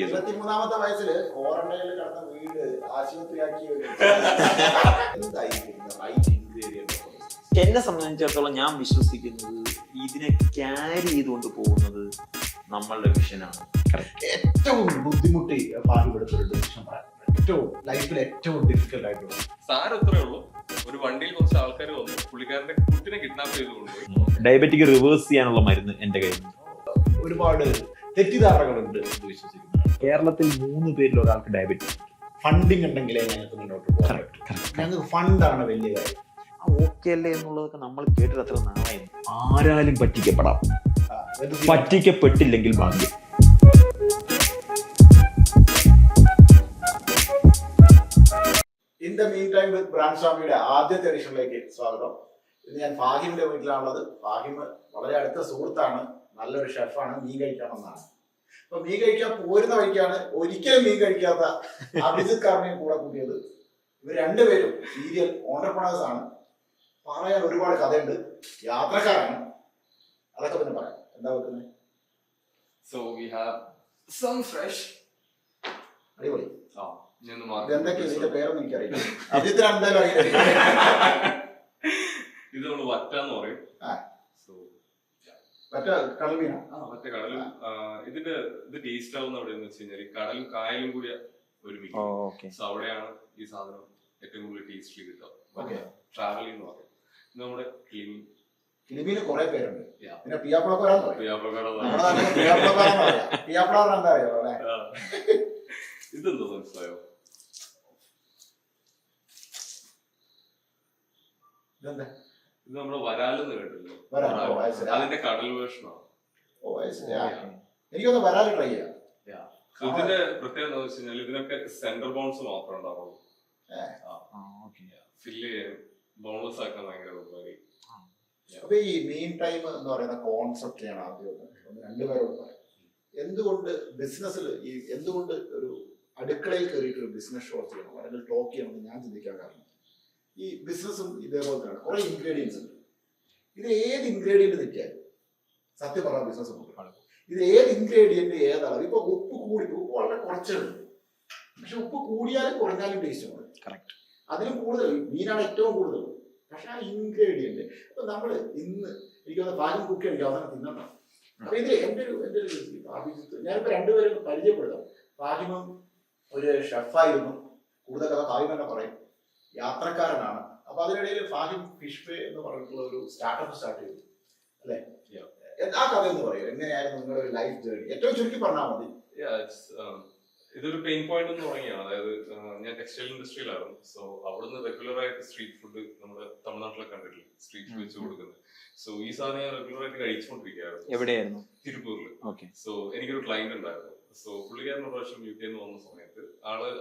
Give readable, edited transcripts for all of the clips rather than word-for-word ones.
23-ാമത്തെ വയസ്സിൽ ക്വാറന്റൈനിൽ കിടന്ന വീട് ആശുപത്രിയാക്കി. എന്നെ സംബന്ധിച്ചിടത്തോളം ഞാൻ വിശ്വസിക്കുന്നത് ഇതിനെ ക്യാരി ചെയ്തുകൊണ്ട് പോകുന്നത് നമ്മളുടെ വിഷനാണ്. ഏറ്റവും ബുദ്ധിമുട്ടി പാടുപെടുത്തൊരു ഡിസിഷനാണ്, ഏറ്റവും ലൈഫിൽ ഏറ്റവും ഡിഫിക്കൽട്ട് ആയിട്ടുള്ളത്. സാരം ഇത്രേ ഉള്ളൂ, ഒരു വണ്ടിയിൽ കുറച്ച് ആൾക്കാർ വന്നു, പുള്ളിക്കാരന്റെ കുട്ടിനെ കിഡ്നാപ്പ് ചെയ്ത് കൊണ്ടുപോയി. ഡയബറ്റിക് റിവേഴ്സ് ചെയ്യാനുള്ള മരുന്ന് എന്റെ കയ്യിൽ. ഒരുപാട് തെറ്റിദ്ധാരണകളുണ്ട് എന്ന് വിശ്വസിക്കുന്നു. കേരളത്തിൽ 3 പേരിൽ ഒരാൾക്ക് ഡയബറ്റിസ്. ഫണ്ടിങ് ഉണ്ടെങ്കിലേ ഞങ്ങൾക്ക് മുന്നോട്ട് പോകാൻ പറ്റും. ഞങ്ങൾക്ക് ഫണ്ടാണ് വലിയ കാര്യം. ഓക്കെ അല്ലേ എന്നുള്ളതൊക്കെ നമ്മൾ കേട്ടിട്ട് അത്ര നാളായി. ആരാലും പറ്റിക്കപ്പെടാം, പറ്റിക്കപ്പെട്ടില്ലെങ്കിൽ ഭാഗ്യം. In the mean time with brand സ്വാമിയുടെ ആദ്യത്തെ എഡിഷനിലേക്ക് സ്വാഗതം. ഇന്ന് ഞാൻ ഫാഹിമിന്റെ വീട്ടിലാണുള്ളത്. ഫാഹിം വളരെ അടുത്ത സുഹൃത്താണ്, നല്ലൊരു ഷെഫാണ്, മീൻ കഴിക്കണമെന്നാണ്. അപ്പൊ മീൻ കഴിക്കാൻ പോരുന്ന വഴിക്കാണ് ഒരിക്കലും മീൻ കഴിക്കാത്ത അഭിജിത്ത് കാർണിയും കൂടെ കൂട്ടിയത്. ഇവർ രണ്ടുപേരും സീരിയൽ ഓണ്ടർപ്രണേഴ്സ് ആണ്. പറയാൻ ഒരുപാട് കഥയുണ്ട്, യാത്രക്കാരാണ്. അതൊക്കെ പിന്നെ പറയാം. എന്താ വെക്കുന്നത്? So we have some fresh. അടിപൊളി. എന്തൊക്കെയാ ഇതിന്റെ പേരൊന്നും എനിക്കറിയില്ല. അഭിജിത്തിന് എന്തായാലും അറിയില്ല. ഇത് നമ്മൾ വറ്റാന്ന് പറയും. മറ്റേ കടൽ മീനാ? മറ്റേ കടലും. ഇതിന്റെ ഇത് ടേസ്റ്റ് ആവുന്ന എവിടെയെന്ന് വെച്ച് കഴിഞ്ഞാൽ കടലും കായലും കൂടി ഒരുമിക്കും. സോ അവിടെയാണ് ഈ സാധനം ഏറ്റവും കൂടുതൽ ടേസ്റ്റി കിട്ടുക. ട്രാവലിംഗ് എന്ന് പറയും. ഇത് നമ്മുടെ കിളിമീന് കുറെ പേരുണ്ട്. പിന്നെ ഇതെന്തോ മനസ്സിലായോ? ഇത് നമ്മുടെ വരാലെന്ന് കേട്ടില്ലേ? അതിന്റെ കടൽ വേർഷനാണ്. എനിക്കൊന്ന് വരാല് ട്രൈ ചെയ്യാം. ഇതിന്റെ പ്രത്യേകത എന്താ വെച്ച് കഴിഞ്ഞാൽ ഇതിനൊക്കെ സെന്റർ ബോൺസ് മാത്രമേ ഉണ്ടാവുള്ളൂ. ഫില്ല് ചെയ്യാൻ ബോൺലെസ് ആക്കാൻ ഭയങ്കര ഉപകാരി. അപ്പൊ ഈ മീൻ ടൈം എന്ന് പറയുന്ന കോൺസെപ്റ്റ് ഞാൻ ആദ്യം രണ്ടുപേരോട് പറയാം. എന്തുകൊണ്ട് ബിസിനസ്സിൽ എന്തുകൊണ്ട് ഒരു അടുക്കളയിൽ കയറിയിട്ട് ഒരു ബിസിനസ് ഷോ ചെയ്യണം അല്ലെങ്കിൽ ടോക്ക് ചെയ്യണമെന്ന് ഞാൻ ചിന്തിക്കാൻ കാരണം, ഈ ബിസിനസ്സും ഇതേപോലെ തന്നെ കുറെ ഇൻഗ്രീഡിയൻസ് ഉണ്ട്. ഇത് ഏത് ഇൻഗ്രീഡിയന്റ് തെറ്റിയാലും സത്യം പറഞ്ഞ ബിസിനസ് നോക്കണം. ഇത് ഏത് ഇൻഗ്രീഡിയന്റ് ഏതാണ്. ഇപ്പൊ ഉപ്പ് കൂടി, ഉപ്പ് വളരെ കുറച്ചുണ്ട്, പക്ഷെ ഉപ്പ് കൂടിയാലും കുറഞ്ഞാലും ടേസ്റ്റ് ഉണ്ട്. അതിലും കൂടുതൽ മീനാണ് ഏറ്റവും കൂടുതൽ. പക്ഷെ ആ ഇൻഗ്രീഡിയന്റ് ഇപ്പൊ നമ്മള് ഇന്ന് എനിക്ക് പാലും കുക്കി എനിക്ക് അവസാനം തിന്നണം. അപ്പൊ ഇത് എന്റെ ഒരു അഭിജിത്ത്, ഞാനിപ്പോ രണ്ടുപേരും പരിചയപ്പെടുത്താം. ഫാഹിമും ഒരു ഷെഫായിരുന്നു, കൂടുതൽ കഥ ഫാഹിം തന്നെ പറയും. യാത്രക്കാരനാണ്. അപ്പൊ അതിനിടയിൽ ഫാഹിം ഫിഷ് വേ എന്ന് പറഞ്ഞിട്ടുള്ള ഒരു സ്റ്റാർട്ടപ്പ് സ്റ്റാർട്ട് ചെയ്തു അല്ലെ? ആ കഥ എന്ന് പറയും. എങ്ങനെയായിരുന്നു നിങ്ങളുടെ ഒരു ലൈഫ് ജേർണി? ഏറ്റവും ചുരുക്കി പറഞ്ഞാൽ മതി. ഇതൊരു പെയിൻ പോയിന്റ് എന്ന് തുടങ്ങിയാണ്. അതായത് ഞാൻ ടെക്സ്റ്റൈൽ ഇൻഡസ്ട്രിയിലായിരുന്നു. സോ അവിടുന്ന് റെഗുലർ ആയിട്ട് സ്ട്രീറ്റ് ഫുഡ് നമ്മുടെ തമിഴ്നാട്ടിലൊക്കെ കണ്ടിട്ടില്ല, സ്ട്രീറ്റ് ഫുഡ് വെച്ച് കൊടുക്കുന്നത്. സോ ഈ സാധനം ഞാൻ റെഗുലർ ആയിട്ട് കഴിച്ചുകൊണ്ടിരിക്കുകയായിരുന്നു. എവിടെയായിരുന്നു? തിരുപ്പൂരിൽ. സോ എനിക്കൊരു ക്ലയന്റ് ഉണ്ടായിരുന്നു. സോ പുള്ളിക്കാരൻ ഒരു പ്രാവശ്യം UK വന്ന സമയത്ത്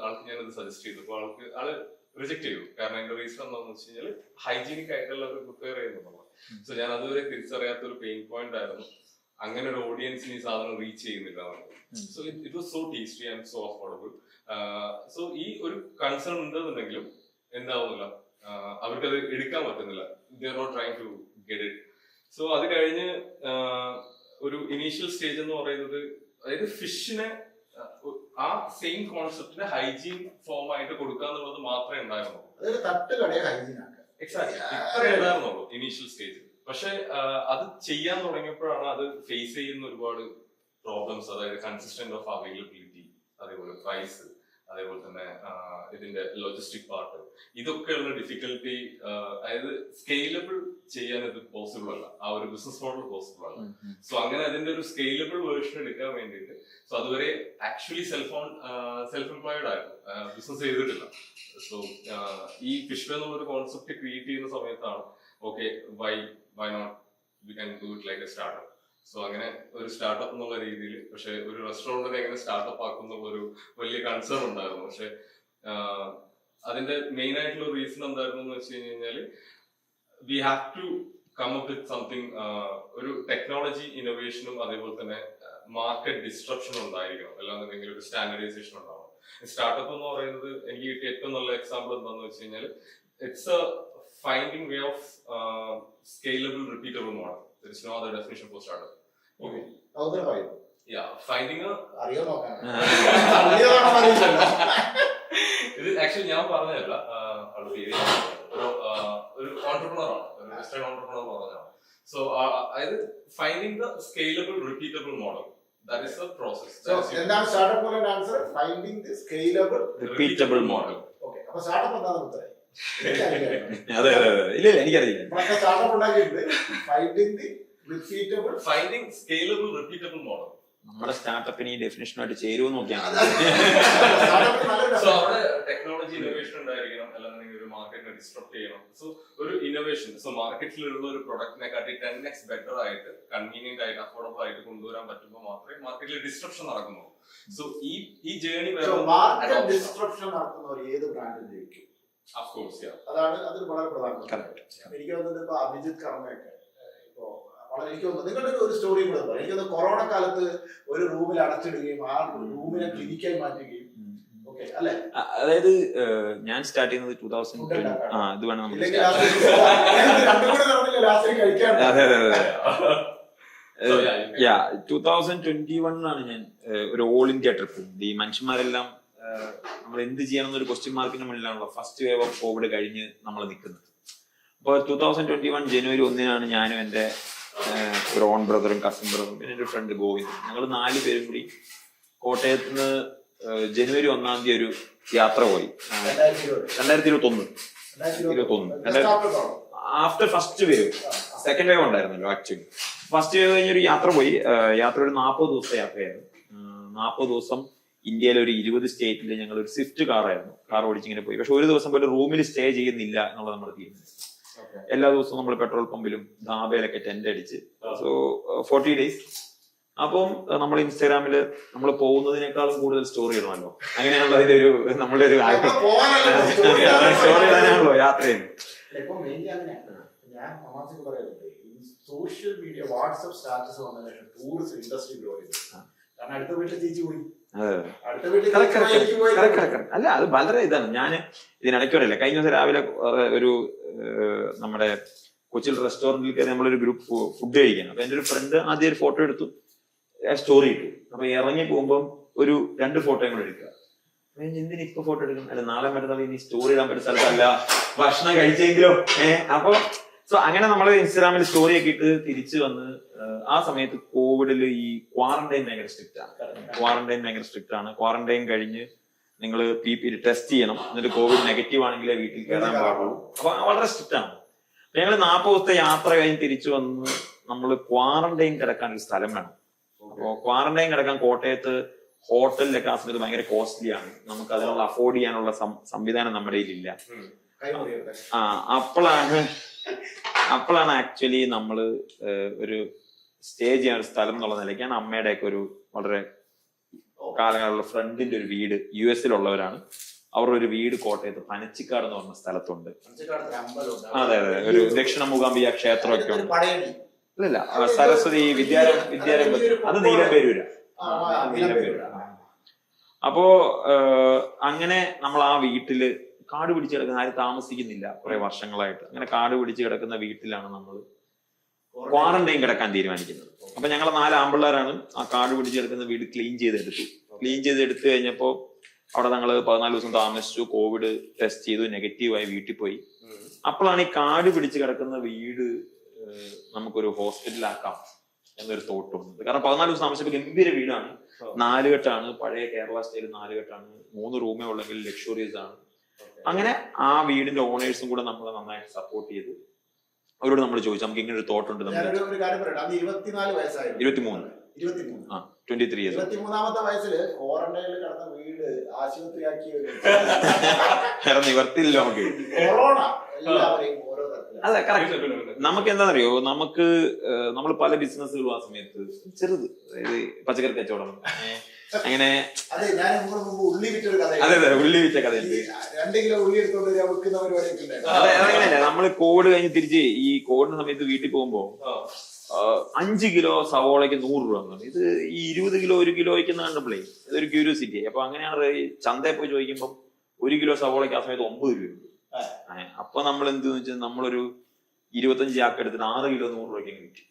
ആൾക്ക് ഞാനത് സജസ്റ്റ് ചെയ്തു. അപ്പൊ ആള് റിജക്ട് ചെയ്തു. കാരണം എന്റെ റീസൺ എന്താണെന്ന് വെച്ച് കഴിഞ്ഞാൽ ഹൈജീനിക് ആയിട്ടുള്ള ഒരു പ്രിപ്പയർ ചെയ്യുന്നു. സോ ഞാൻ അതുവരെ തിരിച്ചറിയാത്ത ഒരു പെയിൻ പോയിന്റ് ആയിരുന്നു. അങ്ങനെ ഒരു ഓഡിയൻസിന് ഈ സാധനം റീച്ച് ചെയ്യുന്നില്ല. So it was so tasty and so affordable. So ഈ ഒരു കൺസേൺ ഉണ്ടെന്നുണ്ടെങ്കിലും എന്താവുന്നില്ല, അവർക്കത് എടുക്കാൻ പറ്റുന്നില്ല. They are not trying to get it. So അത് കഴിഞ്ഞ് ഒരു ഇനീഷ്യൽ സ്റ്റേജ് എന്ന് പറയുന്നത്, അതായത് ഫിഷിനെ ആ സെയിം കോൺസെപ്റ്റിനെ ഹൈജീൻ ഫോം ആയിട്ട് കൊടുക്കുക എന്നുള്ളത് മാത്രമേ ഉണ്ടായിരുന്നുള്ളൂ. എക്സാക്ട്ലി ഇത്രേ ഉണ്ടായിരുന്നുള്ളൂ ഇനീഷ്യൽ സ്റ്റേജ്. പക്ഷെ അത് ചെയ്യാൻ തുടങ്ങിയപ്പോഴാണ് അത് ഫേസ് ചെയ്യുന്ന ഒരുപാട് പ്രോബ്ലംസ്. അതായത് കൺസിസ്റ്റന്റ് ഓഫ് അവൈലബിലിറ്റി, അതേപോലെ പ്രൈസ്, അതേപോലെ തന്നെ ഇതിന്റെ ലോജിസ്റ്റിക് പാർട്ട്, ഇതൊക്കെയുള്ള ഡിഫിക്കൽട്ടി. അതായത് സ്കെയിലബിൾ ചെയ്യാൻ ഇത് പോസിബിൾ അല്ല, ആ ഒരു ബിസിനസ് മോഡൽ പോസിബിൾ അല്ല. സോ അങ്ങനെ അതിന്റെ ഒരു സ്കെയിലബിൾ വേർഷൻ എടുക്കാൻ വേണ്ടിയിട്ട്, സോ അതുവരെ ആക്ച്വലി സെൽഫ് എംപ്ലോയിഡ് ആയിരുന്നു, ബിസിനസ് ചെയ്തിട്ടില്ല. സോ ഈ ഫിഷ് എന്നുള്ള ഒരു കോൺസെപ്റ്റ് ക്രിയേറ്റ് ചെയ്യുന്ന സമയത്താണ് okay why not we can do it like a startup. So അങ്ങനെ ഒരു സ്റ്റാർട്ടപ്പ് എന്നുള്ള രീതിയിൽ, പക്ഷെ ഒരു റെസ്റ്റോറന്റിനെ എങ്ങനെ സ്റ്റാർട്ടപ്പ് ആക്കുന്ന ഒരു വലിയ കൺസേൺ ഉണ്ടായിരുന്നു. പക്ഷെ അതിന്റെ മെയിൻ ആയിട്ടുള്ള റീസൺ എന്തായിരുന്നു എന്ന് വെച്ച് കഴിഞ്ഞാൽ, we have to come up with something. ഒരു ടെക്നോളജി ഇന്നോവേഷനും അതേപോലെ തന്നെ മാർക്കറ്റ് ഡിസ്ട്രപ്ഷനും ഉണ്ടായിരിക്കണം, അല്ലാന്നുണ്ടെങ്കിൽ ഒരു സ്റ്റാൻഡർഡൈസേഷൻ ഉണ്ടാവണം. സ്റ്റാർട്ടപ്പ് എന്ന് പറയുന്നത് എനിക്ക് കിട്ടിയ ഏറ്റവും നല്ല എക്സാമ്പിൾ എന്താണെന്ന് വെച്ച് കഴിഞ്ഞാൽ, it's A finding way of scalable, repeatable model. There is no other definition for startup. Okay. Finding അറിയോ നോക്കാൻ ഇത് ആക്ച്വലി ഞാൻ പറഞ്ഞതല്ല, അവളുടെ പേര് ഒരു ഓൺടർപ്രണർ ആണ്, ഒരു വെസ്റ്റേൺ ഓൺടർപ്രണർ പറഞ്ഞതാണ്. സോ അതായത് finding the scalable repeatable model, that is the process. എന്താണ് സ്റ്റാർട്ടപ്പ് പോലെ answer? Finding the scalable repeatable model. Okay, അപ്പൊ സ്റ്റാർട്ടപ്പ് എന്താണ് ഉത്തരം? അതെ അതെ അതെ, ഇല്ല ഇല്ല എനിക്കറിയില്ല. സ്റ്റാർട്ടപ്പ് ഉണ്ടാക്കിയിട്ടുണ്ട് finding the repeatable, finding scalable repeatable model. നമ്മുടെ സ്റ്റാർട്ടപ്പിന് ഈ ഡെഫിനേഷനുമായിട്ട് ചേരുമെന്ന് നോക്കിയാണ്. സോ അവിടെ ടെക്നോളജി ഇന്നോവേഷൻ ഉണ്ടായിരിക്കണം, അല്ലാന്നുണ്ടെങ്കിൽ ഒരു മാർക്കറ്റിനെ ഡിസ്ട്രപ്റ്റ് ചെയ്യണം. സോ ഒരു ഇന്നോവേഷൻ, സോ മാർക്കറ്റിലുള്ള ഒരു പ്രൊഡക്റ്റിനെ കാട്ടി 10x ബെറ്റർ ആയിട്ട്, കൺവീനിയന്റ് ആയിട്ട്, അഫോർഡബിൾ ആയിട്ട് കൊണ്ടുവരാൻ പറ്റുമ്പോൾ മാത്രമേ മാർക്കറ്റിൽ ഡിസ്ട്രപ്ഷൻ നടക്കുന്നുള്ളൂ. സോ ഈ ജേർണി മാർക്കറ്റ് ഡിസ്ട്രപ്ഷൻ നടത്തുന്നവർ ഏത് ബ്രാൻഡിൽ ജയിക്കും? ഓഫ് കോഴ്സ്, അതാണ് അതിൽ വളരെ പ്രധാനപ്പെട്ട. എനിക്ക് തോന്നുന്നത് ഇപ്പൊ അഭിജിത്ത് കർമ്മയൊക്കെ ഇപ്പോ വളരെ, എനിക്ക് തോന്നുന്നു നിങ്ങളുടെ ഒരു സ്റ്റോറി കൂടെ പറയാം. എനിക്ക് തോന്നുന്നു കൊറോണ കാലത്ത് ഒരു റൂമിൽ അടച്ചിടുകയും ആ റൂമിനെ ക്ലിനിക്കായി മാറ്റുകയും, ഓക്കെ അല്ലെ? അതായത് ഞാൻ സ്റ്റാർട്ട് ചെയ്യുന്നത് 2020. ഇത് വേണം നമുക്ക്. അതെ അതെ അതെ. 2021 ഞാൻ ഒരു ഓൾ ഇന്ത്യ ട്രിപ്പ്. ഈ മനുഷ്യന്മാരെല്ലാം നമ്മൾ എന്ത് ചെയ്യണം എന്നൊരു ക്വസ്റ്റ്യൻ മാർക്കിന് മുന്നിലാണല്ലോ ഫസ്റ്റ് വേവ് ഓഫ് കോവിഡ് കഴിഞ്ഞ് നമ്മൾ നിൽക്കുന്നത്. അപ്പോൾ 2021 ജനുവരി 1 ഞാനും എൻ്റെ ഒരു ഓൺ ബ്രദറും കസിൻ ബ്രദറും പിന്നെ എൻ്റെ ഫ്രണ്ട് ഗോവിന്ദ്, ഞങ്ങൾ 4 പേരും കൂടി കോട്ടയത്ത് നിന്ന് ജനുവരി 1 ഒരു യാത്ര പോയി. 2021 after first wave. Second wave ഉണ്ടായിരുന്നല്ലോ ആക്ച്വലി. ഫസ്റ്റ് വേവ് കഴിഞ്ഞൊരു യാത്ര പോയി. യാത്ര ഒരു 40 ദിവസത്തെ യാത്രയായിരുന്നു. 40 ദിവസം ഇന്ത്യയിലെ ഒരു 20 സ്റ്റേറ്റിൽ ഞങ്ങൾ ഒരു സ്വിഫ്റ്റ് കാർ ഓടിച്ചിങ്ങനെ പോയി. പക്ഷെ ഒരു ദിവസം പോലും റൂമിൽ സ്റ്റേ ചെയ്യുന്നില്ല എന്നുള്ളത് നമ്മൾ തീരുമാനിച്ചു. എല്ലാ ദിവസവും നമ്മൾ പെട്രോൾ പമ്പിലും ധാബയിലൊക്കെ ടെന്റ് അടിച്ച്. So 40 days. അപ്പം നമ്മൾ ഇൻസ്റ്റാഗ്രാമില് നമ്മൾ പോകുന്നതിനേക്കാളും കൂടുതൽ സ്റ്റോറി ഇടണമല്ലോ. അങ്ങനെയാണല്ലോ അതിന്റെ ഒരു നമ്മളുടെ ഒരു സ്റ്റോറി ഇടാനാണല്ലോ യാത്ര ചെയ്യുന്നത്. ഞാൻ തമാശക്ക് പറയുന്നത് സോഷ്യൽ മീഡിയ വാട്സ്ആപ്പ് സ്റ്റാറ്റസ് വന്നതിന് ശേഷം ടൂറിസ്റ്റ് ഇൻഡസ്ട്രി ഗ്രോ ചെയ്തു. കാരണം അടുത്ത വീട്ടിൽ ചേച്ചി പോയി, അടുത്ത വീട്ടിൽ അല്ല അത് വളരെ ഇതാണ്. ഞാൻ ഇതിനിടയ്ക്ക് പറയില്ല, കഴിഞ്ഞ ദിവസം രാവിലെ ഒരു നമ്മുടെ കൊച്ചിയിൽ റെസ്റ്റോറന്റിൽ കയറി നമ്മളൊരു ഗ്രൂപ്പ് ഫുഡ് കഴിക്കാൻ. അപ്പൊ എന്റെ ഒരു ഫ്രണ്ട് ആദ്യം ഒരു ഫോട്ടോ എടുത്തു, സ്റ്റോറി ഇട്ടു. അപ്പൊ ഇറങ്ങി പോകുമ്പോൾ ഒരു 2 ഫോട്ടോയും കൂടെ എടുക്കുക. എന്തിനാ ഇപ്പൊ ഫോട്ടോ എടുക്കണം? അല്ല നാളെ മറ്റന്നാൾ ഇനി സ്റ്റോറി ഇടാൻ പറ്റുന്ന സ്ഥലത്തല്ല, ഭക്ഷണം കഴിച്ചെങ്കിലോ. അപ്പൊ സോ അങ്ങനെ നമ്മൾ ഇൻസ്റ്റാഗ്രാമിൽ സ്റ്റോറി ഒക്കെ ഇട്ട് തിരിച്ചു വന്ന് ആ സമയത്ത് കോവിഡില് ഈ ക്വാറന്റൈൻ ഭയങ്കര സ്ട്രിക്റ്റ് ആണ്. ക്വാറന്റൈൻ കഴിഞ്ഞ് നിങ്ങൾ PPE ടെസ്റ്റ് ചെയ്യണം, എന്നിട്ട് കോവിഡ് നെഗറ്റീവ് ആണെങ്കിലേ വീട്ടിൽ കയറാൻ പാടുള്ളൂ. അപ്പൊ വളരെ സ്ട്രിക്റ്റ് ആണ്. ഞങ്ങൾ 40 ദിവസത്തെ യാത്ര കഴിഞ്ഞ് തിരിച്ചു വന്ന് നമ്മൾ ക്വാറന്റൈൻ കിടക്കാൻ ഒരു സ്ഥലം വേണം. അപ്പോ ക്വാറന്റൈൻ കിടക്കാൻ കോട്ടയത്ത് ഹോട്ടലിലൊക്കെ ആ സമയത്ത് ഭയങ്കര കോസ്റ്റ്ലി ആണ്. നമുക്ക് അതിനുള്ള അഫോർഡ് ചെയ്യാനുള്ള സംവിധാനം നമ്മുടെ കയ്യിലില്ല. അപ്പോഴാണ് ആക്ച്വലി നമ്മൾ ഒരു സ്റ്റേ ചെയ്യാൻ ഒരു സ്ഥലം എന്നുള്ള നിലയ്ക്കാണ് അമ്മയുടെയൊക്കെ ഒരു വളരെ കാലങ്ങളുള്ള ഫ്രണ്ടിന്റെ ഒരു വീട് US-ലുള്ളവരാണ്. അവരുടെ ഒരു വീട് കോട്ടയത്ത് പനച്ചിക്കാട് എന്ന് പറഞ്ഞ സ്ഥലത്തുണ്ട്. അതെ അതെ, ഒരു ദക്ഷിണ മൂകാംബിക ക്ഷേത്രമൊക്കെ ഉണ്ട്. ഇല്ല സരസ്വതി വിദ്യാരംഭം, അത് നീലംപേരൂരാ. അപ്പോ അങ്ങനെ നമ്മൾ ആ വീട്ടില് കാട് പിടിച്ച് കിടക്കുന്ന, ആരും താമസിക്കുന്നില്ല കുറെ വർഷങ്ങളായിട്ട്. അങ്ങനെ കാട് പിടിച്ച് കിടക്കുന്ന വീട്ടിലാണ് നമ്മൾ ക്വാറന്റൈൻ കിടക്കാൻ തീരുമാനിക്കുന്നത്. അപ്പൊ ഞങ്ങൾ 4 ആമ്പിള്ളേരാണ് ആ കാട് പിടിച്ച് കിടക്കുന്ന വീട് ക്ലീൻ ചെയ്തെടുത്തു കഴിഞ്ഞപ്പോ അവിടെ ഞങ്ങൾ 14 ദിവസം താമസിച്ചു. കോവിഡ് ടെസ്റ്റ് ചെയ്തു, നെഗറ്റീവായി വീട്ടിൽ പോയി. അപ്പോഴാണ് ഈ കാട് പിടിച്ച് കിടക്കുന്ന വീട് നമുക്കൊരു ഹോസ്പിറ്റലാക്കാം എന്നൊരു തോട്ട് വന്നത്. കാരണം 14 ദിവസം താമസിച്ചപ്പോൾ ഗംഭീര വീടാണ്, 4 കെട്ടാണ്, പഴയ കേരള സ്റ്റൈൽ 4 കെട്ടാണ്, 3 റൂമേ ഉള്ളെങ്കിൽ ലക്ഷറിയസ് ആണ്. അങ്ങനെ ആ വീടിന്റെ ഓണേഴ്സും കൂടെ നമ്മളെ നന്നായിട്ട് സപ്പോർട്ട് ചെയ്ത് അവരോട് നമ്മൾ ചോദിച്ചു നമുക്ക് ഇങ്ങനെ ഒരു തോട്ടുണ്ട്. 23 ഇയേഴ്സ്. 23ാമത്തെ വയസ്സില് ക്വാറന്റൈനിൽ കിടന്ന വീട് ആശുപത്രിയാക്കി നിവർത്തിയില്ല നമുക്ക്. കൊറോണ എല്ലാവരെയും ഓരോ തരത്തിലാണ്. അതെ കറക്റ്റ്. നമുക്ക് എന്താണെന്നറിയോ, നമുക്ക് നമ്മൾ പല ബിസിനസ്സുകളും ആ സമയത്ത് ചെറുത്, അതായത് പച്ചക്കറി കച്ചവടം അങ്ങനെ. അതെ, ഞാൻ ഉള്ളി വിറ്റൊരു കഥ. അതെ അതെ, ഉള്ളി വിറ്റ കഥയുണ്ട്. 2 കിലോ ഉള്ളി എടുത്തോണ്ട് വിൽക്കുന്ന പരിപാടിയൊക്കെ. അതെ അതങ്ങനെയല്ല, നമ്മൾ കോവിഡ് കഴിഞ്ഞ് തിരിച്ച് ഈ കോവിഡിന്റെ സമയത്ത് വീട്ടിൽ പോകുമ്പോ 5 കിലോ സവോളയ്ക്ക് 100 രൂപ. ഇത് ഈ 20 കിലോ 1 കിലോയ്ക്ക് കണ്ടപ്പോഴേ ഇതൊരു ക്യൂരിയോസിറ്റി. അപ്പൊ അങ്ങനെയാണ് ചന്തയിൽ പോയി ചോദിക്കുമ്പോൾ 1 കിലോ സവോളയ്ക്ക് ആ സമയത്ത് 9 രൂപ. അപ്പൊ നമ്മൾ എന്തെന്ന് വെച്ചാൽ നമ്മളൊരു 25 ചാക്ക് എടുത്തിട്ട് 6 കിലോ 100 രൂപയ്ക്ക് വിറ്റു.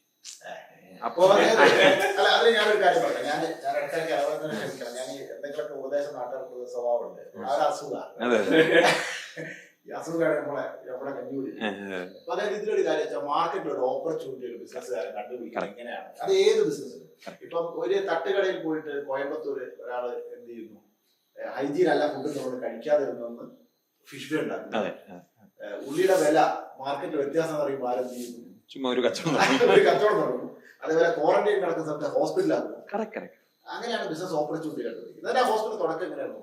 അപ്പോ അല്ല അതിന് ഞാനൊരു കാര്യം പറയാം. ഞാൻ ഇടയ്ക്കിടയ്ക്ക് അതുപോലെ തന്നെ ക്ഷമിക്കണം. ഞാൻ ഈ എന്തെങ്കിലുമൊക്കെ ഉപദേശം നാട്ടുകാർക്ക് സ്വഭാവമുണ്ട്. ആ ഒരു അസുഖമാണ്. ഈ അസുഖമാണ് നമ്മളെ കണ്ടുപിടി. അപ്പൊ അതായത് ഇതിലൊരു കാര്യം വെച്ചാൽ മാർക്കറ്റിൽ ഒരു ഓപ്പർച്യൂണിറ്റി ഒരു ബിസിനസ്സുകാരൻ കണ്ടുപിടിക്കുന്നത് എങ്ങനെയാണ്? അത് ഏത് ബിസിനസ്സിലും. ഇപ്പം ഒരു തട്ടുകടയിൽ പോയിട്ട് കോയമ്പത്തൂര് ഒരാള് എന്ത് ചെയ്യുന്നു, ഹൈജീൻ അല്ല ഫുഡ് നമ്മൾ കഴിക്കാതിരുന്നെന്ന് ഫിഷ് ഫ്രൈ ഉണ്ടാക്കുന്നു. ഉള്ളിയുടെ വില മാർക്കറ്റിൽ വ്യത്യാസം അറിയുമ്പോൾ ആരെന്ത് ചെയ്യുന്നു? ചുമ്മാ ഒരു കച്ചവടം തുടങ്ങും. അതേപോലെ ക്വാറന്റൈൻ നടക്കുന്ന സമയത്ത് ഹോസ്പിറ്റലാകുന്നു. അങ്ങനെയാണ് ബിസിനസ് ഓപ്പർച്യൂണിറ്റി കണ്ടുപിടിക്കുന്നത്. ആ ഹോസ്പിറ്റൽ തുടക്കം എങ്ങനെയാണ്?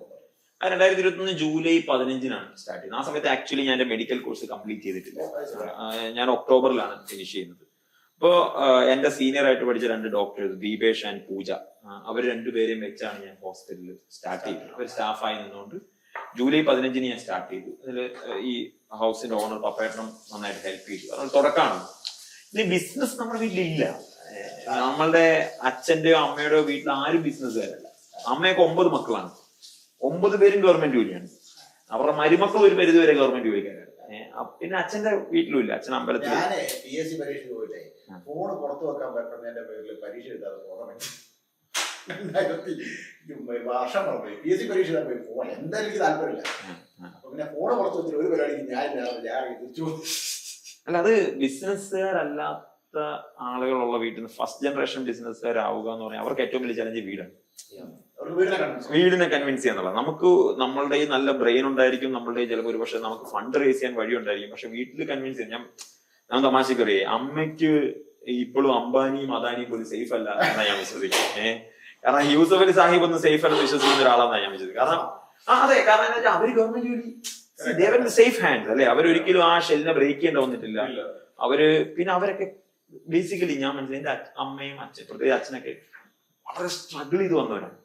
2021 ജൂലൈ 15 സ്റ്റാർട്ട് ചെയ്യുന്നത്. ആ സമയത്ത് ആക്ച്വലി ഞാൻ എന്റെ മെഡിക്കൽ കോഴ്സ് കംപ്ലീറ്റ് ചെയ്തിട്ടില്ല. ഞാൻ ഒക്ടോബറിലാണ് ഫിനിഷ് ചെയ്യുന്നത്. അപ്പോ എന്റെ സീനിയർ ആയിട്ട് പഠിച്ച 2 ഡോക്ടേഴ്സ് ദീപേഷ് ആൻഡ് പൂജ, അവർ രണ്ടുപേരെയും വെച്ചാണ് ഞാൻ ഹോസ്പിറ്റലിൽ സ്റ്റാർട്ട് ചെയ്തത്. അവർ സ്റ്റാഫായി നിന്നുകൊണ്ട് ജൂലൈ 15 ഞാൻ സ്റ്റാർട്ട് ചെയ്തു. അതിൽ ഈ ഹൗസിന്റെ ഓണർ പപ്പേട്ടനും നന്നായിട്ട് ഹെൽപ്പ് ചെയ്തു. അതുകൊണ്ട് തുടക്കമാണ്. ഇത് ബിസിനസ് നമ്മുടെ വീട്ടിലില്ല. നമ്മളുടെ അച്ഛന്റെയോ അമ്മയുടെയോ വീട്ടിൽ ആരും ബിസിനസ്സുകാരല്ല. അമ്മയൊക്കെ 9 മക്കളാണ്. 9 പേരും ഗവൺമെന്റ് ജോലിയാണ്. അവരുടെ മരുമക്കൾ ഒരു പരിധി വരെ ഗവൺമെന്റ് ജോലിക്കാരാണ്. പിന്നെ അച്ഛന്റെ വീട്ടിലും ഇല്ല. അച്ഛൻ അമ്പലത്തിൽ PSC പരീക്ഷ പോയില്ലേ, ഫോണ് പുറത്തു വെക്കാൻ പറ്റുന്നതിന്റെ പേരിൽ പരീക്ഷ എഴുതാതെ പോകണം. 2000 വർഷം പോയി PSC പരീക്ഷ പോയി ഫോൺ എന്തായാലും എനിക്ക് താല്പര്യമില്ല. അപ്പൊ പിന്നെ ഫോണ് പുറത്ത് വെച്ചിട്ട് ഒരു പരിപാടിക്ക് ഞാൻ തിരിച്ചു. അല്ല, അത് ബിസിനസ്സുകാരല്ലാത്ത ആളുകളുള്ള വീട്ടിൽ നിന്ന് ഫസ്റ്റ് ജനറേഷൻ ബിസിനസ്സുകാരാവുക എന്ന് പറഞ്ഞാൽ അവർക്ക് ഏറ്റവും വലിയ ചലഞ്ച് വീടാണ്. വീടിനെ കൺവിൻസ് ചെയ്യാന്നുള്ളത്. നമുക്ക് നമ്മളുടെ ഈ നല്ല ബ്രെയിൻ ഉണ്ടായിരിക്കും, നമ്മളുടെ ചിലപ്പോൾ ഒരു പക്ഷെ നമുക്ക് ഫണ്ട് റേസ് ചെയ്യാൻ വഴി ഉണ്ടായിരിക്കും. പക്ഷെ വീട്ടിൽ കൺവിൻസ് ചെയ്യാൻ ഞാൻ തമാശക്ക് അറിയേ, അമ്മയ്ക്ക് ഇപ്പോഴും അംബാനിയും അദാനിയും പോലും സേഫ് അല്ല എന്നാണ് ഞാൻ വിശ്വസിക്കുന്നത്. കാരണം യൂസഫ് അലി സാഹിബ് ഒന്നും സേഫ് അല്ലെന്ന് വിശ്വസിക്കുന്ന ഒരാളാണെന്നാണ് ഞാൻ വിശ്വസിക്കുന്നത്. കാരണം അതെ, കാരണം എന്താ വെച്ചാൽ അവര് ഗവൺമെന്റ് ജോലി സേഫ് ഹാൻഡ് അല്ലെ. അവരൊരിക്കലും ആ ഷെല്ലിനെ ബ്രേക്ക് ചെയ്യേണ്ട വന്നിട്ടില്ല. അവര് പിന്നെ അവരൊക്കെ ബേസിക്കലി ഞാൻ മനസ്സിലായി എന്റെ അമ്മയും അച്ഛൻ, പ്രത്യേകിച്ച് അച്ഛനൊക്കെ വളരെ സ്ട്രഗിൾ ചെയ്ത് വന്നവരാണ്.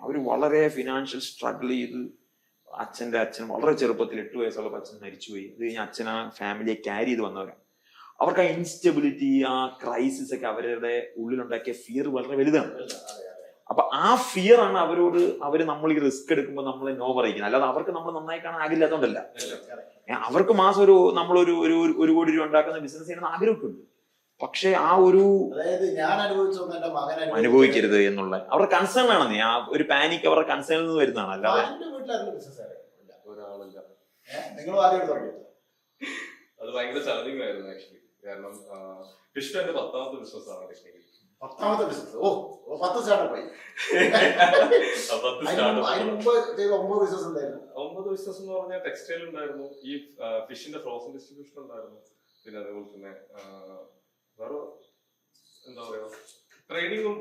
അവര് വളരെ ഫിനാൻഷ്യൽ സ്ട്രഗിൾ ചെയ്ത്, അച്ഛൻ വളരെ ചെറുപ്പത്തിൽ 8 വയസ്സുള്ള അച്ഛൻ മരിച്ചുപോയി. അത് കഴിഞ്ഞ് അച്ഛൻ ആ ഫാമിലിയെ ക്യാരി ചെയ്ത് വന്നവരാണ്. അവർക്ക് ആ ഇൻസ്റ്റെബിലിറ്റി, ആ ക്രൈസിസ് ഒക്കെ അവരുടെ ഉള്ളിലുണ്ടാക്കിയ ഫിയർ വളരെ വലുതാണ്. അപ്പൊ ആ ഫിയർ ആണ് അവര് നമ്മൾ ഈ റിസ്ക് എടുക്കുമ്പോൾ നമ്മളെ നോ പറയിക്കുന്നത്. അല്ലാതെ അവർക്ക് നമ്മൾ നന്നായി കാണാൻ ആകില്ലാത്തോണ്ടല്ല. അവർക്ക് മാസം നമ്മളൊരു 1 കോടി രൂപ ഉണ്ടാക്കുന്ന ബിസിനസ് ചെയ്യണമെന്ന് ആഗ്രഹമൊക്കെ ഉണ്ട്. പക്ഷെ ആ ഒരു അനുഭവിക്കരുത് എന്നുള്ള അവരുടെ കൺസേൺ ആണ്. ആ ഒരു പാനിക് അവരുടെ കൺസേണിൽ നിന്ന് വരുന്നതാണ്. അല്ലാതെ അത് ഭയങ്കര ചലഞ്ചിങ് ആയിരുന്നു ആക്ച്വലി. കാരണം ഫിഷ് എന്റെ 10ാമത്തെ ബിസിനസ് ആണ്. 10ാമത്തെ ബിസിനസ്? 10 സ്റ്റാർട്ടപ്പ്. 9 ബിസിനസ് എന്ന് പറഞ്ഞാൽ ടെക്സ്റ്റൈൽ ഉണ്ടായിരുന്നു, ഈ ഫിഷിന്റെ ഫ്രോസൺ ഡിസ്ട്രിബ്യൂഷൻ ഉണ്ടായിരുന്നു, പിന്നെ അതേപോലെ തന്നെ വേറെ എന്താ പറയാ ട്രേഡിങ്ങും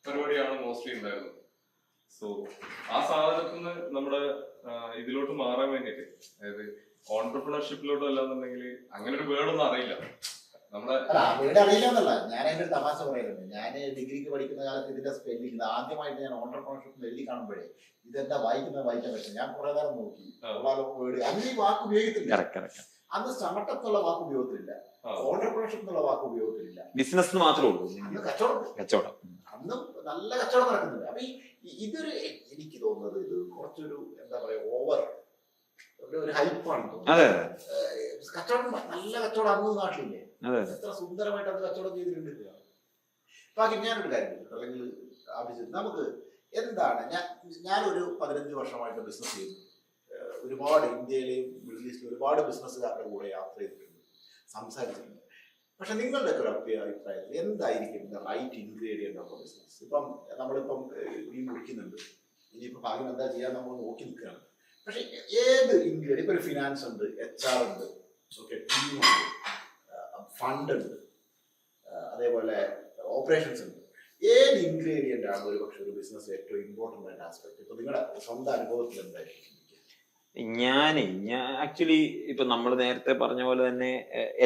പരിപാടിയാണ് മോസ്റ്റ്ലി ഉണ്ടായിരുന്നത്. സോ ആ സാധനത്തിൽ നിന്ന് നമ്മുടെ ഇതിലോട്ട് മാറാൻ വേണ്ടിട്ട്, അതായത് ഓൺട്രപ്രണർഷിപ്പിലോട്ടും അല്ലാന്നുണ്ടെങ്കിൽ അങ്ങനെ ഒരു വേർഡൊന്നും അറിയില്ല. വീട് അറിയില്ലെന്നല്ല, ഞാൻ അതിന്റെ തമാശ പറയുന്നുണ്ട്. ഞാൻ ഡിഗ്രിക്ക് പഠിക്കുന്ന കാലത്ത് ഇതിന്റെ സ്പെല്ലിംഗ് ആദ്യമായിട്ട് ഞാൻ ഓൺട്രപ്രണർഷിപ്പ് എഴുതി കാണുമ്പോഴേ ഇതെന്താ വായിക്കാൻ പറ്റും. ഞാൻ കുറെ നേരം നോക്കി വേർഡ്, അന്ന് ഈ വാക്ക് ഉപയോഗിക്കത്തില്ല. അന്ന് സ്റ്റാർട്ടപ്പ് എന്നുള്ള വാക്ക് ഉപയോഗത്തിലില്ല, ഓൺട്രപ്രണർഷിപ്പ് എന്നുള്ള വാക്ക് ഉപയോഗത്തിലില്ല. ബിസിനസ് മാത്രമേ ഉള്ളൂ. അന്ന് കച്ചവടം അന്നും നല്ല കച്ചവടം നടക്കുന്നുണ്ട്. അപ്പൊ ഇതൊരു എനിക്ക് തോന്നുന്നത് ഇത് കുറച്ചൊരു എന്താ പറയാ ഓവർ ഒരു ഹൈപ്പാണ് തോന്നുന്നത്. കച്ചവടം നല്ല കച്ചവടം അന്ന് നാട്ടിലില്ലേ, എത്ര സുന്ദരമായിട്ട് അത് കച്ചവടം ചെയ്തിട്ടുണ്ട്. ബാക്കി ഞാനൊരു കാര്യം അല്ലെങ്കിൽ നമുക്ക് എന്താണ്, ഞാനൊരു 15 വർഷമായിട്ട് ബിസിനസ് ചെയ്യുന്നു. ഒരുപാട് ഇന്ത്യയിലെയും മിഡിൽ ഈസ്റ്റിലും ഒരുപാട് ബിസിനസ്സുകാരുടെ കൂടെ യാത്ര ചെയ്തിട്ടുണ്ട്, സംസാരിച്ചിട്ടുണ്ട്. പക്ഷെ നിങ്ങളുടെ ഒക്കെ ഒരു അഭിപ്രായത്തിൽ എന്തായിരിക്കും റൈറ്റ് ഇൻഗ്രീഡിയന്റ് ഓഫ് ബിസിനസ്? ഇപ്പം നമ്മളിപ്പം മീൻ മുറിക്കുന്നുണ്ട്, ഇനിയിപ്പോൾ ഭാഗ്യം എന്താ ചെയ്യാൻ നമ്മൾ നോക്കി നിൽക്കുകയാണ്. പക്ഷെ ഏത് ഇൻഗ്രീഡിയൻ, ഇപ്പൊ ഒരു ഫിനാൻസ് ഉണ്ട്, HR ഉണ്ട്, ഓക്കെ, ടീമുണ്ട്, ഫണ്ട് ഉണ്ട്, അതേപോലെ ഓപ്പറേഷൻസ് ഉണ്ട്. ഏത് ഇൻഗ്രീഡിയന്റ് ആണ് ഒരു പക്ഷെ ഒരു ബിസിനസ് ഏറ്റവും ഇമ്പോർട്ടന്റ് ആയിട്ട് ആസ്പെക്ട്? ഇപ്പൊ നിങ്ങളുടെ സ്വന്തം അനുഭവത്തിൽ എന്തായിരിക്കും? ഞാൻ ആക്ച്വലി ഇപ്പൊ നമ്മൾ നേരത്തെ പറഞ്ഞ പോലെ തന്നെ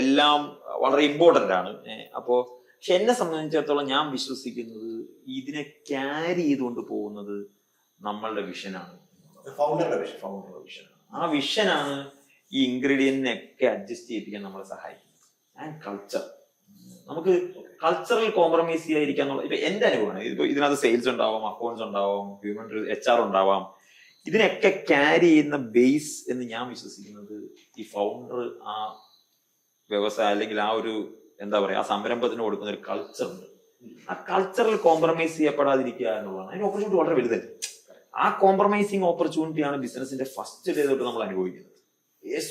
എല്ലാം വളരെ ഇമ്പോർട്ടന്റ് ആണ്. പക്ഷെ എന്നെ സംബന്ധിച്ചിടത്തോളം ഞാൻ വിശ്വസിക്കുന്നത് ഇതിനെ ക്യാരി ചെയ്തുകൊണ്ട് പോകുന്നത് നമ്മളുടെ വിഷനാണ്, ഫൗണ്ടറുടെ വിഷനാണ്. ആ വിഷനാണ് ഈ ഇൻഗ്രീഡിയന്റിനെയൊക്കെ അഡ്ജസ്റ്റ് ചെയ്യിപ്പിക്കാൻ നമ്മളെ സഹായിക്കുന്നത്. ആൻഡ് കൾച്ചർ, നമുക്ക് കൾച്ചറൽ കോംപ്രമൈസ് ചെയ്യാതിരിക്കുക എന്നുള്ള ഇപ്പൊ എന്റെ അനുഭവമാണ്. ഇപ്പൊ ഇതിനകത്ത് സെയിൽസ് ഉണ്ടാവാം, അക്കൗണ്ട്സ് ഉണ്ടാവാം, HR ഉണ്ടാവാം. ഇതിനൊക്കെ ക്യാരി ചെയ്യുന്ന ബേസ് എന്ന് ഞാൻ വിശ്വസിക്കുന്നത് ഈ ഫൗണ്ടർ ആ വ്യവസായം അല്ലെങ്കിൽ ആ ഒരു എന്താ പറയാ, ആ സംരംഭത്തിന് കൊടുക്കുന്ന ഒരു കൾച്ചർ ഉണ്ട്. ആ കൾച്ചറിൽ കോംപ്രമൈസ് ചെയ്യപ്പെടാതിരിക്കുക എന്നുള്ളതാണ്. അതിന്റെ ഓപ്പർച്യൂണിറ്റി വളരെ വലുതല്ലേ. ആ കോംപ്രമൈസിങ് ഓപ്പർച്യൂണിറ്റിയാണ് ബിസിനസിന്റെ ഫസ്റ്റ് ഡേ തൊട്ട് നമ്മൾ അനുഭവിക്കുന്നത്.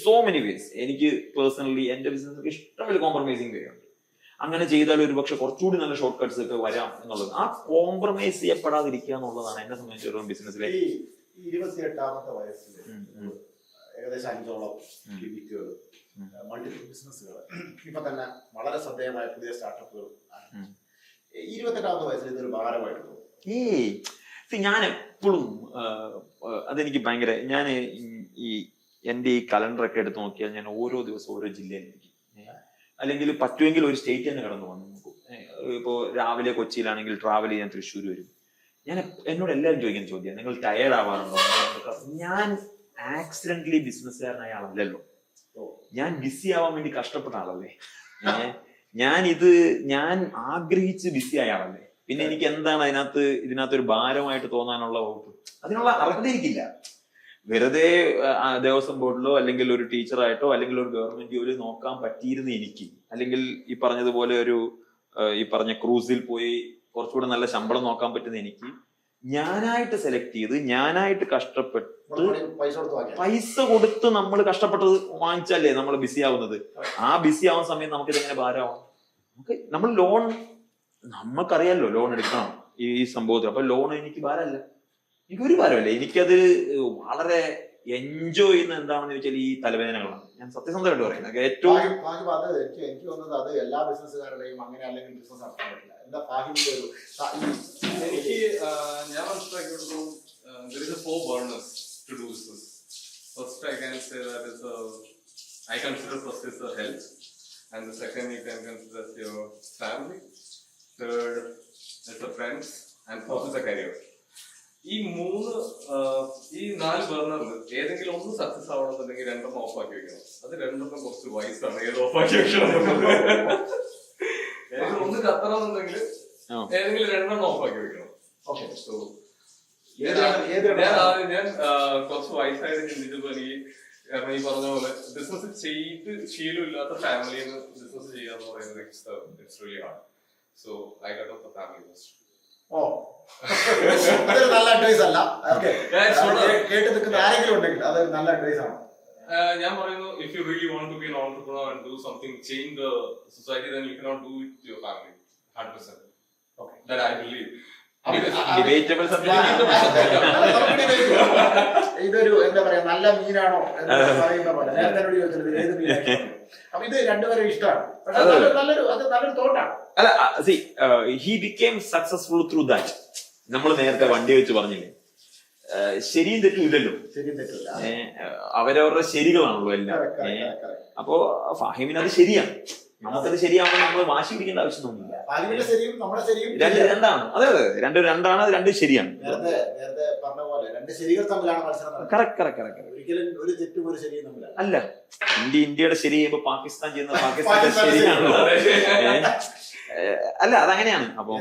So many vase. എനിക്ക് പേഴ്സണലി എന്റെ ബിസിനസ്സിൽ ഇഷ്ടംപോലെ കോംപ്രമൈസിങ് വേ ഉണ്ട്. അങ്ങനെ ചെയ്താൽ ഒരു പക്ഷെ കുറച്ചുകൂടി നല്ല ഷോർട്ട് കട്ട്സ് ഒക്കെ വരാം എന്നുള്ളത്. ആ കോംപ്രമൈസ് ചെയ്യപ്പെടാതിരിക്കുക എന്നുള്ളതാണ് എന്നെ സംബന്ധിച്ചിടത്തോളം ബിസിനസ്സിലെ 28ാമത്തെ വയസ്സിൽ ഏകദേശം 5ഓളം ക്ലിനിക്കുകൾ, മൾട്ടിപ്പിൾ ബിസിനസ്സുകൾ, ഇപ്പൊ തന്നെ വളരെ ശ്രദ്ധേയമായ പുതിയ സ്റ്റാർട്ടപ്പുകൾ. 28ാമത്തെ വയസ്സിൽ ഇതൊരു ഭാരമായിട്ട് തോന്നും. ഞാൻ എപ്പോഴും അതെനിക്ക് ഭയങ്കര, ഞാൻ ഈ എന്റെ ഈ കലണ്ടറൊക്കെ എടുത്ത് നോക്കിയാൽ ഞാൻ ഓരോ ദിവസവും ഓരോ ജില്ലയിലേക്ക്, അല്ലെങ്കിൽ പറ്റുമെങ്കിൽ ഒരു സ്റ്റേറ്റ് തന്നെ കടന്നു വന്നു നോക്കും. ഇപ്പോ രാവിലെ കൊച്ചിയിലാണെങ്കിൽ ട്രാവൽ ചെയ്യാൻ തൃശ്ശൂർ വരും. ഞാൻ എന്നോട് എല്ലാവരും ചോദിക്കുന്ന ചോദ്യം, നിങ്ങൾ ടയേർഡ് ആവാറുണ്ടോ? ഞാൻ ആക്സിഡന്റലി ബിസിനസ്സുകാരനായ ആളല്ലല്ലോ. ഞാൻ ബിസി ആവാൻ വേണ്ടി കഷ്ടപ്പെട്ട ആളല്ലേ. ഞാൻ ആഗ്രഹിച്ച് ബിസി ആയ ആളല്ലേ. പിന്നെ എനിക്ക് എന്താണ് ഇതിനകത്ത് ഒരു ഭാരമായിട്ട് തോന്നാനുള്ള വകുപ്പ്? അതിനുള്ള അർഹത എനിക്കില്ല. വെറുതെ ദേവസ്വം ബോർഡിലോ അല്ലെങ്കിൽ ഒരു ടീച്ചറായിട്ടോ അല്ലെങ്കിൽ ഒരു ഗവൺമെന്റ് ജോലി നോക്കാൻ പറ്റിയിരുന്ന എനിക്ക്, അല്ലെങ്കിൽ ഈ പറഞ്ഞതുപോലെ ഈ പറഞ്ഞ ക്രൂസിൽ പോയി കുറച്ചുകൂടെ നല്ല ശമ്പളം നോക്കാൻ പറ്റുന്ന എനിക്ക്, ഞാനായിട്ട് സെലക്ട് ചെയ്ത് ഞാനായിട്ട് കഷ്ടപ്പെട്ട് പൈസ കൊടുത്ത് നമ്മൾ കഷ്ടപ്പെട്ടത് വാങ്ങിച്ചല്ലേ നമ്മൾ ബിസി ആവുന്നത്. ആ ബിസി ആവുന്ന സമയത്ത് നമുക്ക് ഇതെങ്ങനെ ഭാരമാവും? നമ്മൾ ലോൺ, നമുക്കറിയാലോ ലോൺ എടുക്കണം ഈ സംഭവത്തിൽ. അപ്പൊ ലോൺ എനിക്ക് ഭാരമല്ല, എനിക്കൊരു ഭാരമല്ല. എനിക്കത് വളരെ എൻജോയ് ചെയ്യുന്ന എന്താണെന്ന് ചോദിച്ചാൽ ഈ തലവേദനകളാണ്. ഞാൻ സത്യസന്ധമായിട്ട് പറയുന്നത്. ഏറ്റവും എനിക്ക് തോന്നുന്നത് അത് എല്ലാ ബിസിനസ്സുകാരുടെയും അങ്ങനെ അല്ലെങ്കിൽ ബിസിനസ് നടത്താൻ പറ്റില്ല. എന്താ ഫാഹിമിന്റെ ഒരു എനിക്ക് ഞാൻ മനസ്സിലാക്കിയിട്ടുള്ളൂ, there is a 4 burners to do business. First I can say that I consider first is the health, and the second you can consider as your family, third is the friends, and fourth is the career. ഈ 4 ബർണറിൽ ഏതെങ്കിലും ഒന്ന് success ആവണമെന്നുണ്ടെങ്കിൽ 2 of ആക്കി വെക്കണം. അത് 2 കുറച്ച് വയസ്സാണ്, ഏത് of ആക്കി വെക്കണം. ഏതെങ്കിലും ഒന്ന് കത്തണമെന്നുണ്ടെങ്കിൽ ഏതെങ്കിലും 2 ഓഫ് ആക്കി വെക്കണം. സോ ഞാൻ കുറച്ച് വയസ്സായിട്ട് ചിന്തിച്ചപ്പോ എനിക്ക്, കാരണം ഈ പറഞ്ഞ പോലെ ബിസിനസ് ചെയ്ത് ശീലമില്ലാത്ത ഫാമിലിയിൽ നിന്ന് ബിസിനസ് ചെയ്യാന്ന് പറയുന്നത് it's really hard. So I got of the family first. അതൊരു നല്ല അഡ്വൈസ് അല്ല. കേട്ട് നിൽക്കുന്ന ആരെങ്കിലും ഉണ്ടെങ്കിൽ അതൊരു നല്ല അഡ്വൈസ് ആണ്. ഞാൻ പറയുന്നു, if you really want to be an entrepreneur and do something, change the society, then you cannot do it to your family 100%. Okay, that I believe. ഇതൊരു എന്താ പറയാ, നല്ല മീനാണോ എന്ന് പറയുന്ന പോലെ നേരത്തെ ചോദിച്ചത് ഏത് മീനാണ്. അപ്പൊ ഇത് രണ്ടുപേരും ഇഷ്ടമാണ്. പക്ഷെ നല്ലൊരു തോട്ടാണ്. അല്ല, he became successful through that. നമ്മൾ നേരത്തെ വണ്ടി വെച്ച് പറഞ്ഞില്ലേ, ശരിയും തെറ്റും ഇല്ലല്ലോ. അവരവരുടെ ശരികളാണല്ലോ എല്ലാം. അപ്പോ ഫാഹിമിന് അത് ശരിയാണ്, നമുക്കത് ശരിയാവുമ്പോൾ നമ്മൾ വാശി പിടിക്കേണ്ട ആവശ്യമൊന്നുമില്ല. രണ്ടാണ്. അതെ, രണ്ടാണ്, അത് 2 ശരിയാണ്. അല്ല, ഇന്ത്യയുടെ ശരി ചെയ്യുമ്പോ പാകിസ്ഥാൻ ചെയ്യുന്ന പാകിസ്ഥാന്റെ ശരിയാണല്ലോ. അല്ല, അതങ്ങനെയാണ്. അപ്പൊ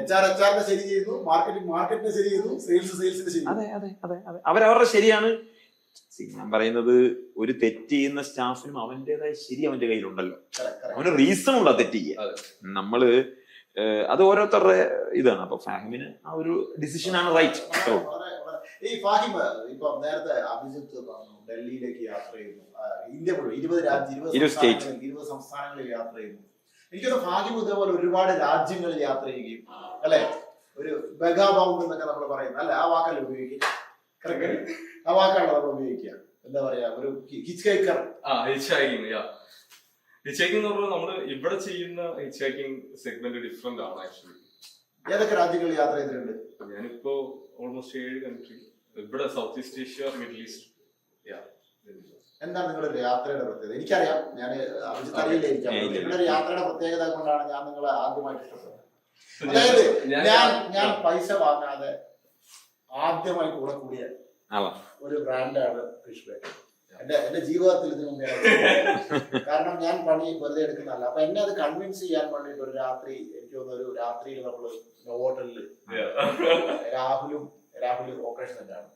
അതെ അതെ അതെ അതെ, അവരവരുടെ ശരിയാണ്. ഞാൻ പറയുന്നത്, ഒരു തെറ്റ് ചെയ്യുന്ന സ്റ്റാഫിനും അവന്റേതായ ശരി അവന്റെ കയ്യിലുണ്ടല്ലോ. അവന് റീസൺ ഉള്ള തെറ്റ് ചെയ്യാൻ. നമ്മള് അത് ഓരോരുത്തരുടെ ഇതാണ്. അപ്പൊ ഫാഹിമിന് ആ ഒരു ഡിസിഷൻ ആണ് റൈറ്റ്. ഈ ഫാഹിം ഇപ്പൊ നേരത്തെ അഭിജിത്ത് പറഞ്ഞു, ഡൽഹിയിലേക്ക് യാത്ര ചെയ്യുന്നു, ഇന്ത്യ മുഴുവൻ 20 സംസ്ഥാനങ്ങളിൽ യാത്ര ചെയ്യുന്നു. എനിക്കൊന്ന് ഫാഹിം ഇതേപോലെ ഒരുപാട് രാജ്യങ്ങളിൽ യാത്ര ചെയ്യുകയും, അല്ലെ, ഒരു ബഗാബൗണ്ട് എന്നൊക്കെ നമ്മൾ പറയുന്നത്, അല്ലെ, ആ വാക്കല്ല ഉപയോഗിക്കുക, ആ വാക്കാണ് നമ്മൾ ഉപയോഗിക്കുക. എന്താ പറയാ, ഒരു ഹിച്ച് ഹൈക്കർ. ഹിച്ച് എന്ന് പറഞ്ഞാൽ നമ്മള് ഇവിടെ ചെയ്യുന്ന ഹിച്ച് ഹൈക്കിംഗ് സെഗ്മെന്റ് ഡിഫറെന്റ് ആണ് ആക്ച്വലി. ഏതൊക്കെ രാജ്യങ്ങളിൽ യാത്ര ചെയ്തിട്ടുണ്ട്? ഞാനിപ്പോ ഓൾമോസ്റ്റ് 7 കൺട്രി, ഇവിടെ south east Asia, middle east. എന്താണ് നിങ്ങളുടെ യാത്രയുടെ പ്രത്യേകത? എനിക്കറിയാം, ഞാൻ അറിയില്ലായിരിക്കാം. നിങ്ങളുടെ യാത്രയുടെ പ്രത്യേകത കൊണ്ടാണ് ഞാൻ നിങ്ങളെ ആദ്യമായിട്ട് ഇഷ്ടപ്പെടുന്നത്. അതായത് ഞാൻ പൈസ വാങ്ങാതെ ആദ്യമായി കൂടെ കൂടിയ ഒരു ബ്രാൻഡാണ് ഫിഷ് ബേക്കർ. എന്റെ ജീവിതത്തിൽ ഇതിനു മുമ്പേ, കാരണം ഞാൻ പണി വെറുതെ എടുക്കുന്നതല്ല. അപ്പൊ എന്നെ അത് കൺവിൻസ് ചെയ്യാൻ വേണ്ടിട്ട് ഒരു രാത്രി, എനിക്ക് തോന്നുന്നു ഒരു രാത്രിയിൽ നമ്മള് ഹോട്ടലില് രാഹുൽ ഓപ്പറേഷൻ സെന്ററാണ്,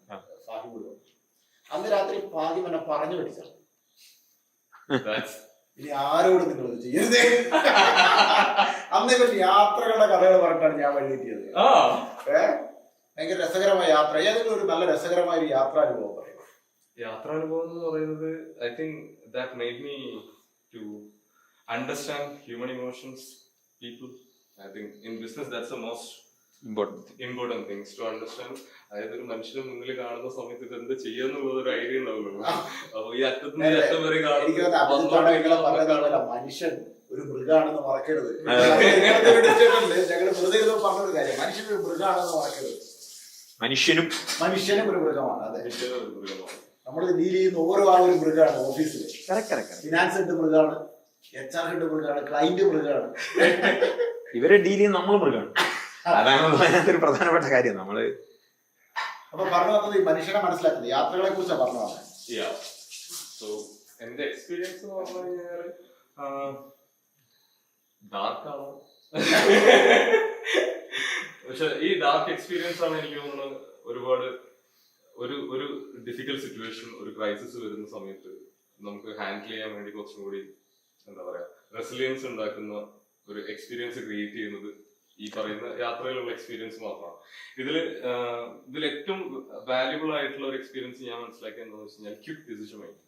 ഫാഹിം, അന്ന് രാത്രി ഫാഹിം എന്നെ പറഞ്ഞു പഠിച്ചത്. ഇനി ആരോട് നിങ്ങൾ ഇത് ചെയ്യരുത്. അന്നേ പറ്റി യാത്രകളുടെ കഥകൾ പറഞ്ഞിട്ടാണ് ഞാൻ വഴി കിട്ടിയത്. ഭയങ്കര രസകരമായ യാത്ര. ഏതെങ്കിലും ഒരു നല്ല രസകരമായ ഒരു യാത്രാനുഭവം പറയും. യാത്രാനുഭവം എന്ന് പറയുന്നത് I think that made me to understand human emotions, people. I think in business that's the most important things to understand. അതായത് ഒരു മനുഷ്യനെ മുന്നിൽ കാണുന്ന സമയത്ത് ഇത് എന്ത് ചെയ്യാന്നുള്ളത് ഒരു ഐഡിയ ഉണ്ടാവുള്ളൂ. അപ്പൊ ഈ അറ്റത്ത് അറ്റം വരെ മനുഷ്യൻ ഒരു മൃഗാണെന്ന് മറക്കരുത്. ഞങ്ങള് വെറുതെ പറഞ്ഞൊരു കാര്യം, മനുഷ്യൻ ഒരു മൃഗാണെന്ന് മറക്കരുത്. മനുഷ്യനും ഒരു മൃഗമാണ്. അതെ, നമ്മൾ ഡീൽ ചെയ്യുന്ന ഓരോ ആളും ഒരു മൃഗമാണ്. ഓഫീസിൽ ഫിനാൻസ് ഹെഡ് മൃഗമാണ്, HR ഹെഡ് മൃഗമാണ്, ക്ലൈന്റ് മൃഗമാണ്. ഇവരെ ഡീൽ ചെയ്യുന്ന നമ്മൾ മൃഗമാണ്. അതാണ് അതിനകത്തൊരു പ്രധാനപ്പെട്ട കാര്യം. നമ്മള് അപ്പൊ പറഞ്ഞു വന്നത് ഈ മനുഷ്യനെ മനസ്സിലാക്കുന്നത് യാത്രകളെ കുറിച്ചാണ് പറഞ്ഞു വന്നത്. സോ എന്റെ എക്സ്പീരിയൻസ് എന്ന് പറഞ്ഞു കഴിഞ്ഞാല് ഡാർക്കാണോ, പക്ഷെ ഈ ഡാർക്ക് എക്സ്പീരിയൻസ് ആണ് എനിക്ക് തോന്നുന്നത് ഒരുപാട് ഒരു ഡിഫിക്കൽട്ട് സിറ്റുവേഷൻ, ഒരു ക്രൈസിസ് വരുന്ന സമയത്ത് നമുക്ക് ഹാൻഡിൽ ചെയ്യാൻ വേണ്ടി കുറച്ചും കൂടി എന്താ പറയാ റെസിലിയൻസ് ഉണ്ടാക്കുന്ന ഒരു എക്സ്പീരിയൻസ് ക്രിയേറ്റ് ചെയ്യുന്നത് ഈ പറയുന്ന യാത്രയിലുള്ള എക്സ്പീരിയൻസ് മാത്രമാണ്. ഇതിൽ ഏറ്റവും വാല്യുബിൾ ആയിട്ടുള്ള ഒരു എക്സ്പീരിയൻസ് ഞാൻ മനസ്സിലാക്കിയത് എന്താണെന്ന് വെച്ച് കഴിഞ്ഞാൽ ക്വിക്ക് ഡിസിഷൻ മേക്കിംഗ്.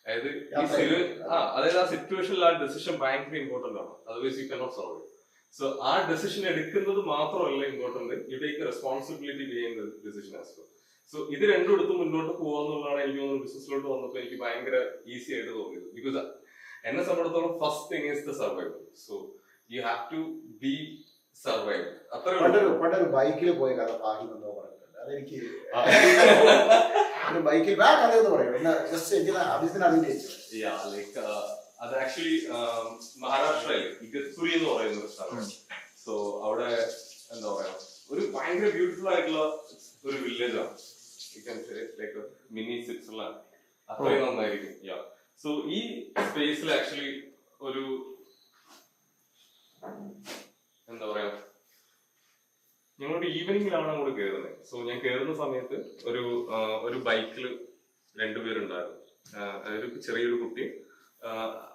അതായത് ആ സിറ്റുവേഷനിൽ ആ ഡെസിഷൻ ഭയങ്കര ഇമ്പോർട്ടന്റ് ആണ്. Otherwise you cannot solve it. So ആ ഡെസിഷൻ എടുക്കുന്നത് മാത്രമല്ല important, you take responsibility behind the decision as well. So ഇത് രണ്ടും എടുത്ത് മുന്നോട്ട് പോകാന്നുള്ളതാണ് എനിക്ക് തോന്നുന്നത് ബിസിനസ്സിലോട്ട് വന്നപ്പോൾ എനിക്ക് ഭയങ്കര ഈസി ആയിട്ട് തോന്നിയത്. ബിക്കോസ് എന്നെ സംബന്ധിച്ചിടത്തോളം first thing is the survival. So you have to be survive. പണ്ടൊരു ബൈക്കിൽ പോയ കഥ പാഹിമെന്നോ പറഞ്ഞിട്ടുണ്ട്. അതെനിക്ക് ബൈക്കിൽ കഥയെന്ന് പറയും. അത് ആക്ച്വലി മഹാരാഷ്ട്രയിൽ ഇഗത്പുരി എന്ന് പറയുന്ന ഒരു സ്ഥലമാണ്. സോ അവിടെ എന്താ പറയാ ഒരു ഭയങ്കര ബ്യൂട്ടിഫുൾ ആയിട്ടുള്ള ഒരു വില്ലേജ് ആണ്. ലൈക്ക് മിനി സ്വിറ്റ്സർലാൻഡ് അത്രയും നന്നായിരിക്കും. സോ ഈ സ്പേസിൽ ആക്ച്വലി ഒരു എന്താ പറയാ ഞങ്ങളൊരു ഈവനിങ്ങിലാണ് അങ്ങോട്ട് കയറുന്നത്. സോ ഞാൻ കയറുന്ന സമയത്ത് ഒരു ബൈക്കിൽ രണ്ടുപേരുണ്ടായിരുന്നു. അതായത് ചെറിയൊരു കുട്ടി,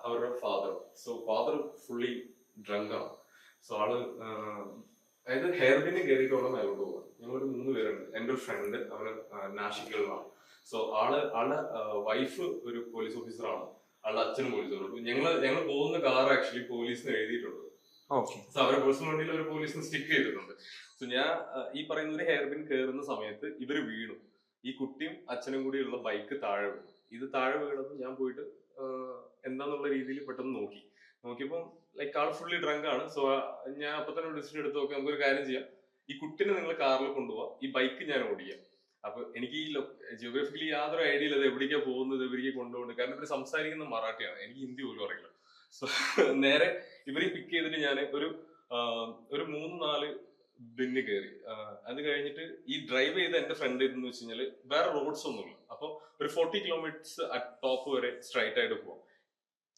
അവരുടെ father. So father fully drunk ആണ്. സോ ആള് അതായത് ഹെയർബിന് കയറിയിട്ടുള്ള മേലോട്ട് പോകാം. ഞങ്ങളൊരു 3 പേരുണ്ട്. എൻ്റെ ഒരു ഫ്രണ്ട് അവന് നാഷിക്കുകളിലാണ്. സോ ആളുടെ വൈഫ് ഒരു പോലീസ് ഓഫീസറാണ്, ആളുടെ അച്ഛനും പോലീസ് ഓഫീസർ. ഞങ്ങൾ പോകുന്ന കാർ ആക്ച്വലി പോലീസിന് എഴുതിയിട്ടുണ്ട്. സോ അവരെ പേഴ്സണൽ വണ്ടിയിൽ ഒരു പോലീസിന് സ്റ്റിക്ക് ചെയ്തിട്ടുണ്ട്. സോ ഞാൻ ഈ പറയുന്ന ഒരു ഹെയർബിൻ കയറുന്ന സമയത്ത് ഇവര് വീണു. ഈ കുട്ടിയും അച്ഛനും കൂടി ഉള്ള ബൈക്ക് താഴെ വീണു. ഇത് താഴെ വീണത് ഞാൻ പോയിട്ട് എന്താന്നുള്ള രീതിയിൽ പെട്ടെന്ന് നോക്കിയപ്പോൾ ലൈക്ക് ആൾ ഫുള്ളി ഡ്രങ്ക് ആണ്. സോ ഞാൻ അപ്പൊ തന്നെ ഡിസിഷൻ എടുത്ത് നോക്കി, നമുക്കൊരു കാര്യം ചെയ്യാം, ഈ കുട്ടിനെ നിങ്ങൾ കാറിൽ കൊണ്ടുപോവാം, ഈ ബൈക്ക് ഞാൻ ഓടിക്കാം. അപ്പൊ എനിക്ക് ഈ ജിയോഗ്രഫിക്കലി യാതൊരു ഐഡിയ ഇല്ല എവിടേക്കാ പോകുന്നത്, എവിടേക്ക് കൊണ്ടുപോകുന്നത്. കാരണം ഇവര് സംസാരിക്കുന്ന മറാഠിയാണ്, എനിക്ക് ഹിന്ദി പോലും അറിയില്ല. സോ നേരെ ഇവരെ പിക്ക് ചെയ്തിട്ട് ഞാൻ ഒരു 3-4 ബിന്ന് കയറി. അത് കഴിഞ്ഞിട്ട് ഈ ഡ്രൈവ് ചെയ്ത എന്റെ ഫ്രണ്ട് എന്ന് വെച്ച് കഴിഞ്ഞാല് വേറെ റോഡ്സ് ഒന്നുമില്ല. അപ്പൊ ഒരു 40 കിലോമീറ്റേഴ്സ് അറ്റ് ടോപ്പ് വരെ സ്ട്രൈറ്റ് ആയിട്ട് പോവാം.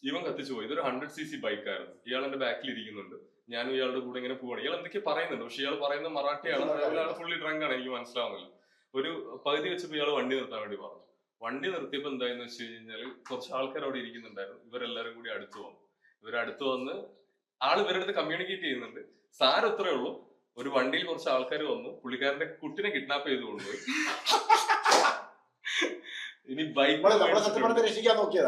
ഇവൻ കത്തിച്ചു പോയി. ഇതൊരു 100cc ബൈക്കായിരുന്നു. ഇയാൾ എന്റെ ബാക്കിൽ ഇരിക്കുന്നുണ്ട്, ഞാനും ഇയാളുടെ കൂടെ ഇങ്ങനെ പോവാണ്. ഇയാൾ എന്തൊക്കെ പറയുന്നുണ്ട്, പക്ഷെ ഇയാൾ പറയുന്നത് മറാഠിയാണ്. ഇയാൾ ഫുള്ളി ഡ്രങ്ക് ആണ്, എനിക്ക് മനസ്സിലാവുന്നില്ല. ഒരു പകുതി വെച്ചപ്പോ ഇയാൾ വണ്ടി നിർത്താൻ വേണ്ടി പറഞ്ഞു. വണ്ടി നിർത്തിയപ്പോ എന്തായെന്ന് വെച്ച് കഴിഞ്ഞാൽ കുറച്ച് ആൾക്കാർ അവിടെ ഇരിക്കുന്നുണ്ടായിരുന്നു. ഇവരെല്ലാരും കൂടി അടുത്ത് വന്ന് ആള് ഇവരുടെ അടുത്ത് കമ്മ്യൂണിക്കേറ്റ് ചെയ്യുന്നുണ്ട്. സാരം ഇത്രേ ഉള്ളൂ, ഒരു വണ്ടിയിൽ കുറച്ച് ആൾക്കാർ വന്നു, പുള്ളിക്കാരന്റെ കുട്ടിനെ കിഡ്നാപ്പ് ചെയ്ത് കൊണ്ടുപോയി. ഇനി ബൈക്ക് നമ്മളെ രക്ഷിക്കാൻ നോക്കി.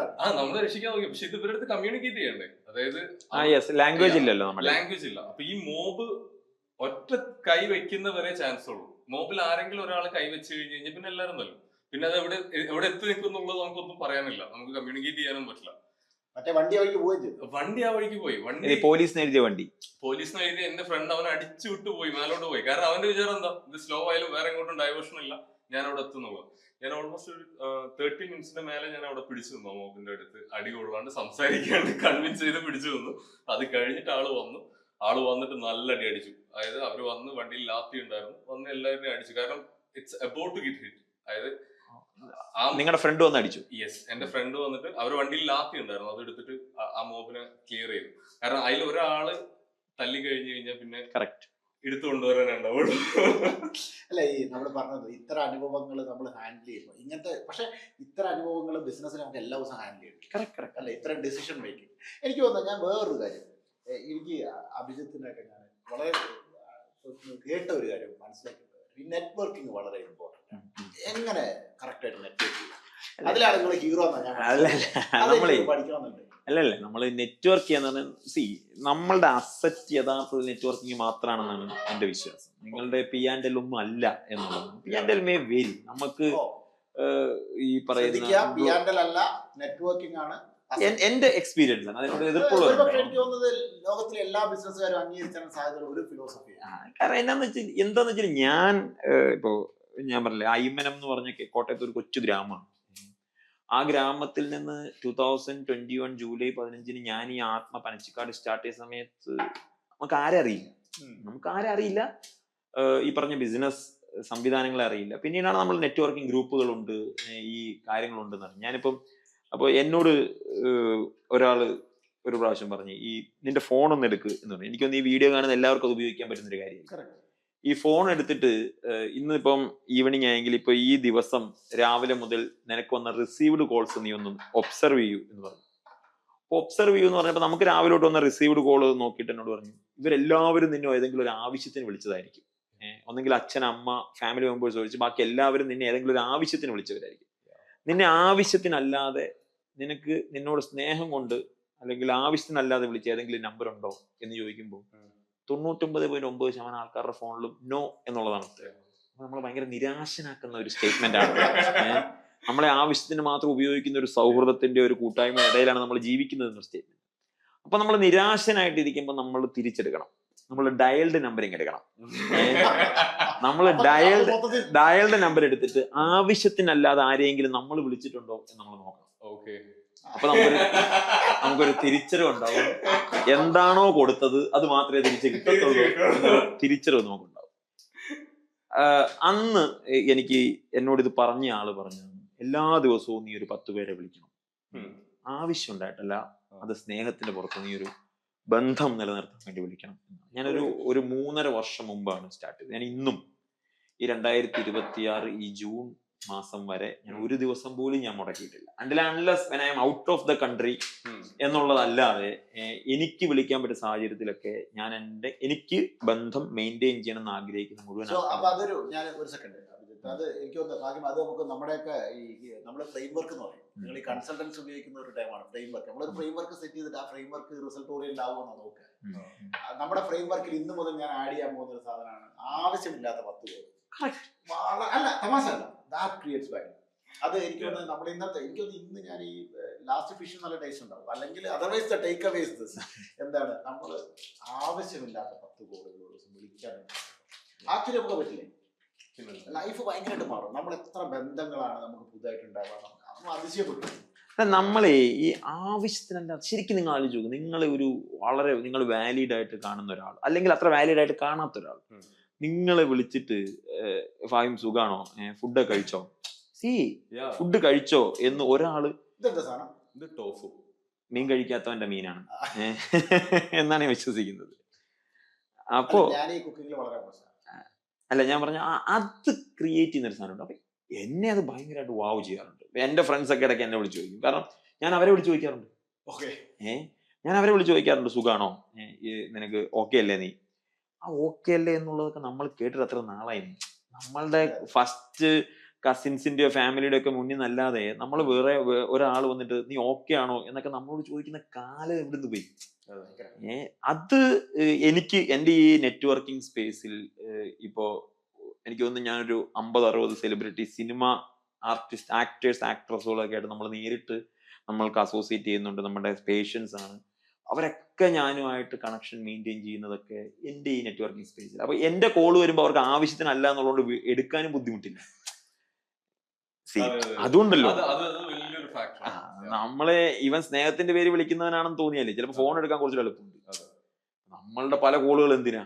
പക്ഷെ ഇത് ഇവരുടെ അടുത്ത് കമ്മ്യൂണിക്കേറ്റ് ചെയ്യണ്ടേ, അതായത് ലാംഗ്വേജ് ഇല്ലല്ലോ, ലാംഗ്വേജ് ഇല്ല. അപ്പൊ ഈ മോബ് ഒറ്റ കൈ വെക്കുന്നവരെ ചാൻസ് ഉള്ളൂ. മോബിൽ ആരെങ്കിലും ഒരാൾ കൈ വെച്ച് കഴിഞ്ഞാൽ പിന്നെ എല്ലാവരും തല്ലും. പിന്നെ അത് എവിടെ എത്തി നിൽക്കുന്നുള്ളത് നമുക്കൊന്നും പറയാനില്ല, നമുക്ക് കമ്മ്യൂണിക്കേറ്റ് ചെയ്യാനും പറ്റില്ല. വണ്ടി ആ വഴിക്ക് പോയി. പോലീസിന് എഴുതിയ എന്റെ ഫ്രണ്ട് അവനെ അടിച്ചു വിട്ടു പോയി, മേലോട്ട് പോയി. കാരണം അവന്റെ വിചാരം എന്താ, ഇത് സ്ലോ ആയാലും വേറെ എങ്ങോട്ടും ഡൈവേർഷൻ ഇല്ല, ഞാൻ അവിടെ എത്തുന്നുള്ളൂ. ഞാൻ ഓൾമോസ്റ്റ് ഒരു 30 മിനിറ്റ്സിന്റെ മേലെ ഞാൻ അവിടെ പിടിച്ചു നിന്നു. മോബിന്റെ അടുത്ത് അടി കൊള്ളാണ്ട് സംസാരിക്കാണ്ട് കൺവിൻസ് ചെയ്ത് പിടിച്ചു നിന്നു. അത് കഴിഞ്ഞിട്ട് ആള് വന്നിട്ട് നല്ല അടി അടിച്ചു. അതായത് അവര് വന്ന് വണ്ടിയിൽ ലാത്തി ഉണ്ടായിരുന്നു, വന്ന് എല്ലാവരെയും അടിച്ചു. കാരണം it's about to get hit. അതായത് നിങ്ങളുടെ ഫ്രണ്ട് വന്ന് അടിച്ചു? യെസ്, എന്റെ ഫ്രണ്ട് വന്നിട്ട് അവർ വണ്ടിയിൽ ലാത്തി ഉണ്ടായിരുന്നു, അത് എടുത്തിട്ട് ആ മോബിനെ ക്ലിയർ ചെയ്തു. കാരണം അതിൽ ഒരാള് തല്ലി കഴിഞ്ഞു കഴിഞ്ഞാൽ പിന്നെ കറക്റ്റ് എടുത്തു കൊണ്ടുവരാനുണ്ടാവുള്ളൂ. അല്ല, ഈ നമ്മൾ പറഞ്ഞത് ഇത്ര അനുഭവങ്ങൾ നമ്മൾ ഹാൻഡിൽ ചെയ്യുമ്പോൾ ഇങ്ങനത്തെ, പക്ഷെ ഇത്ര അനുഭവങ്ങൾ ബിസിനസ്സിൽ നമുക്ക് എല്ലാ ദിവസവും ഹാൻഡിൽ ചെയ്യും. അല്ല, ഇത്ര ഡിസിഷൻ മേക്കിംഗ്. എനിക്ക് തോന്നുന്നത്, ഞാൻ വേറൊരു കാര്യം, എനിക്ക് അഭിജിത്തിനൊക്കെ ഞാൻ വളരെ കേട്ട ഒരു കാര്യം മനസ്സിലാക്കിയിട്ടുണ്ട്. ഈ നെറ്റ്വർക്കിംഗ് വളരെ ഇമ്പോർട്ടൻ്റ് ആണ്. എങ്ങനെ കറക്റ്റായിട്ട് നെറ്റ്വർക്ക് ചെയ്യാം, അതിലാണ് നിങ്ങൾ ഹീറോ ഞാൻ പഠിക്കണമെന്നുണ്ട്. അല്ലല്ലേ, നമ്മൾ നെറ്റ്വർക്ക് ചെയ്യാന്ന് നമ്മളുടെ അസറ്റ് യഥാർത്ഥത്തിൽ നെറ്റ്വർക്കിംഗ് മാത്രമാണെന്നാണ് എന്റെ വിശ്വാസം. നിങ്ങളുടെ P&L ഒന്നും അല്ല എന്നുള്ളത്. P&L may vary. നമുക്ക് ഈ പറയുന്ന നെറ്റ്വർക്കിംഗ് ആണ് എന്റെ എക്സ്പീരിയൻസ് ആണ്, അതിനോട് എതിർപ്പുള്ള. ലോകത്തിലെ എല്ലാ ബിസിനസ്സുകാരും അംഗീകരിച്ചാൽ സാധ്യത ഒരു ഫിലോസഫി. കാരണം എന്താന്ന് വെച്ചാൽ ഞാൻ ഇപ്പോ ഞാൻ പറഞ്ഞില്ലേ, അയ്മനം എന്ന് പറഞ്ഞ കോട്ടയത്ത് ഒരു കൊച്ചു ഗ്രാമമാണ്. ആ ഗ്രാമത്തിൽ നിന്ന് 2021 ജൂലൈ 15 ഞാൻ ഈ ആത്മ പനച്ചിക്കാട് സ്റ്റാർട്ട് ചെയ്ത സമയത്ത് നമുക്ക് ആരെ അറിയില്ല, ഈ പറഞ്ഞ ബിസിനസ് സംവിധാനങ്ങളെ അറിയില്ല. പിന്നീടാണ് നമ്മൾ നെറ്റ്വർക്കിംഗ് ഗ്രൂപ്പുകളുണ്ട്, ഈ കാര്യങ്ങളുണ്ടെന്ന് പറഞ്ഞു. ഞാനിപ്പം അപ്പോൾ എന്നോട് ഒരാള് ഒരു പ്രാവശ്യം പറഞ്ഞു, ഈ നിന്റെ ഫോൺ ഒന്ന് എടുക്ക് എന്ന് പറഞ്ഞു. എനിക്കൊന്ന് ഈ വീഡിയോ കാണുന്ന എല്ലാവർക്കും അത് ഉപയോഗിക്കാൻ പറ്റുന്ന ഒരു കാര്യം. ഈ ഫോൺ എടുത്തിട്ട് ഇന്നിപ്പം ഈവനിങ് ആയെങ്കിൽ ഇപ്പൊ ഈ ദിവസം രാവിലെ മുതൽ നിനക്ക് വന്ന റിസീവ്ഡ് കോൾസ് നീ ഒന്ന് ഒബ്സർവ് ചെയ്യൂ എന്ന് പറഞ്ഞു. ഒബ്സർവ് ചെയ്യൂ എന്ന് പറഞ്ഞപ്പോൾ നമുക്ക് രാവിലെ തൊട്ട് വന്ന റിസീവ്ഡ് കോൾ നോക്കിയിട്ട് എന്നോട് പറഞ്ഞു, ഇവരെല്ലാവരും നിന്നെ ഏതെങ്കിലും ഒരു ആവശ്യത്തിന് വിളിച്ചതായിരിക്കും. ഒന്നെങ്കിൽ അച്ഛൻ, അമ്മ, ഫാമിലി മെമ്പേഴ്സ് ഒഴിച്ച് ബാക്കി എല്ലാവരും നിന്നെ ഏതെങ്കിലും ഒരു ആവശ്യത്തിന് വിളിച്ചവരായിരിക്കും. നിന്നെ ആവശ്യത്തിനല്ലാതെ നിന്നോട് സ്നേഹം കൊണ്ട് അല്ലെങ്കിൽ ആവശ്യത്തിനല്ലാതെ വിളിച്ച ഏതെങ്കിലും നമ്പർ ഉണ്ടോ എന്ന് ചോദിക്കുമ്പോൾ 99.9% ആൾക്കാരുടെ ഫോണിലും നോ എന്നുള്ളതാണ് ഉത്തരം. നമ്മൾ ഭയങ്കര നിരാശനാക്കുന്ന ഒരു സ്റ്റേറ്റ്മെന്റ് ആണ്. നമ്മളെ ആവശ്യത്തിന് മാത്രം ഉപയോഗിക്കുന്ന ഒരു സൗഹൃദത്തിന്റെ ഒരു കൂട്ടായ്മ ഇടയിലാണ് നമ്മൾ ജീവിക്കുന്നത് എന്നൊരു സ്റ്റേറ്റ്മെന്റ്. അപ്പൊ നമ്മൾ നിരാശനായിട്ടിരിക്കുമ്പോൾ നമ്മൾ തിരിച്ചെടുക്കണം, നമ്മൾ ഡയൽഡ് നമ്പറിങ് എടുക്കണം. നമ്മൾ ഡയൽഡ് നമ്പർ എടുത്തിട്ട് ആവശ്യത്തിനല്ലാതെ ആരെയെങ്കിലും നമ്മൾ വിളിച്ചിട്ടുണ്ടോ എന്ന് നമ്മൾ നോക്കണം. അപ്പൊ നമുക്കൊരു തിരിച്ചറിവുണ്ടാവും. എന്താണോ കൊടുത്തത് അത് മാത്രമേ തിരിച്ച് കിട്ടത്തുള്ളൂ എന്നൊരു തിരിച്ചറിവ് നമുക്കുണ്ടാവും. അന്ന് എന്നോട് ഇത് പറഞ്ഞ ആള് പറഞ്ഞു, എല്ലാ ദിവസവും നീ ഒരു 10 പേരെ വിളിക്കണം. ആവശ്യം ഉണ്ടായിട്ടല്ല, അത് സ്നേഹത്തിന്റെ പുറത്ത് നീ ഒരു ബന്ധം നിലനിർത്താൻ വേണ്ടി വിളിക്കണം. ഞാനൊരു 3.5 വർഷം മുമ്പാണ് സ്റ്റാർട്ട് ചെയ്തത്. ഞാൻ ഇന്നും ഈ 2026 ഈ ജൂൺ മാസം വരെ ഞാൻ ഒരു ദിവസം പോലും ഞാൻ മുടക്കിയിട്ടില്ല. Unless when I am out of the country എന്നുള്ളതല്ലാതെ എനിക്ക് വിളിക്കാൻ പറ്റിയ സാഹചര്യത്തിലൊക്കെ ഞാൻ എനിക്ക് ബന്ധം മെയിൻറ്റെയിൻ ചെയ്യണം എന്ന് ആഗ്രഹിക്കുന്ന മുഴുവൻ. അതൊരു ഞാൻ ഒരു സെക്കൻഡ്, അത് എനിക്ക് തോന്നുന്നു അത് നമുക്ക് നമ്മുടെയൊക്കെ നമ്മുടെ ഫ്രെയിംവർക്ക് എന്ന് പറയും. നിങ്ങൾ ഈ കൺസൾട്ടൻസ് ഉപയോഗിക്കുന്ന ഒരു ടൈമാണ് ഫ്രെയിംവർക്ക്. നമ്മളൊരു ഫ്രെയിംവർക്ക് സെറ്റ് ചെയ്തിട്ട് ആ ഫ്രെയിംവർക്ക് റിസൾട്ട് ഓറിയന്റഡ് ആവുമെന്നാണ് നോക്കുക. നമ്മുടെ ഫ്രെയിംവർക്കിൽ ഇന്ന് മുതൽ ഞാൻ ആഡ് ചെയ്യാൻ പോകുന്ന ഒരു സാധനമാണ് ആവശ്യമില്ലാത്ത 10 പേര്. അല്ല, തമാശ അല്ല, ദാറ്റ് ക്രിയേറ്റ്സ് വാല്യൂ. അത് എനിക്ക് തോന്നുന്നത് നമ്മുടെ ഇന്ന് ഞാൻ ഈ ലാസ്റ്റ് ഫിഷ് നല്ല ടേസ്റ്റ് ഉണ്ടാവും. അല്ലെങ്കിൽ otherwise the take away is this. എന്താണ്, നമ്മൾ ആവശ്യമില്ലാത്ത 10 കോളുകൾ വിളിക്കാൻ ആക്ച്വലി നമുക്ക് പറ്റില്ലേ? ലൈഫ് ഭയങ്കരമായിട്ട് മാറും. നമ്മൾ എത്ര ബന്ധങ്ങളാണ് നമുക്ക് പുതുതായിട്ട് ഉണ്ടാവാം, നമ്മൾ അതിശയപ്പെട്ടു. നമ്മളെ ഈ ആവശ്യത്തിനല്ല, ശരിക്കും നിങ്ങൾ ആലോചിച്ച് നോക്കും. നിങ്ങൾ വാലിഡ് ആയിട്ട് കാണുന്ന ഒരാൾ അല്ലെങ്കിൽ അത്ര വാലിഡ് ആയിട്ട് കാണാത്ത ഒരാൾ നിങ്ങളെ വിളിച്ചിട്ട് ഫാഹിം സുഖാണോ, ഫുഡ് കഴിച്ചോ, ഫുഡ് കഴിച്ചോ എന്ന് ഒരാള്, മീൻ കഴിക്കാത്തവന്റെ മീനാണ് എന്നാണ് ഞാൻ വിശ്വസിക്കുന്നത്. അപ്പോ അല്ല, ഞാൻ പറഞ്ഞ അത് ക്രിയേറ്റ് ചെയ്യുന്ന ഒരു സാധനമുണ്ട്. അപ്പൊ എന്നെ അത് ഭയങ്കരമായിട്ട് വാവ് ചെയ്യാറുണ്ട്. എന്റെ ഫ്രണ്ട്സ് ഒക്കെ ഇടയ്ക്ക് എന്നെ വിളിച്ച് ചോദിക്കും. കാരണം ഞാൻ അവരെ വിളിച്ച് ചോദിക്കാറുണ്ട്. ഞാൻ അവരെ വിളിച്ച് ചോദിക്കാറുണ്ട്, സുഖാണോ, നിനക്ക് ഓക്കെ അല്ലേ, നീ ഓക്കെ അല്ലേ എന്നുള്ളതൊക്കെ നമ്മൾ കേട്ടിട്ട് അത്ര നാളായി. നമ്മളുടെ ഫസ്റ്റ് കസിൻസിന്റെയോ ഫാമിലിയുടെ ഒക്കെ മുന്നിൽ നല്ലാതെ നമ്മൾ വേറെ ഒരാൾ വന്നിട്ട് നീ ഓക്കെ ആണോ എന്നൊക്കെ നമ്മളോട് ചോദിക്കുന്ന കാലം എവിടുന്ന് പോയി. അത് എൻ്റെ ഈ നെറ്റ്വർക്കിംഗ് സ്പേസിൽ ഇപ്പോ എനിക്ക് തോന്നുന്നു ഞാനൊരു 50-60 സെലിബ്രിറ്റി, സിനിമ ആർട്ടിസ്റ്റ്, ആക്ടേഴ്സ്, ആക്ട്രസുകളൊക്കെ ആയിട്ട് നമ്മൾ നേരിട്ട് നമ്മൾക്ക് അസോസിയേറ്റ് ചെയ്യുന്നുണ്ട്. നമ്മുടെ പേഷ്യൻസ് ആണ് അവരൊക്കെ. ഞാനുമായിട്ട് കണക്ഷൻ മെയിൻറ്റെയിൻ ചെയ്യുന്നതൊക്കെ എൻ്റെ ഈ നെറ്റ്വർക്കിംഗ് സ്പേസിൽ. അപ്പൊ എന്റെ കോള് വരുമ്പോൾ അവർക്ക് ആവശ്യത്തിനല്ല എന്നുള്ളതുകൊണ്ട് എടുക്കാനും ബുദ്ധിമുട്ടില്ല. അതുകൊണ്ടല്ലോ നമ്മളെ ഇവൻ സ്നേഹത്തിന്റെ പേര് വിളിക്കുന്നവനാണെന്ന് തോന്നിയാലേ ചിലപ്പോ ഫോൺ എടുക്കാൻ കുറച്ച് എളുപ്പമുണ്ട്. നമ്മളുടെ പല കോളുകൾ എന്തിനാ?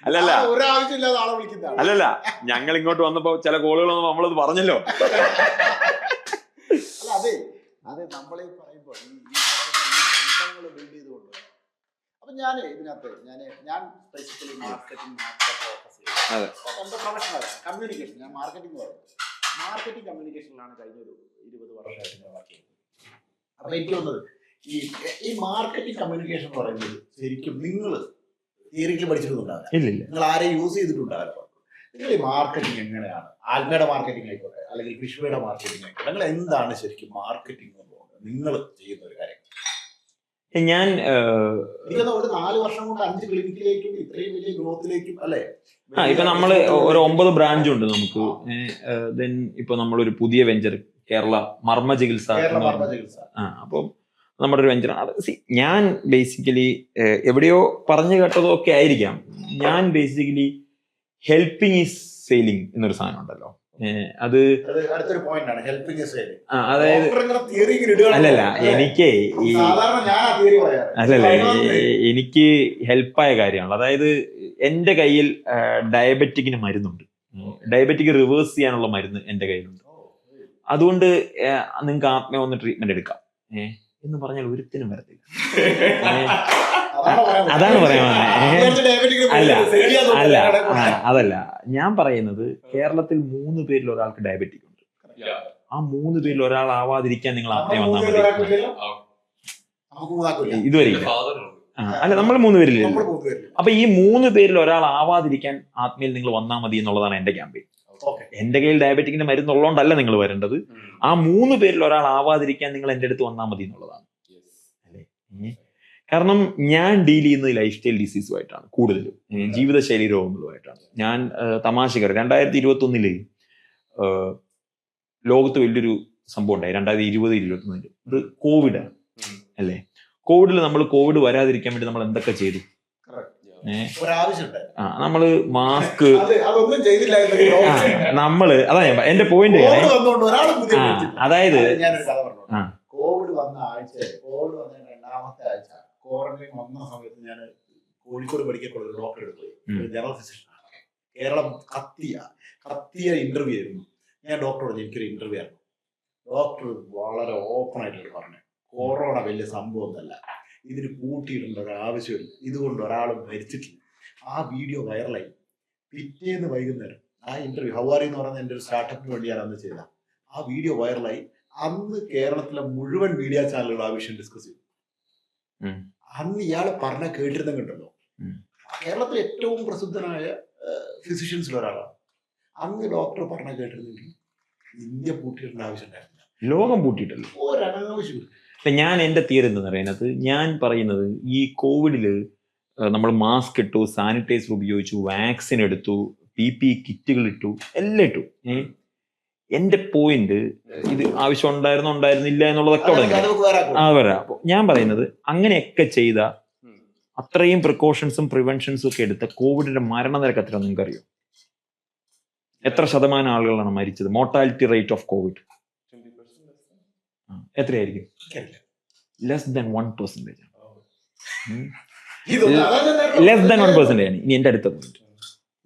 അല്ലല്ല, ഞങ്ങൾ ഇങ്ങോട്ട് വന്നപ്പോ ചില കോളുകളൊന്നും നമ്മളത് പറഞ്ഞല്ലോ. അതെ നമ്മളീ പറയുമ്പോ ഈ ഞാൻ ഇതിനകത്ത് ഞാൻ ബേസിക്കലി മാർക്കറ്റിംഗ് ഫോക്കസ് അതെ. ചെയ്യുന്നത്. എന്റെ പ്രൊഫഷണൽ കമ്മ്യൂണിക്കേഷൻ, ഞാൻ മാർക്കറ്റിംഗ് പറയുന്നത് മാർക്കറ്റിംഗ് കമ്മ്യൂണിക്കേഷനിലാണ് കഴിഞ്ഞൊരു 20 വർഷമായിട്ട് ഞാൻ വർക്ക് ചെയ്യുന്നത്. അപ്പൊ എനിക്ക് തോന്നുന്നത് ഈ മാർക്കറ്റിംഗ് കമ്മ്യൂണിക്കേഷൻ എന്ന് പറയുന്നത് ശരിക്കും നിങ്ങൾ തിയറിക്കൽ പഠിച്ചിട്ടുണ്ടാവില്ല, ഇല്ലില്ല, നിങ്ങൾ ആരെയും യൂസ് ചെയ്തിട്ടുണ്ടാവില്ല. നിങ്ങൾ ഈ മാർക്കറ്റിംഗ് എങ്ങനെയാണ്, ആൽമയുടെ മാർക്കറ്റിംഗ് ആയിക്കോട്ടെ അല്ലെങ്കിൽ ഫിഷ്വയുടെ മാർക്കറ്റിംഗ് ആയിക്കോട്ടെ, നിങ്ങൾ എന്താണ് ശരിക്കും മാർക്കറ്റിംഗ് നിങ്ങൾ ചെയ്യുന്ന ഒരു കാര്യം? ഞാൻ ഒരു 4 വർഷം കൊണ്ട് 5 ക്ലിനിക്കിലേക്കും ഇത്രയും വലിയ ഗ്രോത്തിലേക്കും അല്ലെ? ഇപ്പൊ നമ്മള് ഒരു 9 ബ്രാഞ്ച് ഉണ്ട് നമുക്ക്. ദെൻ ഇപ്പൊ നമ്മളൊരു പുതിയ വെഞ്ചർ കേരള മർമ്മ ചികിത്സ. അപ്പം നമ്മുടെ ഒരു വെഞ്ചറാണ്. ഞാൻ ബേസിക്കലി എവിടെയോ പറഞ്ഞു കേട്ടതോ ഒക്കെ ആയിരിക്കാം. ഞാൻ ബേസിക്കലി ഹെൽപ്പിംഗ് ഈസ് സെയിലിംഗ് എന്നൊരു സാധനം ഉണ്ടല്ലോ, അത് അടുത്തൊരു പോയിന്റ് ആണ് ഹെൽപ്പിംഗ് ഈസ് സെയിലിംഗ്. അതായത് അല്ലല്ല, എനിക്ക് അല്ലല്ല എനിക്ക് ഹെൽപ്പായ കാര്യമാണ്. അതായത് എന്റെ കയ്യിൽ ഡയബറ്റിക്കിന് മരുന്നുണ്ട്, ഡയബറ്റിക് റിവേഴ്സ് ചെയ്യാനുള്ള മരുന്ന് എന്റെ കയ്യിലുണ്ട്. അതുകൊണ്ട് നിങ്ങൾക്ക് ആത്മീയ ഒന്ന് ട്രീറ്റ്മെന്റ് എടുക്കാം എന്ന് പറഞ്ഞാൽ ഒരുത്തിനും വരത്തില്ല. അതാണ് പറയാൻ അല്ല അതല്ല ഞാൻ പറയുന്നത്. കേരളത്തിൽ 3 പേരിൽ ഒരാൾക്ക് ഡയബറ്റിക് ഉണ്ട്. ആ 3 പേരിൽ ഒരാൾ ആവാതിരിക്കാൻ നിങ്ങൾ ആത്മീയ വന്നാൽ മതി. ഇതുവരെ അല്ല, നമ്മൾ 3 പേരില്ല. അപ്പൊ ഈ 3 പേരിൽ ഒരാൾ ആവാതിരിക്കാൻ ആത്മീയിൽ നിങ്ങൾ വന്നാൽ മതി എന്നുള്ളതാണ് എന്റെ ക്യാമ്പയിൻ. എന്റെ കയ്യിൽ ഡയബറ്റിക്കിന്റെ മരുന്നുള്ളതുകൊണ്ടല്ല നിങ്ങൾ വരേണ്ടത്. ആ 3 പേരിൽ ഒരാൾ ആവാതിരിക്കാൻ നിങ്ങൾ എന്റെ അടുത്ത് വന്നാൽ മതി എന്നുള്ളതാണ്. കാരണം ഞാൻ ഡീൽ ചെയ്യുന്നത് ലൈഫ് സ്റ്റൈൽ ഡിസീസുമായിട്ടാണ്, കൂടുതലും ജീവിതശൈലി രോഗങ്ങളുമായിട്ടാണ്. ഞാൻ തമാശകരം 2021 ലോകത്ത് വലിയൊരു സംഭവം ഉണ്ടായി. 2020-2021 ഇത് കോവിഡാണ് അല്ലേ? കോവിഡിൽ നമ്മൾ കോവിഡ് വരാതിരിക്കാൻ വേണ്ടി നമ്മൾ എന്തൊക്കെ ചെയ്തു? നമ്മള് മാസ്ക്, നമ്മള് അതാ ഞാൻ എന്റെ പോയിന്റ്. അതായത് കോവിഡ് വന്ന ആഴ്ച, കോവിഡ് വന്ന 2ാമത്തെ ആഴ്ച ക്വാറന്റൈൻ വന്ന സമയത്ത് ഞാൻ കോഴിക്കോട് മെഡിക്കൽ കോളേജിൽ ഡോക്ടർ എടുത്തു, ജനറൽ ഫിസിഷ്യനാണ്. കേരളം കത്തിയ ഇന്റർവ്യൂ ആയിരുന്നു. ഞാൻ ഡോക്ടറോട് എനിക്കൊരു ഇന്റർവ്യൂ ആയിരുന്നു. ഡോക്ടർ വളരെ ഓപ്പൺ ആയിട്ട് പറഞ്ഞു, കൊറോണ വലിയ സംഭവം ഒന്നല്ല, ഇതിന് കൂട്ടിയിടേണ്ട ഒരു ആവശ്യമില്ല, ഇതുകൊണ്ട് ഒരാളും മരിച്ചിട്ടില്ല. ആ വീഡിയോ വൈറലായി. പിറ്റേന്ന് വൈകുന്നേരം ആ ഇന്റർവ്യൂ ഹവാരി എന്ന് പറയുന്ന എൻ്റെ ഒരു സ്റ്റാർട്ടപ്പിന് വേണ്ടിയാണ് അന്ന് ചെയ്ത ആ വീഡിയോ വൈറലായി. അന്ന് കേരളത്തിലെ മുഴുവൻ മീഡിയ ചാനലുകൾ ആ വിഷയം ഡിസ്കസ് ചെയ്തു. അന്ന് ഇയാളെ പറഞ്ഞ കേട്ടിരുന്നുണ്ടല്ലോ, കേരളത്തിലെ ഏറ്റവും പ്രസിദ്ധനായ ഫിസിഷ്യൻസിൽ ഒരാളാണ്. അന്ന് ഡോക്ടർ പറഞ്ഞ കേട്ടിരുന്നെങ്കിൽ ഇന്ത്യ പൂട്ടിയിടേണ്ട ആവശ്യം ഉണ്ടായിരുന്നില്ല, ലോകം പൂട്ടിയിട്ടല്ലോ, ഒരനാവശ്യമില്ല. ഞാൻ എന്റെ തിയറി എന്താ പറയുന്നത്, ഞാൻ പറയുന്നത് ഈ കോവിഡില് നമ്മൾ മാസ്ക് ഇട്ടു, സാനിറ്റൈസർ ഉപയോഗിച്ചു, വാക്സിൻ എടുത്തു, PPE കിറ്റുകൾ ഇട്ടു, എല്ലാം ഇട്ടു. എന്റെ പോയിന്റ് ഇത് ആവശ്യം ഉണ്ടായിരുന്നില്ല എന്നുള്ളതൊക്കെ വരാം. അപ്പൊ ഞാൻ പറയുന്നത് അങ്ങനെയൊക്കെ ചെയ്ത അത്രയും പ്രിക്കോഷൻസും പ്രിവെൻഷൻസും ഒക്കെ എടുത്ത കോവിഡിന്റെ മരണനിരക്ക് എത്ര നിങ്ങൾക്ക് അറിയോ? എത്ര ശതമാനം ആളുകളാണ് മരിച്ചത്? മോർട്ടാലിറ്റി റേറ്റ് ഓഫ് കോവിഡ് എത്രയായിരിക്കും? Less than 1%. ലെസ് ദാൻ 1% ആണ്. ഇനി എന്റെ അടുത്ത പോയിന്റ്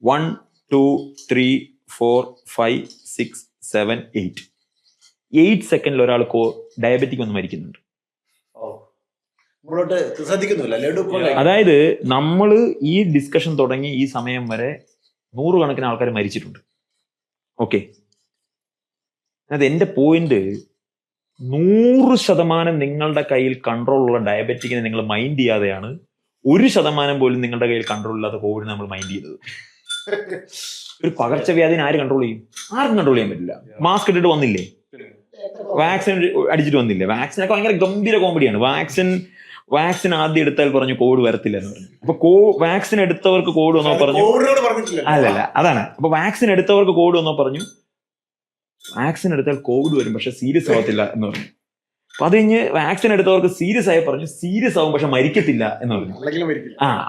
1 2 3 4 5 6 7 8 സെക്കൻഡിൽ ഒരാൾ ഡയബറ്റിക് വന്ന് മരിക്കുന്നുണ്ട്. അതായത് നമ്മൾ ഈ ഡിസ്കഷൻ തുടങ്ങി ഈ സമയം വരെ 100 കണക്കിന് ആൾക്കാർ മരിച്ചിട്ടുണ്ട്. ഓക്കെ, അത് എന്റെ പോയിന്റ് 100% നിങ്ങളുടെ കയ്യിൽ കൺട്രോൾ ഉള്ള ഡയബറ്റിക്കിനെ നിങ്ങൾ മൈൻഡ് ചെയ്യാതെയാണ് 1% പോലും നിങ്ങളുടെ കയ്യിൽ കൺട്രോൾ ഇല്ലാത്ത കോവിഡിനെ നമ്മൾ മൈൻഡ് ചെയ്തത്. ഒരു പകർച്ചവ്യാധിനെ ആര് കൺട്രോൾ ചെയ്യും? ആർക്കും കൺട്രോൾ ചെയ്യാൻ പറ്റില്ല. മാസ്ക് ഇട്ടിട്ട് വന്നില്ലേ, വാക്സിൻ അടിച്ചിട്ട് വന്നില്ലേ? വാക്സിനൊക്കെ ഭയങ്കര ഗംഭീര കോമഡിയാണ്. വാക്സിൻ ആദ്യം എടുത്താൽ പറഞ്ഞു കോവിഡ് വരത്തില്ല എന്ന് പറഞ്ഞു. അപ്പൊ വാക്സിൻ എടുത്തവർക്ക് കോവിഡ് വന്നോ പറഞ്ഞു, അല്ലല്ല അതാണ്. അപ്പൊ വാക്സിൻ എടുത്തവർക്ക് കോവിഡ് വന്നോ പറഞ്ഞു, വാക്സിൻ എടുത്താൽ കോവിഡ് വരും പക്ഷെ സീരിയസ് ആവത്തില്ല എന്ന് പറഞ്ഞു. അപ്പൊ അത് കഴിഞ്ഞ് വാക്സിൻ എടുത്തവർക്ക് സീരിയസ് ആയി പറഞ്ഞു, സീരിയസ് ആവും പക്ഷെ മരിക്കത്തില്ല എന്ന് പറഞ്ഞു.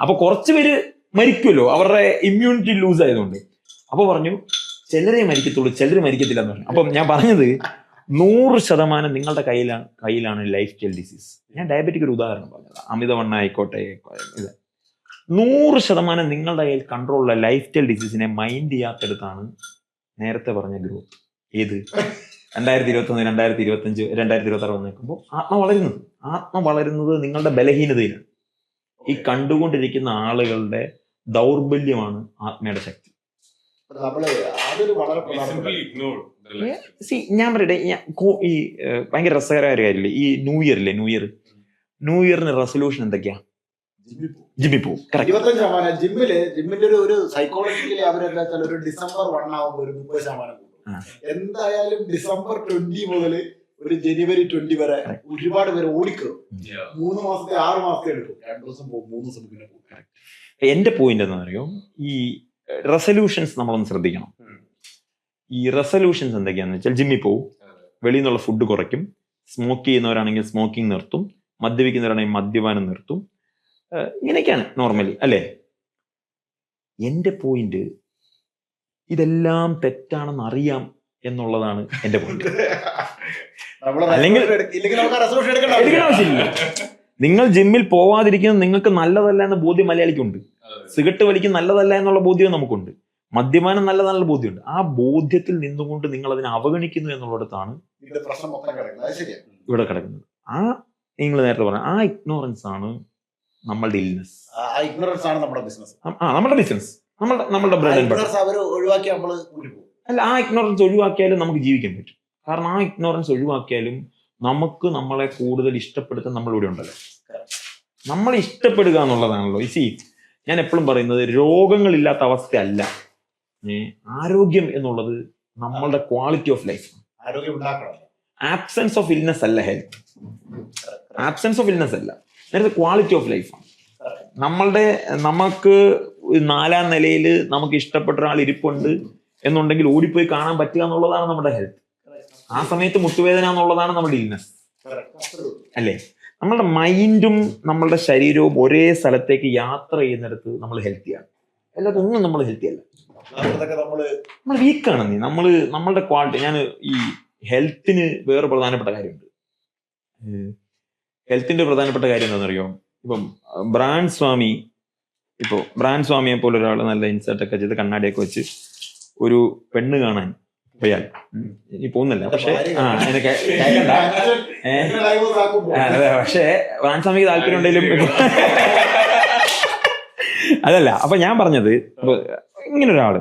അപ്പൊ കുറച്ച് പേര് മരിക്കുമല്ലോ, അവരുടെ ഇമ്മ്യൂണിറ്റി ലൂസ് ആയതുകൊണ്ട്. അപ്പൊ പറഞ്ഞു ചിലരെ മരിക്കത്തുള്ളൂ, ചിലര് മരിക്കത്തില്ല എന്ന് പറഞ്ഞു. അപ്പൊ ഞാൻ പറഞ്ഞത് 100% നിങ്ങളുടെ കയ്യിലാണ് ലൈഫ് സ്റ്റൈൽ ഡിസീസ്. ഞാൻ ഡയബറ്റിക് ഒരു ഉദാഹരണം പറഞ്ഞത്, അമിതവണ്ണ ആയിക്കോട്ടെ, ഇത് 100% നിങ്ങളുടെ കയ്യിൽ കൺട്രോൾ ഉള്ള ലൈഫ് സ്റ്റൈൽ ഡിസീസിനെ മൈൻഡ് ചെയ്യാത്തടുത്താണ് നേരത്തെ പറഞ്ഞ ഗ്രോത്ത്. ഏത് 2021 2025 2026 വന്നേക്കുമ്പോൾ ആത്മ വളരുന്നത് നിങ്ങളുടെ ബലഹീനതയിലാണ്. ഈ കണ്ടുകൊണ്ടിരിക്കുന്ന ആളുകളുടെ ദൗർബല്യമാണ് ആത്മയുടെ ശക്തി. നമ്മള് അതൊരു വളരെ We simply ignore the life. ഞാൻ പറയട്ടെ, ഈ ഭയങ്കര രസകരമായ ഒരു കാര്യമില്ലേ, ഈ ന്യൂ ഇയറിന് റെസൊല്യൂഷൻ എന്തൊക്കെയാ? ജിമ്മിൽ പോകും. 25% ജിമ്മിന്റെ ഒരു സൈക്കോളജിക്കലി അവരെന്താ വെച്ചാൽ ഒരു ഡിസംബർ 1 ആവുമ്പോൾ ഒരു 30% കൂടും. എന്തായാലും ഡിസംബർ 20 മുതൽ ഒരു ജനുവരി 20 വരെ ഒരുപാട് പേര് ഓടിക്കും. 3 മാസത്തെ 6 മാസത്തെ എടുക്കും. 2 ദിവസം പോകും, 3 ദിവസം പിന്നെ പോകും. എന്റെ പോയിന്റ് എന്താ പറയുക, ഈ റെസൊല്യൂഷൻസ് നമ്മളൊന്ന് ശ്രദ്ധിക്കണം. ഈ റെസൊല്യൂഷൻസ് എന്തൊക്കെയാന്ന് വെച്ചാൽ ജിമ്മിൽ പോവും, വെളിയിൽ നിന്നുള്ള ഫുഡ് കുറയ്ക്കും, സ്മോക്ക് ചെയ്യുന്നവരാണെങ്കിൽ സ്മോക്കിംഗ് നിർത്തും, മദ്യപിക്കുന്നവരാണെങ്കിൽ മദ്യപാനം നിർത്തും, ഇങ്ങനെയൊക്കെയാണ് നോർമലി അല്ലേ? എന്റെ പോയിന്റ് ഇതെല്ലാം തെറ്റാണെന്ന് അറിയാം എന്നുള്ളതാണ് എന്റെ പോയിന്റ്. അല്ലെങ്കിൽ എടുക്കണ ആവശ്യമില്ല. നിങ്ങൾ ജിമ്മിൽ പോവാതിരിക്കുന്നത് നിങ്ങൾക്ക് നല്ലതല്ല എന്ന ബോധ്യം മലയാളിക്കുണ്ട്. സിഗരറ്റ് വലിക്കും നല്ലതല്ല എന്നുള്ള ബോധ്യം നമുക്കുണ്ട്. മദ്യപാനം നല്ലതാണെന്നുള്ള ബോധ്യമുണ്ട്. ആ ബോധ്യത്തിൽ നിന്നുകൊണ്ട് നിങ്ങൾ അതിനെ അവഗണിക്കുന്നു എന്നുള്ളിടത്താണ് ഇവിടെ കിടക്കുന്നത്. ആ നിങ്ങൾ നേരത്തെ പറഞ്ഞ ആ ഇഗ്നോറൻസ് ആണ് നമ്മളുടെ ഇൽനെസ്. നമ്മുടെ ബിസിനസ്, നമ്മളുടെ ബ്രെഡ് ആൻഡ് ബട്ടർ. അല്ല, ആ ഇഗ്നോറൻസ് ഒഴിവാക്കിയാലും നമുക്ക് ജീവിക്കാൻ പറ്റും. കാരണം ആ ഇഗ്നോറൻസ് ഒഴിവാക്കിയാലും നമുക്ക് നമ്മളെ കൂടുതൽ ഇഷ്ടപ്പെടുത്താൻ നമ്മളിവിടെ ഉണ്ടല്ലോ. നമ്മളെ ഇഷ്ടപ്പെടുക എന്നുള്ളതാണല്ലോ. ഞാൻ എപ്പോഴും പറയുന്നത് രോഗങ്ങളില്ലാത്ത അവസ്ഥയല്ല ആരോഗ്യം എന്നുള്ളത്, നമ്മളുടെ quality of life. Absence of illness അല്ല ഹെൽത്ത്. ആബ്സെൻസ് ഓഫ് ഇൽനെസ് അല്ല, നേരത്തെ ക്വാളിറ്റി ഓഫ് ലൈഫാണ്. നമുക്ക് 4ാം നിലയിൽ നമുക്ക് ഇഷ്ടപ്പെട്ട ഒരാൾ ഇരിപ്പുണ്ട് എന്നുണ്ടെങ്കിൽ ഓടിപ്പോയി കാണാൻ പറ്റുക എന്നുള്ളതാണ് നമ്മുടെ ഹെൽത്ത്. ആ സമയത്ത് മുട്ടുവേദന എന്നുള്ളതാണ് നമ്മുടെ ഇൽനെസ് അല്ലേ? നമ്മളുടെ മൈൻഡും നമ്മളുടെ ശരീരവും ഒരേ സ്ഥലത്തേക്ക് യാത്ര ചെയ്യുന്നിടത്ത് നമ്മൾ ഹെൽത്തിയാണ്. അല്ലാതെ ഒന്നും നമ്മൾ ഹെൽത്തി അല്ല, നമ്മൾ വീക്കാണ്. നമ്മളുടെ ക്വാളിറ്റി. ഞാൻ ഈ ഹെൽത്തിന് വേറെ പ്രധാനപ്പെട്ട കാര്യമുണ്ട്. ഹെൽത്തിന്റെ പ്രധാനപ്പെട്ട കാര്യം എന്താണെന്നറിയോ? ഇപ്പം ബ്രാൻഡ് സ്വാമിയെ പോലെ ഒരാൾ നല്ല ഇൻസേർട്ട് ഒക്കെ ചെയ്ത് കണ്ണാടിയൊക്കെ വെച്ച് ഒരു പെണ്ണ് കാണാൻ പോയാൽ, ഇനി പോകുന്നില്ല പക്ഷെ എനിക്ക് അതെ, പക്ഷെ ബ്രാൻഡ് സ്വാമിക്ക് താല്പര്യം ഉണ്ടെങ്കിലും അതല്ല. അപ്പൊ ഞാൻ പറഞ്ഞത്, ഇങ്ങനെ ഒരാള്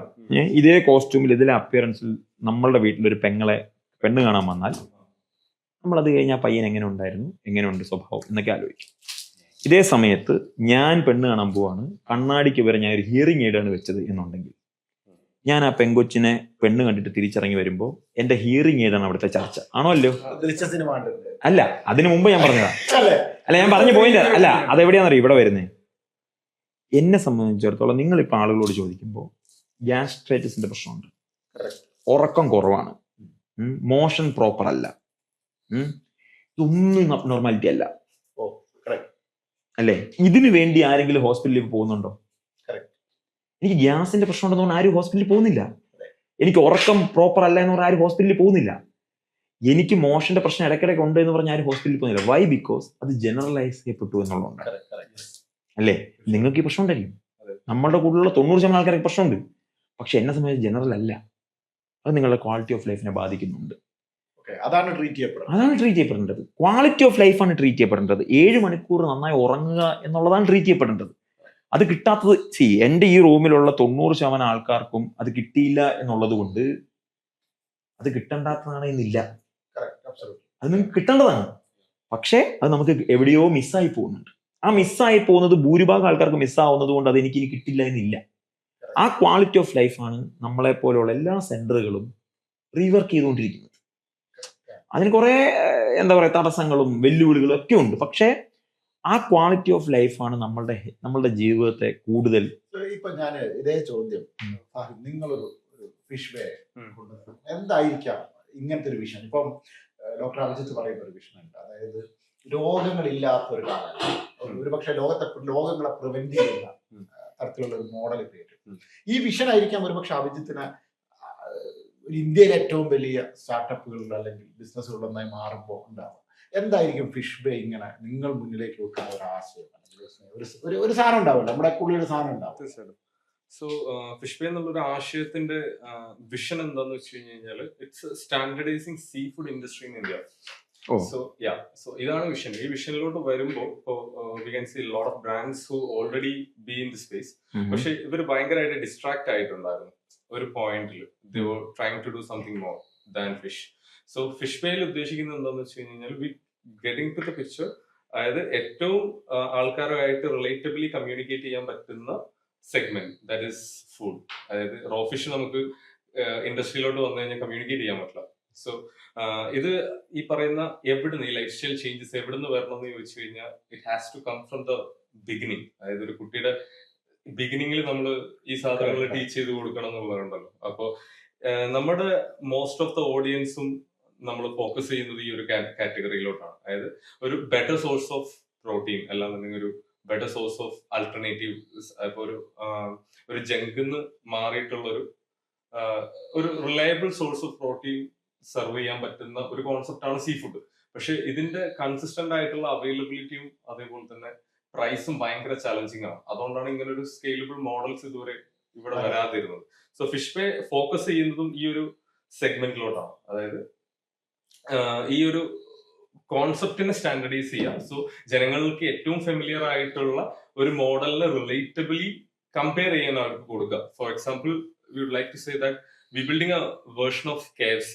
ഇതേ കോസ്റ്റ്യൂമിൽ ഇതിലെ അപ്പിയറൻസിൽ നമ്മളുടെ വീട്ടിലൊരു പെണ്ണ് കാണാൻ വന്നാൽ നമ്മളത് കഴിഞ്ഞാൽ പയ്യൻ എങ്ങനെയുണ്ട് സ്വഭാവം എന്നൊക്കെ ആലോചിക്കും. ഇതേ സമയത്ത് ഞാൻ പെണ്ണ് കാണാൻ പോവാണ്, കണ്ണാടിക്ക് വരെ ഞാൻ ഒരു ഹിയറിംഗ് എയ്ഡാണ് വെച്ചത് എന്നുണ്ടെങ്കിൽ, ഞാൻ ആ പെങ്കൊച്ചിനെ പെണ്ണ് കണ്ടിട്ട് തിരിച്ചിറങ്ങി വരുമ്പോൾ എന്റെ ഹിയറിംഗ് എയ്ഡാണ് അവിടുത്തെ ചർച്ച. ആണോ അല്ലയോ? അല്ല, അതിനു മുമ്പ് ഞാൻ പറഞ്ഞതാ. അല്ല, ഞാൻ പറഞ്ഞ പോയിന്റ് അല്ല, അതെവിടെയാണെന്നറിയോ ഇവിടെ വരുന്നത്? എന്നെ സംബന്ധിച്ചിടത്തോളം നിങ്ങളിപ്പോ ആളുകളോട് ചോദിക്കുമ്പോൾ ഗ്യാസ്ട്രൈറ്റിസിന്റെ പ്രശ്നമുണ്ട്, ഉറക്കം കുറവാണ്, മോഷൻ പ്രോപ്പർ അല്ല, ഇതൊന്നും നോർമാലിറ്റി അല്ല അല്ലേ? ഇതിനു വേണ്ടി ആരെങ്കിലും ഹോസ്പിറ്റലിൽ പോകുന്നുണ്ടോ? എനിക്ക് ഗ്യാസിന്റെ പ്രശ്നം ഉണ്ടെന്ന് പറഞ്ഞാൽ ആരും ഹോസ്പിറ്റലിൽ പോകുന്നില്ല. എനിക്ക് ഉറക്കം പ്രോപ്പർ അല്ല എന്ന് പറഞ്ഞാൽ ആരും ഹോസ്പിറ്റലിൽ പോകുന്നില്ല. എനിക്ക് മോഷന്റെ പ്രശ്നം ഇടയ്ക്കിടയ്ക്ക് ഉണ്ട് എന്ന് പറഞ്ഞാൽ ആരും ഹോസ്പിറ്റലിൽ പോകുന്നില്ല. വൈ? ബിക്കോസ് അത് ജനറലൈസ് ചെയ്യപ്പെട്ടു എന്നുള്ളതുകൊണ്ട് അല്ലേ? നിങ്ങൾക്ക് ഈ പ്രശ്നം ഉണ്ടായിരിക്കും, നമ്മളുടെ കൂടെയുള്ള 90% ആൾക്കാർക്ക് പ്രശ്നമുണ്ട്. പക്ഷെ എന്നെ സംബന്ധിച്ച് ജനറൽ അല്ല. അത് നിങ്ങളുടെ ക്വാളിറ്റി ഓഫ് ലൈഫിനെ ബാധിക്കുന്നുണ്ട്. അതാണ് ട്രീറ്റ് ചെയ്യപ്പെടേണ്ടത്. ക്വാളിറ്റി ഓഫ് ലൈഫാണ് ട്രീറ്റ് ചെയ്യപ്പെടേണ്ടത്. 7 മണിക്കൂർ നന്നായി ഉറങ്ങുക എന്നുള്ളതാണ് ട്രീറ്റ് ചെയ്യപ്പെടേണ്ടത്. അത് കിട്ടാത്തത് എൻ്റെ ഈ റൂമിലുള്ള 90% ആൾക്കാർക്കും അത് കിട്ടിയില്ല എന്നുള്ളത് കൊണ്ട് അത് കിട്ടേണ്ടാത്തതാണ് എന്നില്ല. അത് നിങ്ങൾക്ക് കിട്ടേണ്ടതാണ്. പക്ഷെ അത് നമുക്ക് എവിടെയോ മിസ്സായി പോകുന്നുണ്ട്. ആ മിസ്സായി പോകുന്നത് ഭൂരിഭാഗം ആൾക്കാർക്ക് മിസ്സാവുന്നത് കൊണ്ട് അത് എനിക്ക് കിട്ടില്ല എന്നില്ല. ആ ക്വാളിറ്റി ഓഫ് ലൈഫാണ് നമ്മളെ പോലെയുള്ള എല്ലാ സെന്ററുകളും റീവർക്ക് ചെയ്തുകൊണ്ടിരിക്കുന്നത്. അതിന് കുറെ തടസ്സങ്ങളും വെല്ലുവിളികളും ഒക്കെ ഉണ്ട്. പക്ഷെ ആ ക്വാളിറ്റി ഓഫ് ലൈഫാണ് നമ്മളുടെ ജീവിതത്തെ കൂടുതൽ. ഇപ്പൊ ഞാൻ ഇതേ ചോദ്യം, നിങ്ങളൊരു ഫിഷ് വേ എന്തായിരിക്കാം ഇങ്ങനത്തെ ഒരു വിഷൻ? ഇപ്പം ഡോക്ടർ അഭിജിത്ത് പറയുന്ന ഒരു വിഷൻ ഉണ്ട്, അതായത് രോഗങ്ങളില്ലാത്ത ഒരു കാലം, ഒരുപക്ഷെ രോഗങ്ങളെ പ്രിവെന്റ് ചെയ്യുന്ന തരത്തിലുള്ള ഒരു മോഡൽ ക്രിയേറ്റ്. ഈ വിഷൻ ആയിരിക്കാം ഒരുപക്ഷെ അഭിജിത്തിന് ഇന്ത്യയിലെ ഏറ്റവും വലിയ സ്റ്റാർട്ടപ്പുകളിൽ അല്ലെങ്കിൽ ബിസിനസ്സുകളൊന്നായി മാറുമ്പോൾ ഉണ്ടാവും. എന്തായിരിക്കും ഫിഷ് ബേ ഇങ്ങനെ നിങ്ങൾ മുന്നിലേക്ക് വെക്കുന്ന ഒരു ആശയം? ഒരു സാധനം ഉണ്ടാവില്ല, നമ്മുടെ ഉള്ളിൽ ഒരു സാധനം ഉണ്ടാവും. തീർച്ചയായിട്ടും. സോ ഫിഷ് ബേ എന്നുള്ളൊരു ആശയത്തിന്റെ വിഷൻ എന്താന്ന് വെച്ച് കഴിഞ്ഞാൽ, it's standardising seafood industry in India. So ഇതാണ് വിഷൻ. ഈ വിഷനിലോട്ട് വരുമ്പോൾ we can see lot of brands who already be in the space. പക്ഷെ ഇവർ ഭയങ്കരമായിട്ട് ഡിസ്ട്രാക്ട് ആയിട്ടുണ്ടായിരുന്നു ഒരു പോയിന്റിൽ. They were trying to do something more than fish. So fish പേയിൽ ഉദ്ദേശിക്കുന്നത് എന്താണെന്ന് വെച്ച് കഴിഞ്ഞാൽ we getting to the picture, അതായത് ഏറ്റവും ആൾക്കാരുമായിട്ട് റിലേറ്റബിളി കമ്മ്യൂണിക്കേറ്റ് ചെയ്യാൻ പറ്റുന്ന സെഗ്മെന്റ്, ദാറ്റ് ഈസ് ഫുഡ്. അതായത് റോ ഫിഷ് നമുക്ക് ഇൻഡസ്ട്രിയിലോട്ട് വന്നു കഴിഞ്ഞാൽ കമ്മ്യൂണിക്കേറ്റ് ചെയ്യാൻ പറ്റില്ല. സോ ഇത് ഈ പറയുന്ന എവിടുന്ന് ഈ ലൈഫ് സ്റ്റൈൽ ചേഞ്ചസ് എവിടുന്ന് വരണം എന്ന് ചോദിച്ചു കഴിഞ്ഞാൽ it has to come from the beginning. അതായത് ഒരു കുട്ടിയുടെ ബിഗിനിങ്ങിൽ നമ്മൾ ഈ സാധനങ്ങൾ ടീച്ച് ചെയ്ത് കൊടുക്കണം എന്നുള്ളതുണ്ടല്ലോ. അപ്പോൾ നമ്മുടെ മോസ്റ്റ് ഓഫ് ദ ഓഡിയൻസും നമ്മൾ ഫോക്കസ് ചെയ്യുന്നത് ഈ ഒരു കാറ്റഗറിയിലോട്ടാണ്. അതായത് ഒരു ബെറ്റർ സോഴ്സ് ഓഫ് പ്രോട്ടീൻ, അല്ലാന്നുണ്ടെങ്കിൽ ഒരു ബെറ്റർ സോഴ്സ് ഓഫ് ആൾട്ടർനേറ്റീവ്. ഇപ്പൊ ഒരു ജങ്കിന്ന് മാറിയിട്ടുള്ള ഒരു reliable source of protein serve ചെയ്യാൻ പറ്റുന്ന ഒരു കോൺസെപ്റ്റ് ആണ് സീ ഫുഡ്. പക്ഷെ ഇതിന്റെ കൺസിസ്റ്റന്റ് ആയിട്ടുള്ള അവൈലബിലിറ്റിയും അതേപോലെ തന്നെ പ്രൈസും ഭയങ്കര ചലഞ്ചിങ് ആണ്. അതുകൊണ്ടാണ് ഇങ്ങനെ ഒരു സ്കെയിലബിൾ മോഡൽസ് ഇതുവരെ ഇവിടെ വരാതിരുന്നത്. സോ ഫിഷ് പേ ഫോക്കസ് ചെയ്യുന്നതും ഈ ഒരു സെഗ്മെന്റിലോട്ടാണ്. അതായത് ഈ ഒരു കോൺസെപ്റ്റിനെ സ്റ്റാൻഡർഡൈസ് ചെയ്യാം. സോ ജനങ്ങൾക്ക് ഏറ്റവും ഫെമിലിയർ ആയിട്ടുള്ള ഒരു മോഡലിനെ റിലേറ്റബിളി കമ്പയർ ചെയ്യാൻ അവർക്ക് കൊടുക്കുക. For example, we would like to say that we building a version of KFC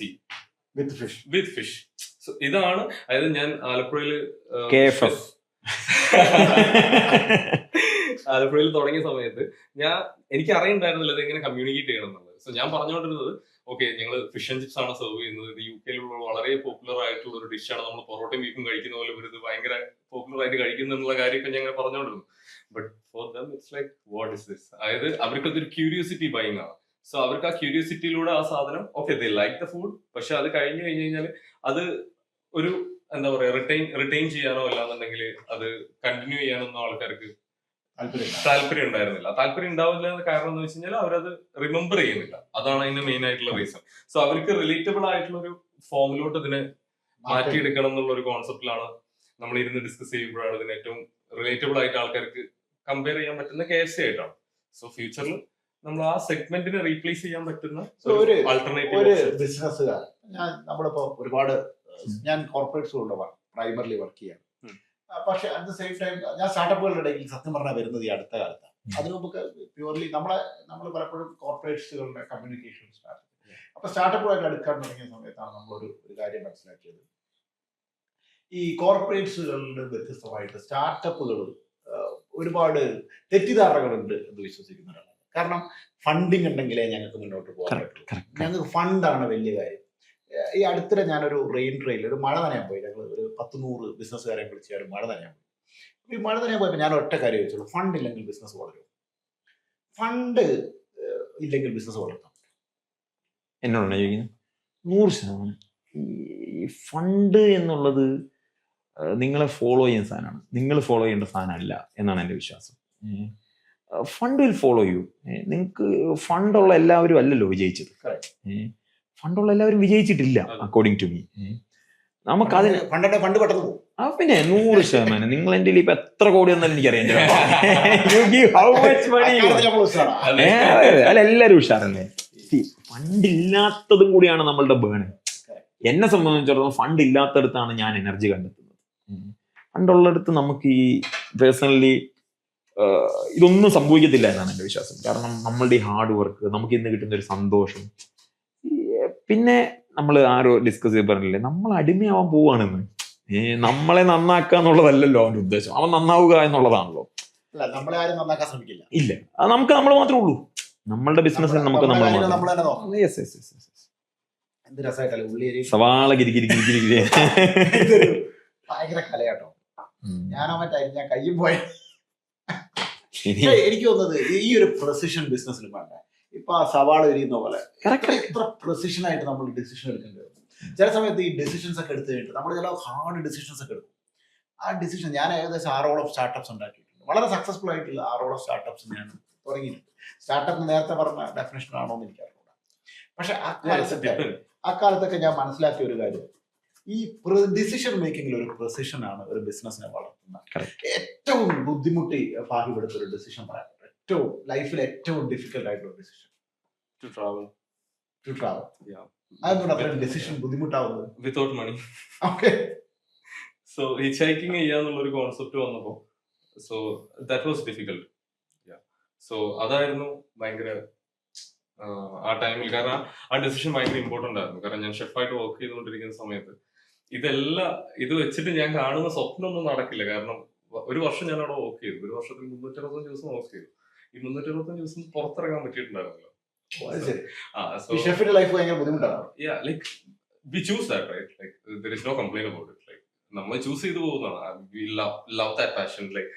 with fish. So ഇതാണ്, അതായത് ഞാൻ ആലപ്പുഴയിൽ ആലപ്പുഴയിൽ തുടങ്ങിയ സമയത്ത് എനിക്ക് അറിയണ്ടായിരുന്നില്ല ഇത് എങ്ങനെ കമ്മ്യൂണിക്കേറ്റ് ചെയ്യണം എന്നുള്ളത്. സോ ഞാൻ പറഞ്ഞുകൊണ്ടിരുന്നത് ഓക്കെ, ഞങ്ങൾ ഫിഷ് ആൻഡ് ചിപ്സ് ആണ് സെർവ് ചെയ്യുന്നത്, ഇത് UK വളരെ പോപ്പുലർ ആയിട്ടുള്ള ഒരു ഡിഷാണ്, നമ്മൾ പൊറോട്ടയും ബീഫും കഴിക്കുന്ന പോലെ ഇവർ ഇത് ഭയങ്കര പോപ്പുലർ ആയിട്ട് കഴിക്കുന്നുള്ള കാര്യമൊക്കെ ഞങ്ങൾ പറഞ്ഞുകൊണ്ടിരുന്നു. But for them it's like what is this. അതായത് അവർക്ക് അതൊരു ക്യൂരിയോസിറ്റി ബൈങ് ആണ്. സോ അവർക്ക് ആ ക്യൂരിയോസിറ്റിയിലൂടെ ആ സാധനം okay they like the food, പക്ഷെ അത് കഴിഞ്ഞു കഴിഞ്ഞാൽ അത് ഒരു എന്താ പറയാ റിട്ടൈൻ ചെയ്യാനോ അല്ലാന്നുണ്ടെങ്കിൽ അത് കണ്ടിന്യൂ ചെയ്യാനൊന്നും ആൾക്കാർക്ക് താല്പര്യം ഉണ്ടായിരുന്നില്ല. താല്പര്യം ഉണ്ടാവില്ല എന്ന കാരണം എന്ന് വെച്ച് കഴിഞ്ഞാൽ അവരത് റിമെമ്പർ ചെയ്യുന്നില്ല. അതാണ് അതിന്റെ മെയിൻ ആയിട്ടുള്ള റീസൺ. സോ അവർക്ക് റിലേറ്റബിൾ ആയിട്ടുള്ള ഒരു ഫോമിലോട്ട് ഇതിനെ മാറ്റിയെടുക്കണം എന്നുള്ള ഒരു കോൺസെപ്റ്റിലാണ് നമ്മൾ ഇരുന്ന് ഡിസ്കസ് ചെയ്യുമ്പോഴാണ് ഇതിന് ഏറ്റവും റിലേറ്റബിൾ ആയിട്ട് ആൾക്കാർക്ക് കമ്പയർ ചെയ്യാൻ പറ്റുന്ന KFC ആയിട്ടാണ്. സോ ഫ്യൂച്ചറിൽ നമ്മൾ ആ സെഗ്മെന്റിനെ റീപ്ലേസ് ചെയ്യാൻ പറ്റുന്ന ഒരു ആൾട്ടർനേറ്റീവ് ബിസിനസ്സുകാർ. നമ്മളിപ്പോ ഒരുപാട് ഞാൻ കോർപ്പറേറ്റ്സുകളുടെ പ്രൈമറിലി വർക്ക് ചെയ്യാം. പക്ഷെ അറ്റ് ദ സെയിം ടൈം ഞാൻ സ്റ്റാർട്ടപ്പുകളുടെ ഇടയിൽ സത്യം പറഞ്ഞാൽ വരുന്നത് ഈ അടുത്ത കാലത്താണ്. അതിനു മുമ്പ് പ്യൂർലി നമ്മൾ പലപ്പോഴും കോർപ്പറേറ്റ്സുകളുടെ കമ്മ്യൂണിക്കേഷൻ സ്റ്റാർട്ട്. അപ്പൊ സ്റ്റാർട്ടപ്പുകളായിട്ട് അടുക്കാൻ തുടങ്ങിയ സമയത്താണ് നമ്മളൊരു കാര്യം മനസ്സിലാക്കിയത്. ഈ കോർപ്പറേറ്റ്സുകളുടെ വ്യത്യസ്തമായിട്ട് സ്റ്റാർട്ടപ്പുകൾ ഒരുപാട് തെറ്റിദ്ധാരണകളുണ്ട് എന്ന് വിശ്വസിക്കുന്ന ഒരാളാണ്. കാരണം ഫണ്ടിങ് ഉണ്ടെങ്കിലേ ഞങ്ങൾക്ക് മുന്നോട്ട് പോകാൻ പറ്റും. ഞങ്ങൾക്ക് ഫണ്ടാണ് വലിയ കാര്യം. ഈ അടുത്തിടെ ഞാനൊരു റെയിൻ ട്രെയിനിൽ ഒരു മഴ നനയാൻ പോയി. ഞങ്ങൾ ഒരു 100 ബിസിനസ്സുകാരെ വിളിച്ചാൽ മഴ നനയാൻ പോയി. ഈ മഴ നനയാൻ പോയപ്പോൾ ഞാൻ ഒറ്റ കാര്യം ചോദിച്ചുള്ളൂ, ഫണ്ട് ഇല്ലെങ്കിൽ ബിസിനസ് വളരും. ഫണ്ട് ഇല്ലെങ്കിൽ ബിസിനസ് വളർത്താം. എന്നോടാണ് ചോദിക്കുന്നത്. 100%. ഈ ഫണ്ട് എന്നുള്ളത് നിങ്ങളെ ഫോളോ ചെയ്യുന്ന സാധനമാണ്, നിങ്ങൾ ഫോളോ ചെയ്യേണ്ട സാധനമല്ല എന്നാണ് എൻ്റെ വിശ്വാസം. Fund will follow you. നിങ്ങൾക്ക് ഫണ്ടുള്ള എല്ലാവരും അല്ലല്ലോ വിജയിച്ചത്. ഫണ്ടുള്ള എല്ലാവരും വിജയിച്ചിട്ടില്ല അക്കോർഡിംഗ് ടു മീ. നമുക്ക് അതിന് ഫണ്ട് പെട്ടെന്ന് പോകും. പിന്നെ 100%. നിങ്ങൾ എൻ്റെ ഇപ്പൊ എത്ര കോടി ഒന്നും എനിക്കറിയാം. അല്ല, എല്ലാവരും ഉഷാറല്ലേ. ഫണ്ട് ഇല്ലാത്തതും കൂടിയാണ് നമ്മളുടെ ബേൺ. എന്നെ സംബന്ധിച്ചിടത്തോളം ഫണ്ട് ഇല്ലാത്തടത്താണ് ഞാൻ എനർജി കണ്ടെത്തുന്നത്. ഫണ്ടുള്ളിടത്ത് നമുക്ക് ഈ പേഴ്സണലി ഇതൊന്നും സംഭവിക്കത്തില്ല എന്നാണ് എൻ്റെ വിശ്വാസം. കാരണം നമ്മളുടെ ഈ ഹാർഡ് വർക്ക്, നമുക്ക് ഇന്ന് കിട്ടുന്ന ഒരു സന്തോഷം. പിന്നെ നമ്മൾ ആരോ ഡിസ്കസ് ചെയ്ത് പറഞ്ഞില്ലേ, നമ്മൾ അടിമയാവാൻ പോവുകയാണെന്ന്. നമ്മളെ നന്നാക്കുക എന്നുള്ളതല്ലല്ലോ അവൻ്റെ ഉദ്ദേശം, അവൻ നന്നാവുക എന്നുള്ളതാണല്ലോ. നമ്മളെ ആരും നന്നാക്കാൻ ശ്രമിക്കില്ല. ഇല്ല, അത് നമുക്ക് നമ്മൾ മാത്രമേ ഉള്ളൂ. നമ്മളുടെ ബിസിനസ്സിൽ നമുക്ക് സവാള ഗിരിഗിരി ഭയങ്കര കലയാട്ടോ. ഞാൻ കയ്യും പോയ എനിക്ക് തോന്നുന്നത് ഈ ഒരു പ്രസിഷൻ ബിസിനസ്സിൽ വേണ്ട. ഇപ്പൊ ആ സവാള എരിയുന്ന പോലെ എത്ര പ്രസിഷൻ ആയിട്ട് നമ്മൾ ഡിസിഷൻ എടുക്കേണ്ടത്. ചില സമയത്ത് ഈ ഡിസിഷൻസ് ഒക്കെ എടുത്തു കഴിഞ്ഞിട്ട് നമ്മൾ ചില ഹാർഡ് ഡിസിഷൻസ് ഒക്കെ എടുക്കും. ആ ഡിസിഷൻ ഞാൻ ഏകദേശം 6ഓളം സ്റ്റാർട്ടപ്സ് ഉണ്ടാക്കിയിട്ടുണ്ട്. വളരെ സക്സസ്ഫുൾ ആയിട്ടുള്ള 6ഓളം സ്റ്റാർട്ടപ്സ് ഞാൻ തുടങ്ങിയിട്ടുണ്ട്. സ്റ്റാർട്ടപ്പ് നേരത്തെ പറഞ്ഞ ഡെഫിനേഷൻ ആണോ എന്ന് എനിക്കറിയില്ല. പക്ഷെ അക്കാലത്തൊക്കെ ഞാൻ മനസ്സിലാക്കിയ ഒരു കാര്യം, ഈ ഡിസിഷൻ മേക്കിംഗിൽ ഒരു പ്രസിഷനാണ് ഒരു ബിസിനസ്സിനെ വളർത്തുന്നത്. ഏറ്റവും ബുദ്ധിമുട്ടി പാകപ്പെടുത്ത ഒരു ഡിസിഷൻ പറയാൻ, ഏറ്റവും ലൈഫിൽ ഏറ്റവും ഡിഫിക്കൽട്ട് ആയിട്ടുള്ള ഡിസിഷൻ ടു ട്രാവൽ. അതെന്തുകൊണ്ട് അത്രയും ഡിസിഷൻ ബുദ്ധിമുട്ടാവുന്നത്? Without money. Okay, so hitchhiking ചെയ്യാന്നുള്ളൊരു കോൺസെപ്റ്റ് വന്നപ്പോൾ so that was difficult. So അതായിരുന്നു ഭയങ്കര ആ ടൈമിൽ, കാരണം ആ ഡെസിഷൻ ഭയങ്കര ഇമ്പോർട്ടന്റ് ആയിരുന്നു. കാരണം ഞാൻ ഷെഫായിട്ട് വർക്ക് ചെയ്തുകൊണ്ടിരിക്കുന്ന സമയത്ത് ഇത് വെച്ചിട്ട് ഞാൻ കാണുന്ന സ്വപ്നമൊന്നും നടക്കില്ല. കാരണം ഒരു വർഷം ഞാൻ അവിടെ വർക്ക് ചെയ്തു. ഒരു വർഷത്തിൽ 365 ദിവസം വർക്ക് ചെയ്തു. ഈ 365 ദിവസം പുറത്തിറങ്ങാൻ പറ്റിയിട്ടുണ്ടായിരുന്നല്ലോ. ഷെഫിന്റെ ലൈഫ് ഭയങ്കര ബുദ്ധിമുട്ടാണ്. Like we choose that, right? Like there is no complaint about it. Like നമ്മൾ ചൂസ് ചെയ്തു പോകുന്നതാണ്. We love that passion. Like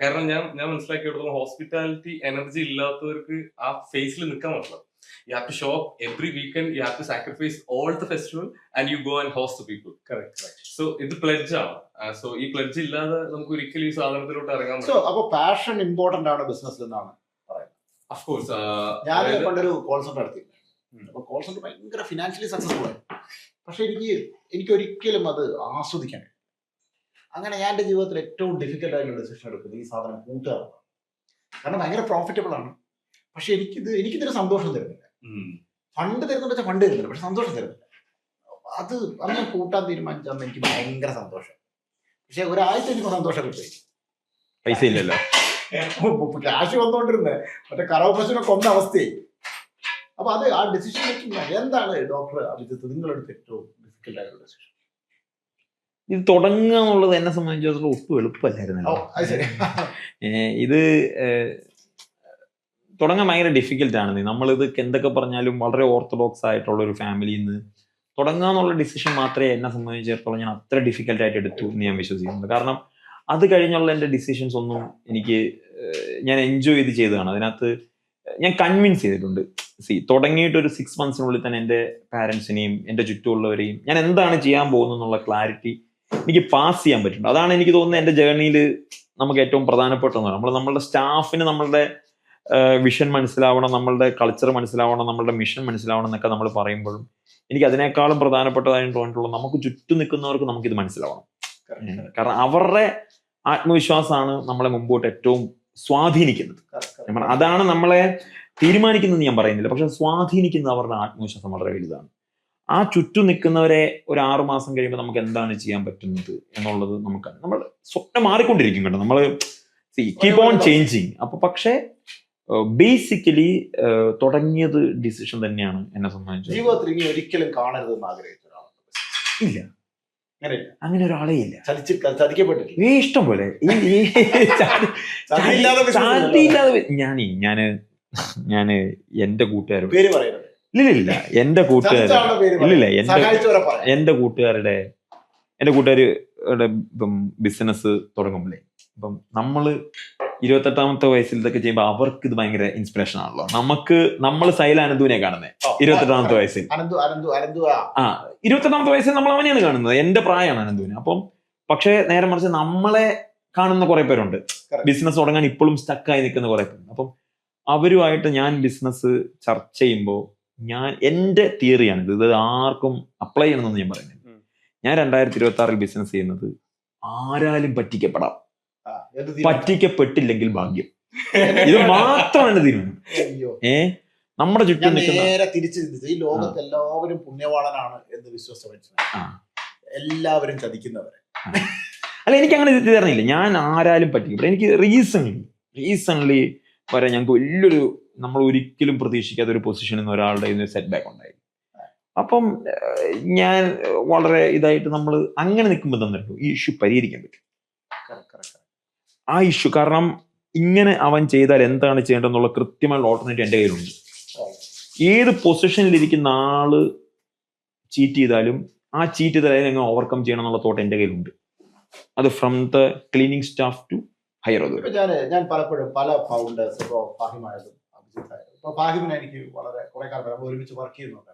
കാരണം ഞാൻ മനസ്സിലാക്കിയെടുത്തോളം ഹോസ്പിറ്റാലിറ്റി എനർജി ഇല്ലാത്തവർക്ക് ആ ഫേസിൽ നിൽക്കാൻ പറ്റില്ല. You have to show up every weekend. You have to sacrifice all the festival, and you go and host the people. Correct. So ഇത് pledge ആണ്. So ഈ pledge ഇല്ലാതെ നമുക്ക് ഒരിക്കലും ഈ സാധനത്തിലോട്ട് ഇറങ്ങാൻ പറ്റില്ല. So അപ്പൊ പാഷൻ ഇമ്പോർട്ടന്റ് ആണ് ബിസിനസ്സിൽ എന്നാണ് പറയുന്നത്. Of course. ഞാൻ പണ്ടൊരു കോൾ സെന്റർ നടത്തിയിരുന്നു. അപ്പൊ കോൾ സെന്റർ ഭയങ്കര ഫിനാൻഷ്യലി സക്സസ്ഫുൾ ആയി. പക്ഷെ എനിക്ക് ഒരിക്കലും അത് ആസ്വദിക്കാൻ കഴിയും. അങ്ങനെ ഞാൻ എൻ്റെ ജീവിതത്തിൽ ഏറ്റവും ഡിഫിക്കൽട്ട് ആയിട്ടുള്ള ഡിസിഷൻ എടുക്കുന്നത് ഈ സാധനം കൂട്ടുക. കാരണം ഭയങ്കര പ്രോഫിറ്റബിൾ ആണ്. പക്ഷെ എനിക്കിതൊരു സന്തോഷം തരുന്നില്ല. ഫണ്ട് തരുന്നുണ്ട് വെച്ചാൽ ഫണ്ട് തരുന്നില്ല, പക്ഷെ സന്തോഷം തരുന്നില്ല. അത് അന്ന് കൂട്ടാൻ തീരുമാനിച്ചന്ന് എനിക്ക് ഭയങ്കര സന്തോഷം. പക്ഷെ ഒരാഴ്ച എനിക്ക് സന്തോഷം കിട്ടി. പൈസ ഇല്ലല്ലോ, ക്യാഷ് വന്നുകൊണ്ടിരുന്നത് മറ്റേ കറവ് പശുവിനൊക്കെ ഒന്ന അവസ്ഥയായി. അപ്പൊ അത് ആ ഡിസിഷൻ മേക്കിംഗ് എന്താണ് ഡോക്ടർ അഭിജിത്ത് നിങ്ങളെടുത്ത് ഏറ്റവും ഡിഫിക്കൽട്ട് ആയിട്ടുള്ള ഡിസിഷൻ? ഇത് തുടങ്ങുക എന്നുള്ളത് എന്നെ സംബന്ധിച്ചിടത്തോളം ഒട്ടും എളുപ്പമല്ലായിരുന്നല്ലോ. ഇത് തുടങ്ങാൻ ഭയങ്കര ഡിഫിക്കൽട്ടാണ്. നമ്മളിത് എന്തൊക്കെ പറഞ്ഞാലും വളരെ ഓർത്തഡോക്സ് ആയിട്ടുള്ള ഒരു ഫാമിലിയിൽ നിന്ന് തുടങ്ങുക എന്നുള്ള ഡിസിഷൻ മാത്രമേ എന്നെ സംബന്ധിച്ചിടത്തോളം ഞാൻ അത്ര ഡിഫിക്കൽട്ടായിട്ട് എടുത്തു എന്ന് ഞാൻ വിശ്വസിക്കുന്നുണ്ട്. കാരണം അത് കഴിഞ്ഞുള്ള എൻ്റെ ഡിസിഷൻസ് ഒന്നും ഞാൻ എൻജോയ് ചെയ്തതാണ്. അതിനകത്ത് ഞാൻ കൺവിൻസ് ചെയ്തിട്ടുണ്ട്. തുടങ്ങിയിട്ട് ഒരു 6 monthsനുള്ളിൽ തന്നെ എൻ്റെ പാരൻസിനെയും എൻ്റെ ചുറ്റുമുള്ളവരെയും ഞാൻ എന്താണ് ചെയ്യാൻ പോകുന്നത് എന്നുള്ള ക്ലാരിറ്റി എനിക്ക് പാസ് ചെയ്യാൻ പറ്റുന്നുണ്ട്. അതാണ് എനിക്ക് തോന്നുന്നത് എൻ്റെ ജേർണിയിൽ നമുക്ക് ഏറ്റവും പ്രധാനപ്പെട്ടതാണ്. നമ്മളുടെ സ്റ്റാഫിന് നമ്മളുടെ വിഷൻ മനസ്സിലാവണം, നമ്മളുടെ കൾച്ചർ മനസ്സിലാവണം, നമ്മളുടെ മിഷൻ മനസ്സിലാവണം എന്നൊക്കെ നമ്മൾ പറയുമ്പോഴും എനിക്ക് അതിനേക്കാളും പ്രധാനപ്പെട്ടതായിട്ട് തോന്നിയിട്ടുള്ളത് നമുക്ക് ചുറ്റും നിൽക്കുന്നവർക്ക് നമുക്കിത് മനസ്സിലാവണം. കാരണം അവരുടെ ആത്മവിശ്വാസമാണ് നമ്മളെ മുമ്പോട്ട് ഏറ്റവും സ്വാധീനിക്കുന്നത്. അതാണ് നമ്മളെ തീരുമാനിക്കുന്നത് ഞാൻ പറയുന്നില്ല, പക്ഷെ സ്വാധീനിക്കുന്നത് അവരുടെ ആത്മവിശ്വാസം വളരെ വലുതാണ്. ആ ചുറ്റും നിൽക്കുന്നവരെ ഒരു 6 മാസം കഴിയുമ്പോൾ നമുക്ക് എന്താണ് ചെയ്യാൻ പറ്റുന്നത് എന്നുള്ളത് നമ്മൾ സ്വപ്നം മാറിക്കൊണ്ടിരിക്കും കേട്ടോ. നമ്മൾ കീപ് ഓൺ ചേഞ്ചിങ്. അപ്പൊ പക്ഷേ ബേസിക്കലി തുടങ്ങിയത് ഡിസിഷൻ തന്നെയാണ് എന്നെ സംബന്ധിച്ചത്. ജീവിതത്തിൽ ഇനി ഒരിക്കലും കാണരുതെന്ന് ആഗ്രഹിച്ച ഇല്ല, അങ്ങനെ ഒരാളേ ഇല്ല. ചതിക്കപ്പെട്ടിട്ടില്ല. ഇഷ്ടം പോലെ ഞാന് എന്റെ കൂട്ടുകാർ ഇല്ല എന്റെ കൂട്ടുകാരുടെ ഇപ്പം ബിസിനസ് തുടങ്ങുമ്പോഴേ ഇപ്പം നമ്മള് 28ാമത്തെ വയസ്സിൽ ഇതൊക്കെ ചെയ്യുമ്പോൾ അവർക്ക് ഇത് ഭയങ്കര ഇൻസ്പിറേഷൻ ആണല്ലോ. നമ്മൾ സൈല അനന്തുവിനെ കാണുന്നത് 28ാമത്തെ വയസ്സിൽ. 28ാമത്തെ വയസ്സിൽ നമ്മൾ അവനെയാണ് കാണുന്നത്. എന്റെ പ്രായമാണ് അനന്തുവിന്. അപ്പം പക്ഷെ നേരെ മറിച്ച് നമ്മളെ കാണുന്ന കുറെ പേരുണ്ട് ബിസിനസ് തുടങ്ങാൻ ഇപ്പോഴും സ്റ്റക്കായി നിൽക്കുന്ന കുറെ പേരുണ്ട്. അപ്പം അവരുമായിട്ട് ഞാൻ ബിസിനസ് ചർച്ച ചെയ്യുമ്പോൾ എന്റെ തിയറിയാണ് ഇത് ആർക്കും അപ്ലൈ ചെയ്യണമെന്ന് ഞാൻ പറയുന്നത്. ഞാൻ 2026 ബിസിനസ് ചെയ്യുന്നത് ആരാലും പറ്റിക്കപ്പെടാം, പറ്റിക്കപ്പെട്ടില്ലെങ്കിൽ ഭാഗ്യം. ഇത് മാത്രമാണ് തീരുമാനം. നമ്മുടെ ചുറ്റും നേരെ തിരിച്ചു ഈ ലോകത്ത് എല്ലാവരും പുണ്യവാളനാണ് എന്ന് വിശ്വസിച്ച എല്ലാവരും ചതിക്കുന്നവരെ അല്ല, എനിക്ക് അങ്ങനെ തിരിച്ചറിയില്ല. ഞാൻ ആരാലും പറ്റിക്കപ്പെടാം. എനിക്ക് റീസൺലി വരെ ഞങ്ങൾക്ക് വലിയൊരു നമ്മൾ ഒരിക്കലും പ്രതീക്ഷിക്കാത്ത ഒരു പൊസിഷനിൽ നിന്ന് ഒരാളുടെ സെറ്റ് ബാക്ക് ഉണ്ടായി. അപ്പം ഞാൻ വളരെ ഇതായിട്ട് നമ്മൾ അങ്ങനെ നിൽക്കുമ്പോൾ തന്നിട്ടു ഈ ഇഷ്യൂ പരിഹരിക്കാൻ പറ്റും. ആ ഇഷ്യൂ കാരണം ഇങ്ങനെ അവൻ ചെയ്താൽ എന്താണ് ചെയ്യേണ്ടതെന്നുള്ള കൃത്യമായ ഓൾട്ടർനേറ്റീവ് എൻ്റെ കയ്യിലുണ്ട്. ഏത് പൊസിഷനിലിരിക്കുന്ന ആള് ചീറ്റ് ചെയ്താലും ആ ചീറ്റ് ചെയ്താലും എങ്ങനെ ഓവർകം ചെയ്യണം എന്നുള്ള തോട്ട് എൻ്റെ കയ്യിലുണ്ട്. അത് from the cleaning staff to higher. ഞാൻ പലപ്പോഴും പല ഫൗണ്ടേഴ്സ് ഇപ്പോൾ ഫാഹിമായതും അഭിജിത്തായതും ഇപ്പോൾ ഫാഹിമിനെ എനിക്ക് വളരെ കുറെ കാലം നമ്മൾ ഒരുമിച്ച് വർക്ക് ചെയ്യുന്നുണ്ട്.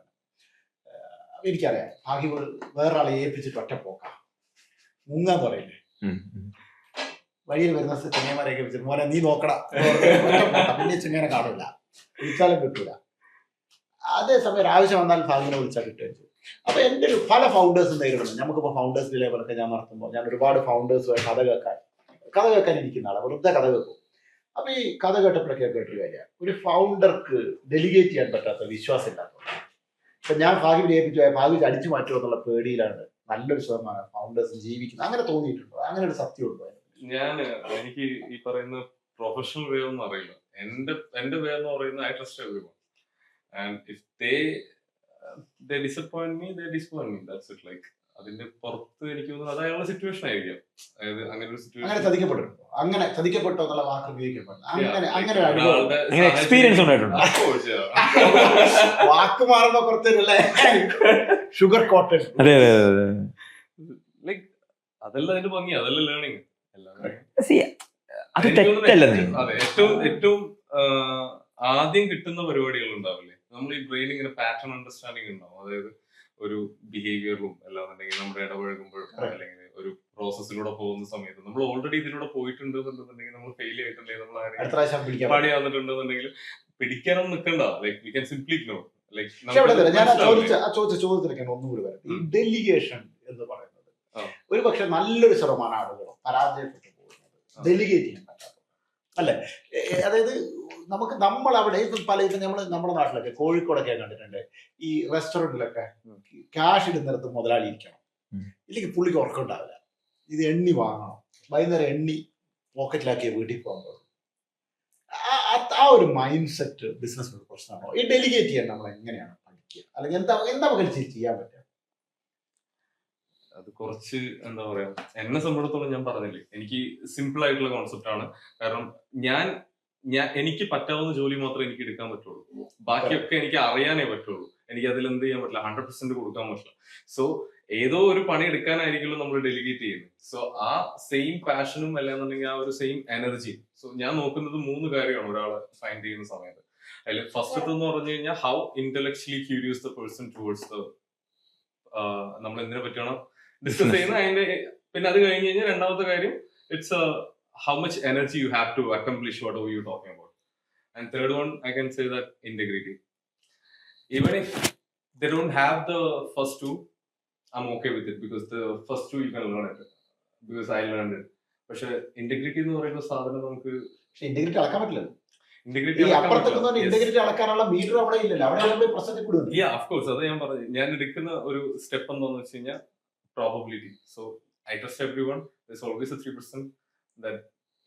എനിക്കറിയാം ഫാഹിമ് വേറൊരാളെ ഏൽപ്പിച്ചിട്ട് ഒറ്റ പോക്കാം മുങ്ങാന്ന് പറയില്ലേ, വഴിയിൽ വരുന്ന ചെങ്ങന്മാരെയൊക്കെ വെച്ചിട്ട് മോനെ നീ നോക്കടാ പിന്നെ ചെങ്ങനെ കാണില്ല, വിളിച്ചാലും കിട്ടൂല. അതേസമയം ഒരു ആവശ്യം വന്നാൽ ഫാഹിമിനെ വിളിച്ചാൽ കിട്ടുകയും ചെയ്യും. അപ്പൊ എൻ്റെ ഒരു പല ഫൗണ്ടേഴ്സും നേരിടുന്നു. നമുക്കിപ്പോൾ ഫൗണ്ടേഴ്സ് ലേബലൊക്കെ ഞാൻ നടത്തുമ്പോൾ ഞാൻ ഒരുപാട് ഫൗണ്ടേഴ്സുമായി കഥ കേൾക്കാൻ ഇരിക്കുന്ന ആളെ വെറുതെ കഥ കേൾക്കും. അപ്പൊ ഈ കഥ കേട്ടപ്പോഴൊക്കെ കേട്ടൊരു കാര്യം, ഒരു ഫൗണ്ടർക്ക് ഡെലിഗേറ്റ് ചെയ്യാൻ പറ്റാത്ത വിശ്വാസം ഇല്ലാത്തത്. ഇപ്പൊ ഞാൻ ഫാഹിമിനെ ഏൽപ്പിച്ചു ഫാഹിമ് അടിച്ചു മാറ്റുമോ എന്നുള്ള പേടിയിലാണ് നല്ലൊരു ശതമാനം ഫൗണ്ടേഴ്സ് ജീവിക്കുന്നത്, അങ്ങനെ തോന്നിയിട്ടുണ്ടോ? അങ്ങനെ ഒരു സത്യമുണ്ടോ? എനിക്ക് ഈ പറയുന്ന പ്രൊഫഷണൽ വേ ഒന്നും അറിയില്ല. എന്റെ വേ എന്ന് പറയുന്നത് I trust everyone and if they disappoint me, they disappoint me, that's it. Like അതിന്റെ പുറത്ത് എനിക്ക് തോന്നുന്നു അത് അയാളുടെ സിറ്റുവേഷൻ ആയിരിക്കും. അതായത് അങ്ങനെ ഒരു അങ്ങനെ ചതിക്കപ്പെട്ടിട്ടുണ്ടോ? അങ്ങനെ ചതിക്കപ്പെട്ടോ എന്നുള്ള വാക്ക് ഉപയോഗിക്കപ്പെടുന്നു. അങ്ങനെ ഒരു അനുഭവം ഒരാളുടെ അങ്ങനെ എക്സ്പീരിയൻസ് ഉണ്ടായിട്ടുണ്ട്. Of course, yeah. വാക്ക് മാറുമ്പോ കുറച്ചല്ലേ ഷുഗർ കോട്ടൺ. അതെ അതെ അതെ ലൈക്ക് അതല്ല അതിന്റെ ഭംഗി, അതല്ല ലേണിംഗ്. See, അത് തെറ്റല്ലെന്നേ. അതെ, ഏറ്റവും ആദ്യം കിട്ടുന്ന പരിപാടികൾ ഉണ്ടാവില്ലേ, നമ്മൾ ഈ ബ്രെയിൻ ഇങ്ങനെ പാറ്റേൺ അണ്ടർസ്റ്റാൻഡിങ് ഉണ്ടാവും. അതായത് ഒരു ബിഹേവിയറിലും അല്ലാന്നുണ്ടെങ്കിൽ നമ്മുടെ ഇടപഴകുമ്പോഴും അല്ലെങ്കിൽ ഒരു പ്രോസസ്സിലൂടെ പോകുന്ന സമയത്ത് നമ്മൾ ഓൾറെഡി ഇതിലൂടെ പോയിട്ടുണ്ട് എന്നുണ്ടെന്നുണ്ടെങ്കിൽ, നമ്മൾ ഫെയിൽ ആയിട്ടുണ്ടെങ്കിൽ, നമ്മൾ അടുത്ത പ്രാവശ്യം പിടിക്കാൻ പണി വന്നിട്ടുണ്ടെന്നുണ്ടെങ്കിൽ പിടിക്കാനൊന്നും നിൽക്കണ്ട. Like we can simply ignore. പക്ഷെ അവിടെ ഞാൻ ചോദിച്ച ചോദ്യത്തിലേക്ക് ഒന്നുകൂടി വരാം. ഈ ഡെലിഗേഷൻ എന്ന് പറയുന്നത് ഒരു പക്ഷെ നല്ലൊരു ശതമാനം ആളുകളും പരാജയപ്പെട്ടു പോകുന്നത് ഡെലിഗേറ്റ് ചെയ്യാൻ പറ്റാത്ത അല്ലെ. അതായത് നമ്മൾ അവിടെ പല നമ്മുടെ നാട്ടിലൊക്കെ കോഴിക്കോടൊക്കെ കണ്ടിട്ടുണ്ട്, ഈ റെസ്റ്റോറൻറ്റിലൊക്കെ ക്യാഷ് ഇടുന്നിടത്ത് മുതലാളി ഇരിക്കണം, ഇല്ലെങ്കിൽ പുള്ളിക്ക് ഉറക്കം ഉണ്ടാവില്ല. ഇത് എണ്ണി വാങ്ങണം, വൈകുന്നേരം എണ്ണി പോക്കറ്റിലാക്കിയ വീട്ടിൽ പോകുമ്പോൾ ആ ഒരു മൈൻഡ് സെറ്റ് ബിസിനസ്സിനൊരു പ്രശ്നമാണോ? ഈ ഡെലിഗേറ്റ് ചെയ്യാൻ നമ്മൾ എങ്ങനെയാണ് പഠിക്കുക, അല്ലെങ്കിൽ എന്താ നമുക്ക് ചെയ്യാൻ പറ്റുക? അത് കുറച്ച് എന്താ പറയാ, എന്നെ സംബന്ധിച്ചിടത്തോളം ഞാൻ പറഞ്ഞില്ലേ, എനിക്ക് സിമ്പിൾ ആയിട്ടുള്ള കോൺസെപ്റ്റ് ആണ്. കാരണം എനിക്ക് പറ്റാവുന്ന ജോലി മാത്രമേ എനിക്ക് എടുക്കാൻ പറ്റുള്ളൂ. ബാക്കിയൊക്കെ എനിക്ക് അറിയാനേ പറ്റുള്ളൂ. എനിക്ക് അതിൽ എന്ത് ചെയ്യാൻ പറ്റില്ല, 100% കൊടുക്കാൻ പറ്റില്ല. സോ ഏതോ ഒരു പണി എടുക്കാനായിരിക്കുമല്ലോ നമ്മൾ ഡെലിഗേറ്റ് ചെയ്യുന്നത്. സോ ആ സെയിം പാഷനും അല്ലാന്നുണ്ടെങ്കിൽ ആ ഒരു സെയിം എനർജി. സോ ഞാൻ നോക്കുന്നത് 3 കാര്യമാണ് ഒരാളെ ഫൈൻഡ് ചെയ്യുന്ന സമയത്ത്. അതിൽ ഫസ്റ്റ് എന്ന് പറഞ്ഞു കഴിഞ്ഞാൽ how intellectually curious the person towards the നമ്മൾ എന്തിനെ പറ്റിയാണോ ഡിസ്കസ് ചെയ്യുന്നത് അതിന്റെ. പിന്നെ അത് കഴിഞ്ഞ് കഴിഞ്ഞാൽ രണ്ടാമത്തെ കാര്യം it's how much energy you have to accomplish whatever you're talking about. And third one, I can say that integrity. Even if they don't have the first two, I'm okay with it, because the first two you can learn it, because I learned it. പക്ഷെ integrity എന്ന് പറയുന്ന സാധനം നമുക്ക് integrity അളക്കാൻ പറ്റില്ലല്ലോ. Integrity integrity അളക്കാനുള്ള metre അവിടെ ഇല്ലല്ലോ, അവിടെ പ്രശ്നത്തിൽ കൂടുന്നു. Yeah, of course. അത് ഞാൻ പറഞ്ഞു. ഞാൻ എടുക്കുന്ന ഒരു സ്റ്റെപ്പ് എന്താണെന്ന് വെച്ച് കഴിഞ്ഞാൽ probability. So I trust everyone. There's always a 3% that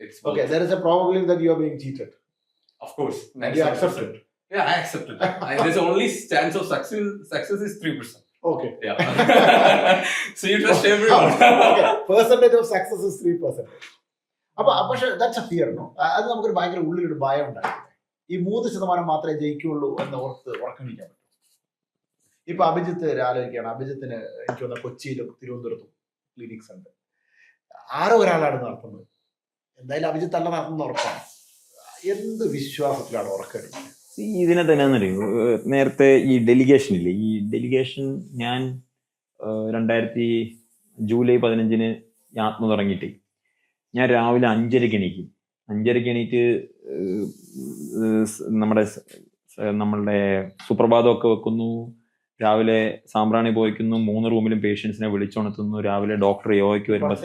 it's okay. There is a probability that you are being cheated. Of course. And you accept it. Yeah, I accept it. There's only chance of success is 3%. Okay. Yeah. So you trust everyone. Okay. Percentage of success is 3%. പക്ഷെ that's a fear, no? അത് നമുക്കൊരു ഭയങ്കര ഉള്ളിലൊരു ഭയം ഉണ്ടായിരുന്നു. ഈ 3% മാത്രമേ ജയിക്കുള്ളൂ എന്ന് ഉറക്കണിക്കാൻ പറ്റും. ഇപ്പൊ അഭിജിത്ത് ആലോചിക്കുകയാണ്. അഭിജിത്തിന് എനിക്ക് തോന്നുന്ന കൊച്ചിയിലും തിരുവനന്തപുരത്തും ക്ലിനിക്സ് ഉണ്ട്. ആരോ ഒരാളാണ് നടത്തുന്നത്. എന്തായാലും അഭിജിത്ത് അല്ല നടത്തുന്ന ഉറപ്പാണ്. എന്ത് വിശ്വാസത്തിലാണ് ഉറക്കം? ഇതിനെ തന്നെ അറിയൂ. നേരത്തെ ഈ ഡെലിഗേഷൻ ഇല്ലേ, ഈ ഡെലിഗേഷൻ ഞാൻ ജൂലൈ 15 ആത്മ തുടങ്ങിയിട്ട് ഞാൻ രാവിലെ 5:30 എണീക്കും. 5:30 എണീറ്റ് നമ്മളുടെ സുപ്രഭാതമൊക്കെ വെക്കുന്നു, രാവിലെ സാമ്പ്രാണി പോയിക്കുന്നു, 3 റൂമിലും പേഷ്യൻസിനെ വിളിച്ചുണർത്തുന്നു, രാവിലെ ഡോക്ടർ യോഗയ്ക്ക് വരുമ്പോ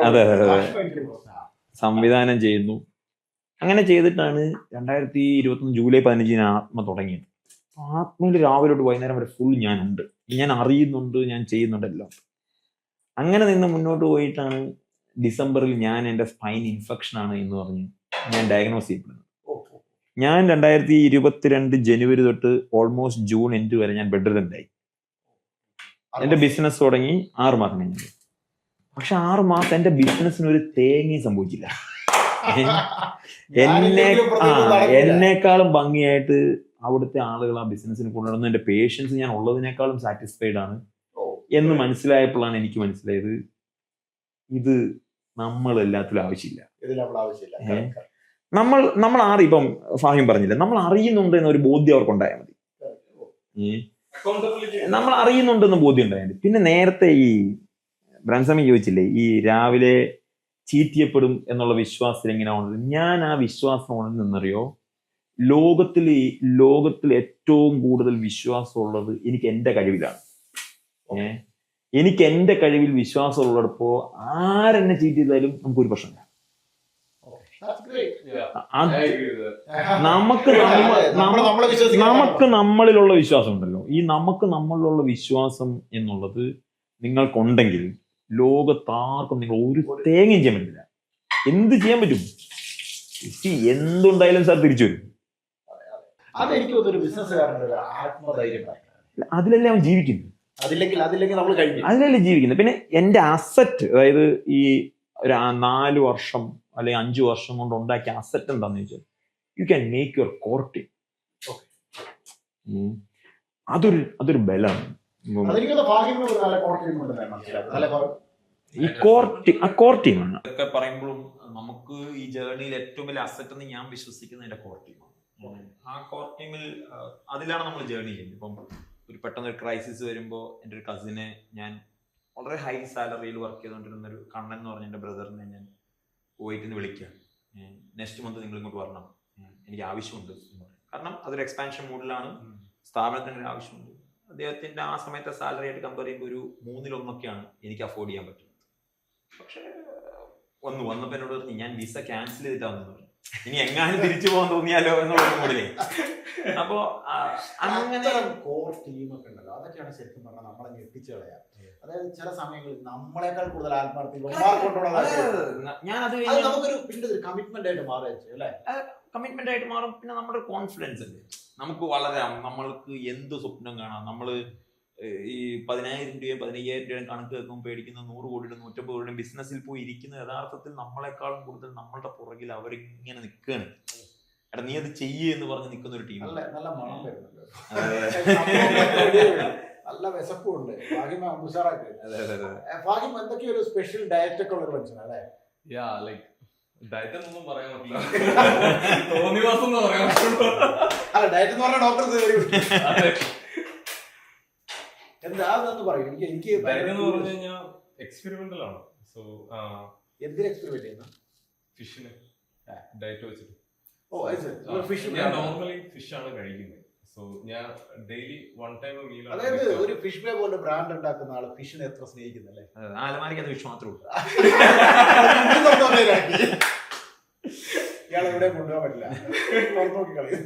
അതെ സംവിധാനം ചെയ്യുന്നു. അങ്ങനെ ചെയ്തിട്ടാണ് 2021 ജൂലൈ 15 ആത്മ തുടങ്ങിയത്. ആത്മയിൽ രാവിലെ തൊട്ട് വൈകുന്നേരം വരെ ഫുൾ ഞാനുണ്ട്, ഞാൻ അറിയുന്നുണ്ട്, ഞാൻ ചെയ്യുന്നുണ്ടല്ലോ. അങ്ങനെ നിന്ന് മുന്നോട്ട് പോയിട്ടാണ് ഡിസംബറിൽ ഞാൻ എൻ്റെ സ്പൈൻ ഇൻഫെക്ഷൻ ആണ് എന്ന് പറഞ്ഞ് ഞാൻ ഡയഗ്നോസ് ചെയ്യപ്പെടുന്നത്. ഞാൻ 2022 ജനുവരി തൊട്ട് ഓൾമോസ്റ്റ് ജൂൺ എൻഡ് വരെ ഞാൻ ബെഡ് റിഡൻ്റായി. എൻ്റെ ബിസിനസ് തുടങ്ങി 6 മാസം കഴിഞ്ഞു. പക്ഷെ 6 മാസം എൻ്റെ ബിസിനസ്സിന് ഒരു തേങ്ങയും സംഭവിച്ചില്ല. എന്നെക്കാളും ഭംഗിയായിട്ട് അവിടുത്തെ ആളുകൾ ആ ബിസിനസ്സിന് കൊണ്ടുവരുന്നു. എൻ്റെ പേഷ്യൻസ് ഞാൻ ഉള്ളതിനേക്കാളും സാറ്റിസ്ഫൈഡ് ആണ് എന്ന് മനസ്സിലായപ്പോഴാണ് എനിക്ക് മനസ്സിലായത് ഇത് നമ്മൾ എല്ലാത്തിലും ആവശ്യമില്ല. നമ്മൾ ഇപ്പം ഫാഹിം പറഞ്ഞില്ല, നമ്മൾ അറിയുന്നുണ്ട് എന്നൊരു ബോധ്യം അവർക്ക് ഉണ്ടായാൽ മതി. നമ്മൾ അറിയുന്നുണ്ടെന്ന് ബോധ്യം ഉണ്ടായാൽ മതി. പിന്നെ നേരത്തെ ഈ ബ്രാൻസമി ചോദിച്ചില്ലേ, ഈ രാവിലെ ചീറ്റ് ചെയ്യപ്പെടും എന്നുള്ള വിശ്വാസത്തിൽ എങ്ങനെയാണ്? ഞാൻ ആ വിശ്വാസം ഉണ്ടെന്നറിയോ, ലോകത്തിൽ ഏറ്റവും കൂടുതൽ വിശ്വാസമുള്ളത് എനിക്ക് എൻ്റെ കഴിവിലാണ്. എനിക്ക് എൻ്റെ കഴിവിൽ വിശ്വാസം ഉള്ളപ്പോ ആരെന്നെ ചീറ്റ് ചെയ്താലും നമുക്കൊരു പ്രശ്നമില്ല. നമുക്ക് നമ്മളിലുള്ള വിശ്വാസം ഉണ്ടല്ലോ, ഈ നമുക്ക് നമ്മളിലുള്ള വിശ്വാസം എന്നുള്ളത് നിങ്ങൾക്കുണ്ടെങ്കിൽ ലോകത്താർക്കും നിങ്ങൾ ഒരു തേങ്ങയും ചെയ്യാൻ പറ്റില്ല. എന്ത് ചെയ്യാൻ പറ്റും? എന്തുണ്ടായാലും സാർ തിരിച്ചു വരും. അതെനിക്ക് തോന്നുന്നു ബിസിനസ്സുകാരൻ്റെ ആത്മധൈര്യം. അതിലല്ലേ അവൻ ജീവിക്കുന്നത്. അതില്ലെങ്കിൽ നമ്മൾ കഴിക്കും. അതിലല്ലേ ജീവിക്കുന്നത്. പിന്നെ എൻ്റെ അസറ്റ്, അതായത് ഈ ഒരു 4 വർഷം അല്ലെങ്കിൽ 5 വർഷം കൊണ്ട് ഉണ്ടാക്കിയ അസറ്റ് എന്താണെന്ന് ചോദിച്ചാൽ you can make your core team. അതൊരു ബലമാണ്. ഈ കോർ ടീമാണ്. ഇതൊക്കെ പറയുമ്പോഴും നമുക്ക് ഈ ജേർണിയിൽ ഏറ്റവും വലിയ അസറ്റ് എന്ന് ഞാൻ വിശ്വസിക്കുന്ന എൻ്റെ കോർ ടീമാണ്. ആ കോർ ടീമിൽ അതിലാണ് നമ്മൾ ജേർണി ചെയ്യുന്നത്. ഇപ്പം ഒരു പെട്ടെന്ന് ഒരു ക്രൈസിസ് വരുമ്പോൾ എൻ്റെ ഒരു കസിനെ, ഞാൻ വളരെ ഹൈ സാലറിയിൽ വർക്ക് ചെയ്തുകൊണ്ടിരുന്ന ഒരു കണ്ണൻ എന്ന് പറഞ്ഞ എൻ്റെ ബ്രദറിനെ ഞാൻ പോയിട്ട് വിളിക്കുക, നെക്സ്റ്റ് മന്ത് നിങ്ങൾ ഇങ്ങോട്ട് വരണം, എനിക്ക് ആവശ്യമുണ്ട് എന്ന് പറയും. കാരണം അതൊരു എക്സ്പാൻഷൻ മൂഡിലാണ്, സ്ഥാപനത്തിന് ഒരു ആവശ്യമുണ്ട്. അദ്ദേഹത്തിൻ്റെ ആ സമയത്തെ സാലറി ആയിട്ട് കമ്പയർ ചെയ്യുമ്പോൾ ഒരു 1/3 എനിക്ക് അഫോർഡ് ചെയ്യാൻ പറ്റും. പക്ഷേ വന്നപ്പോൾ എന്നോട് പറഞ്ഞു, ഞാൻ വിസ ക്യാൻസൽ ചെയ്തിട്ടാണെന്ന് പറഞ്ഞു, ഇനി എങ്ങാനും തിരിച്ചു പോകാൻ തോന്നിയാലോ എന്നുള്ള മൂഡിലേ. അപ്പോ അങ്ങനെ കോർ ടീമൊക്കെ ഉണ്ടല്ലോ, അതൊക്കെയാണ് ശരിക്കും പറഞ്ഞാൽ നമ്മളെ ഞെട്ടിച്ചു കളയാം. അതായത് ചില സമയങ്ങളിൽ നമ്മളെക്കാൾ കൂടുതൽ നമുക്കൊരു കമ്മിറ്റ്മെന്റ് ആയിട്ട് മാറുക അല്ലേ? കമ്മിറ്റ്മെന്റ് ആയിട്ട് മാറും. പിന്നെ നമ്മുടെ കോൺഫിഡൻസ് ഉണ്ട്, നമുക്ക് വളരാം, നമ്മൾക്ക് എന്ത് സ്വപ്നം കാണാം. നമ്മള് ഈ 10,000 രൂപയും 15,000 രൂപയും കണക്ക് വെക്കുമ്പോൾ പേടിക്കുന്ന 100 കോടിയുടെ 150 കോടിയുടെ ബിസിനസ്സിൽ പോയി ഇരിക്കുന്ന യഥാർത്ഥത്തിൽ നമ്മളെക്കാളും കൂടുതൽ നമ്മളുടെ പുറകിൽ അവരിങ്ങനെ നിൽക്കുകയാണ്. എടാ നീ അത് ചെയ്യേ എന്ന് പറഞ്ഞ് നിൽക്കുന്ന ഒരു ടീം. നല്ല മണം വരുന്നുണ്ട്, നല്ല വിശപ്പുണ്ട്. ഉഷാറാക്കി ഭാഗ്യം എന്തൊക്കെയോ ഒരു സ്പെഷ്യൽ ഡയറ്റ് ഒക്കെ ഉള്ള മനുഷ്യനല്ലേ? ഡയറ്റ് എന്നൊന്നും പറയാൻ പറ്റില്ല, തോന്നിവാസം എന്ന് പറയാൻ പറ്റുള്ളൂ. അല്ല, ഡയറ്റ് എന്ന് പറഞ്ഞാൽ ഡോക്ടർ എന്താന്ന് പറയും. എനിക്ക് എക്സ്പെരിമെന്റൽ ആണ്. സോ എന്തിന് എക്സ്പെരിമെന്റ് ചെയ്യുന്ന? ഫിഷിന് ഡയറ്റ് വെച്ചിട്ട്. ഞാൻ നോർമലി ഫിഷ് ആണ് കഴിക്കുന്നത്. സോ ഞാൻ ഡെയിലി 1 ടൈം മീൽ. അതായത് ഒരു ഫിഷ് വേ പോലെ ബ്രാൻഡ് ഉണ്ടാക്കുന്ന ആള് ഫിഷിനെ എത്ര സ്നേഹിക്കുന്നല്ലേ? ആലമാരിക്ക് ഫിഷ് മാത്രമേ ഉള്ളൂ. ഇയാളെ എവിടെ കൊണ്ടുപോകാൻ പറ്റില്ല, നോക്കി കളയും.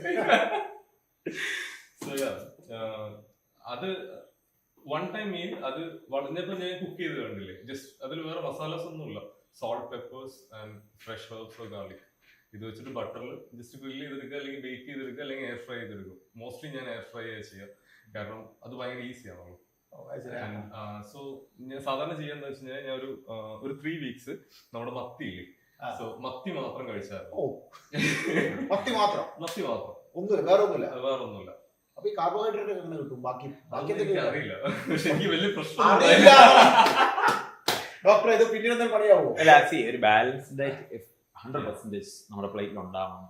അത് 1 ടൈം മീൽ. അത് വളഞ്ഞപ്പോ ഞാൻ കുക്ക് ചെയ്ത് കണ്ടില്ലേ, ജസ്റ്റ് അതിൽ വേറെ മസാലാസ് ഒന്നുമില്ല, salt, peppers and fresh herbs, garlic. ഇത് വെച്ചിട്ട് ബട്ടറിൽ ജസ്റ്റ് ഗ്രില്ല് ചെയ്തെടുക്കുക, അല്ലെങ്കിൽ ബേക്ക് ചെയ്തെടുക്കുക, അല്ലെങ്കിൽ എയർ ഫ്രൈ ചെയ്തെടുക്കും. മോസ്റ്റ്ലി ഞാൻ എയർ ഫ്രൈ ചെയ്യാം, കാരണം അത് ഭയങ്കര ഈസിയാണ്. സോ ഞാൻ സാധാരണ ചെയ്യാന്ന് വെച്ച് കഴിഞ്ഞാൽ ഞാൻ ഒരു 3 വീക്സ് നമ്മുടെ മത്തിയില്ലേ, സോ മത്തി മാത്രം കഴിച്ചായിരുന്നു. മത്തി മാത്രം ഒന്നുമില്ല, വേറെ ഒന്നുമില്ല. അപ്പൊ ഈ കാർബോഹൈഡ്രേറ്റ് എങ്ങനെ കിട്ടും? ബാക്കി അറിയില്ല, പക്ഷെ എനിക്ക് വലിയ പ്രശ്നം ഡോക്ടറെ. ഇത് പിന്നീട് എന്തെങ്കിലും പണിയാവോ? ഒരു ബാലൻസ്ഡ് ഡയറ്റ് 100% നമ്മുടെ പ്ലേറ്റിൽ ഉണ്ടാവണം.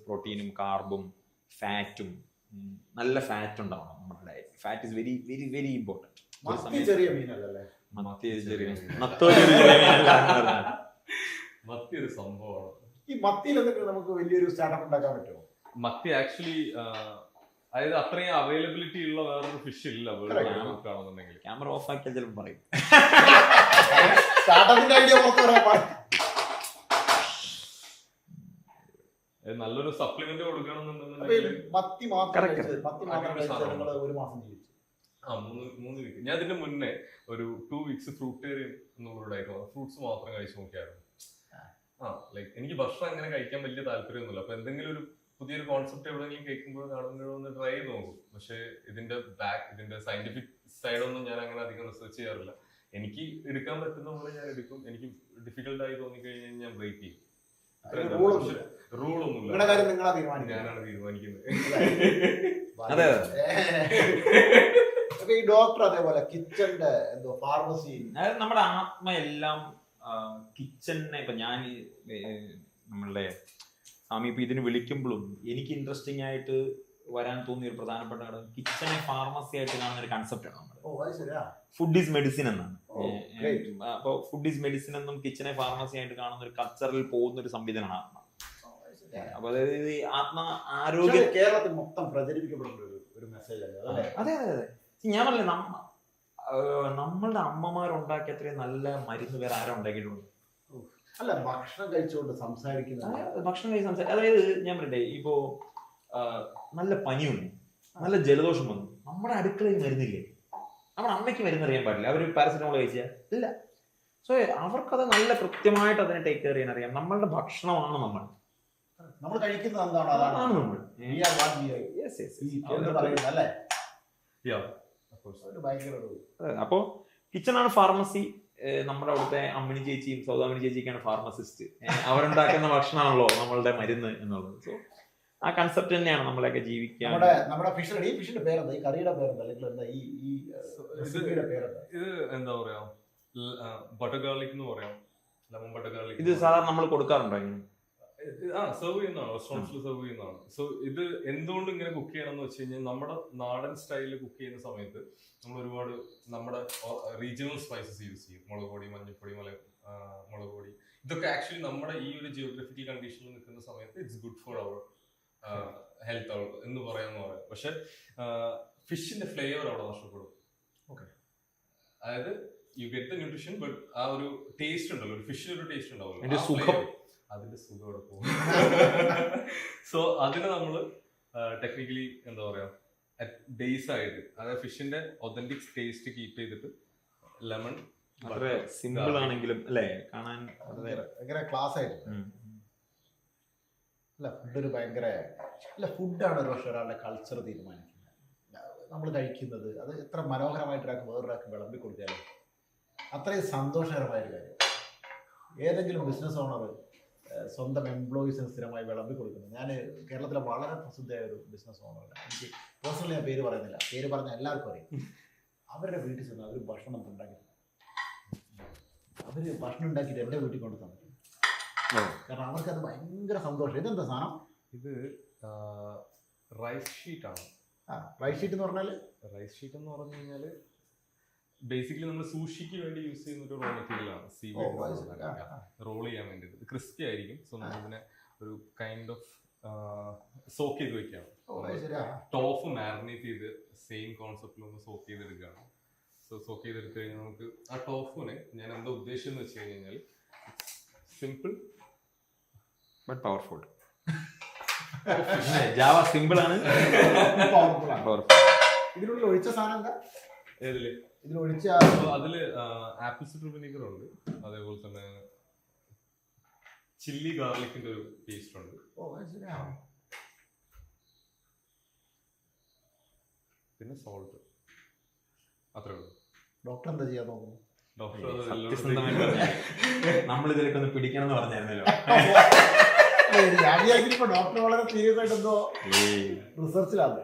പ്രോട്ടീനും കാർബും ഫാറ്റും, നല്ല ഫാറ്റ് ഉണ്ടാവണം നമ്മുടെ diet. Fat is very very very important. മത്തി ചെറിയ മീനല്ലേ? മത്തി ഒരു സംഭവമാണ്. ഈ മത്തിയിൽ എന്തൊക്കെ നമുക്ക് വലിയൊരു സ്റ്റാർട്ടപ്പ് ഉണ്ടാക്കാൻ പറ്റുമോ? മത്തി ആക്ച്വലി അതായത് അത്രയും അവൈലബിലിറ്റി ഉള്ള വേറൊരു ഫിഷ് ഇല്ല കാണുന്നുണ്ടെങ്കിൽ. ക്യാമറ ഓഫ് ആക്കിയാൽ ചിലപ്പോൾ പറയും. നല്ലൊരു സപ്ലിമെന്റ് കൊടുക്കണമെന്നുണ്ടെങ്കിൽ മത്തി മാത്രം 3 വീക്ക്. ഞാൻ ഇതിന്റെ മുന്നേ ഒരു 2 വീക്സ് ഫ്രൂട്ടേറിയൻ എന്നുള്ളതായിരുന്നു, ഫ്രൂട്ട്സ് മാത്രം കഴിച്ചു നോക്കിയായിരുന്നു. ലൈക്ക് എനിക്ക് ഭക്ഷണം അങ്ങനെ കഴിക്കാൻ വലിയ താല്പര്യമൊന്നുമില്ല. അപ്പൊ എന്തെങ്കിലും ഒരു പുതിയൊരു കോൺസെപ്റ്റ് എവിടെയെങ്കിലും കേൾക്കുമ്പോൾ കാണുമ്പോഴോ ഒന്ന് ട്രൈ ചെയ്ത് നോക്കും. പക്ഷെ ഇതിന്റെ സയന്റിഫിക് സൈഡൊന്നും ഞാൻ അങ്ങനെ അധികം റിസർച്ച് ചെയ്യാറില്ല. എനിക്ക് എടുക്കാൻ പറ്റുന്ന പോലെ ഞാൻ എടുക്കും. എനിക്ക് ഡിഫിക്കൽട്ട് ആയി തോന്നിക്കഴിഞ്ഞാൽ ഞാൻ ബ്രേക്ക് ചെയ്യും. റൂളൊന്നുമില്ല, ഞാനാണ് തീരുമാനിക്കുന്നത്. ഈ ഡോക്ടർ അതേപോലെ കിച്ചന്റെ എന്തോ ഫാർമസി, നമ്മുടെ ആത്മ എല്ലാം കിച്ചണിനെ. ഇപ്പൊ ഞാൻ നമ്മളുടെ സ്വാമി ഇപ്പൊ ഇതിന് വിളിക്കുമ്പോഴും എനിക്ക് ഇൻട്രസ്റ്റിംഗ് ആയിട്ട് വരാൻ തോന്നിയ ഒരു പ്രധാനപ്പെട്ട ഘടകം കിച്ചനെ ഫാർമസി ആയിട്ട് കാണുന്ന ഒരു കൺസെപ്റ്റ് ആണ്. ഫുഡ് ഈസ് മെഡിസിൻ എന്നാണ്. അപ്പൊ ഫുഡ് ഈസ് മെഡിസിൻ എന്നും കിച്ചനെ ഫാർമസി ആയിട്ട് കാണുന്ന ഒരു കൾച്ചറിൽ പോകുന്ന ഒരു സംവിധാനമാണ് ആത്മ. അപ്പൊ അതായത് ആത്മ ആരോഗ്യ കേരളത്തിൽ മൊത്തം പ്രചരിപ്പിക്കപ്പെടുന്ന ഒരു മെസ്സേജ് അല്ലേ? അതെ അതെ അതെ. ഞാൻ പറഞ്ഞില്ലേ, നമ്മളുടെ അമ്മമാരുണ്ടാക്കിയ അത്രയും നല്ല മരുന്ന് വേറെ ആരും ഉണ്ടാക്കിയിട്ടുണ്ട്. അല്ല, ഭക്ഷണം കഴിച്ചുകൊണ്ട് സംസാരിക്കുന്നത്, ഭക്ഷണം കഴിച്ച് അതായത് ഞാൻ പറയട്ടെ, ഇപ്പോ നല്ല പനിയുണ്ട്, നല്ല ജലദോഷം വന്നു, നമ്മുടെ അടുക്കളയിൽ മരുന്നില്ലേ, നമ്മുടെ അമ്മയ്ക്ക് മരുന്നറിയാൻ പാടില്ല, അവർ പാരസെറ്റമോൾ കഴിച്ചാൽ ഇല്ല. സോ അവർക്കത് നല്ല കൃത്യമായിട്ട് അതിനെ ടേക്ക് കെയർ ചെയ്യാൻ അറിയാം. നമ്മളുടെ ഭക്ഷണമാണ് നമ്മൾ കഴിക്കുന്നത് എന്താണ് അതാണ് നമ്മൾ. അല്ലേ? അപ്പോ കിച്ചണാണ് ഫാർമസി. നമ്മുടെ അവിടുത്തെ അമ്മിണി ചേച്ചിയും സൗദാമിനി ചേച്ചിയൊക്കെയാണ് ഫാർമസിസ്റ്റ്. അവരുണ്ടാക്കുന്ന ഭക്ഷണമാണല്ലോ നമ്മളുടെ മരുന്ന് എന്നുള്ളത്. സോ ആ കൺസെപ്റ്റ് തന്നെയാണ് നമ്മളെയൊക്കെ ജീവിക്കാൻ. നമ്മുടെ ഫിഷിന്റെ പേരെന്താ, ഈ കറിയുടെ പേരെന്താ, അല്ലെങ്കിൽ എന്താ ഈ റെസിപ്പിയുടെ പേരെന്താ? ഇത് എന്താ പറയാ, ബട്ടർ ഗാർലിക് എന്ന് പറയാം, ലെമൺ ബട്ടർ ഗാർലിക്. ഇത് സാധാരണ നമ്മൾ കൊടുക്കാറുണ്ടോ? സെർവ് ചെയ്യുന്നതാണ്, റെസ്റ്റോറൻറ്റ്സിൽ സെർവ് ചെയ്യുന്നതാണ്. സോ ഇത് എന്തുകൊണ്ട് ഇങ്ങനെ കുക്ക് ചെയ്യണം എന്ന് വെച്ച് കഴിഞ്ഞാൽ, നമ്മുടെ നാടൻ സ്റ്റൈലിൽ കുക്ക് ചെയ്യുന്ന സമയത്ത് നമ്മൾ ഒരുപാട് നമ്മുടെ റീജിയണൽ സ്പൈസസ് യൂസ് ചെയ്യും. മുളക് പൊടി, മഞ്ഞൾപ്പൊടി, മുളക് പൊടി, ഇതൊക്കെ ആക്ച്വലി നമ്മുടെ ഈ ഒരു ജിയോഗ്രഫിക്കൽ കണ്ടീഷനിൽ നിൽക്കുന്ന സമയത്ത് it's good for our health എന്ന് പറയാമെന്ന് പറയാം. പക്ഷെ ഫിഷിന്റെ ഫ്ലേവർ അവിടെ നഷ്ടപ്പെടും. അതായത് you get the nutrition, but ആ ഒരു ടേസ്റ്റ് ഉണ്ടല്ലോ, ഒരു ഫിഷിന് ഒരു ടേസ്റ്റ് ഉണ്ടാവുമല്ലോ, അതിന്റെ സുഖം അവിടെ പോകും. സോ അതിനെ നമ്മള് ടെക്നിക്കലി എന്താ പറയാ, ബേസ് ആയിട്ട്, അതായത് ഫിഷിന്റെ ഒതന്റിക് ടേസ്റ്റ് കീപ്പ് ചെയ്തിട്ട് ലെമൺ, വളരെ സിമ്പിൾ ആണെങ്കിലും അല്ലേ കാണാൻ ഭയങ്കര ക്ലാസ് ആയിട്ട്. അല്ല ഫുഡ് ഒരു ഭയങ്കര ഫുഡാണ് ഒരു പക്ഷേ ഒരാളുടെ കൾച്ചർ തീരുമാനിക്കുന്നത്. നമ്മൾ കഴിക്കുന്നത് അത് എത്ര മനോഹരമായിട്ട് ഒരാൾക്ക് വേറൊരാൾക്ക് വിളമ്പി കൊടുത്താലും അത്രയും സന്തോഷകരമായൊരു കാര്യം. ഏതെങ്കിലും ബിസിനസ് ഓണർ സ്വന്തം എംപ്ലോയീസിന് സ്ഥിരമായി വിളമ്പി കൊടുക്കുന്നത്. ഞാൻ കേരളത്തിലെ വളരെ പ്രസിദ്ധമായ ഒരു ബിസിനസ് ഓണറാണ്. എനിക്ക് പേഴ്സണലി ഞാൻ പേര് പറയുന്നില്ല, പേര് പറഞ്ഞാൽ എല്ലാവർക്കും അറിയാം. അവരുടെ വീട്ടിൽ ചെന്ന് അവർ ഭക്ഷണം ഉണ്ടാക്കി, അവർ ഭക്ഷണം ഉണ്ടാക്കിയിട്ട് എൻ്റെ വീട്ടിൽ കൊണ്ട് തന്നിട്ടുണ്ട്. കാരണം അവർക്കത് ഭയങ്കര സന്തോഷം. ഇതെന്താ സാധനം? ഇത് റൈസ് ഷീറ്റ് ആണ്. റൈസ് ഷീറ്റ് എന്ന് പറഞ്ഞാൽ, റൈസ് ഷീറ്റ് എന്ന് പറഞ്ഞു കഴിഞ്ഞാൽ ബേസിക്കലി നമ്മൾ സൂഷിക്ക് വേണ്ടി യൂസ് ചെയ്യുന്ന ഒരു റോ മെറ്റീരിയൽ ആണ്. റോൾ ചെയ്യാൻ വേണ്ടിയിട്ട് ക്രിസ്പി ആയിരിക്കും. സോ നമ്മളിതിനെ ഒരു കൈൻഡ് ഓഫ് സോക്ക് ചെയ്ത് വെക്കുകയാണ്. ടോഫ് മാരിനേറ്റ് ചെയ്ത് സെയിം കോൺസെപ്റ്റിൽ ഒന്ന് സോക്ക് ചെയ്തെടുക്കുകയാണ്. സോ സോക്ക് ചെയ്തെടുത്ത് കഴിഞ്ഞാൽ നമുക്ക് ആ ടോഫിനെ, ഞാൻ എന്താ ഉദ്ദേശം എന്ന് വെച്ച് കഴിഞ്ഞാൽ, simple but powerful. Java simple ആണ്, പവർഫുൾ. ഇതിനുള്ളിൽ ഒഴിച്ച സാധനം എന്താ? ഏതില്? ഇതിൽ ഒഴിച്ച അതില് ആപ്പിൾ സിഡർ വിനീഗർ ഉണ്ട്, അതേപോലെ തന്നെ ചില്ലി ഗാർലിക്കിന്റെ ഒരു പേസ്റ്റ് ഉണ്ട്. പിന്നെ സോൾട്ട്, അത്രേ ഉള്ളൂ. ഡോക്ടർ എന്താ ചെയ്യാൻ നോക്കുന്നു? നമ്മളിതിലൊക്കെ ഒന്ന് പിടിക്കണം എന്ന് പറഞ്ഞായിരുന്നല്ലോ. ഡോക്ടർ വളരെ സീരിയസ് ആയിട്ട് എന്തോ റിസർച്ചിലാണ്.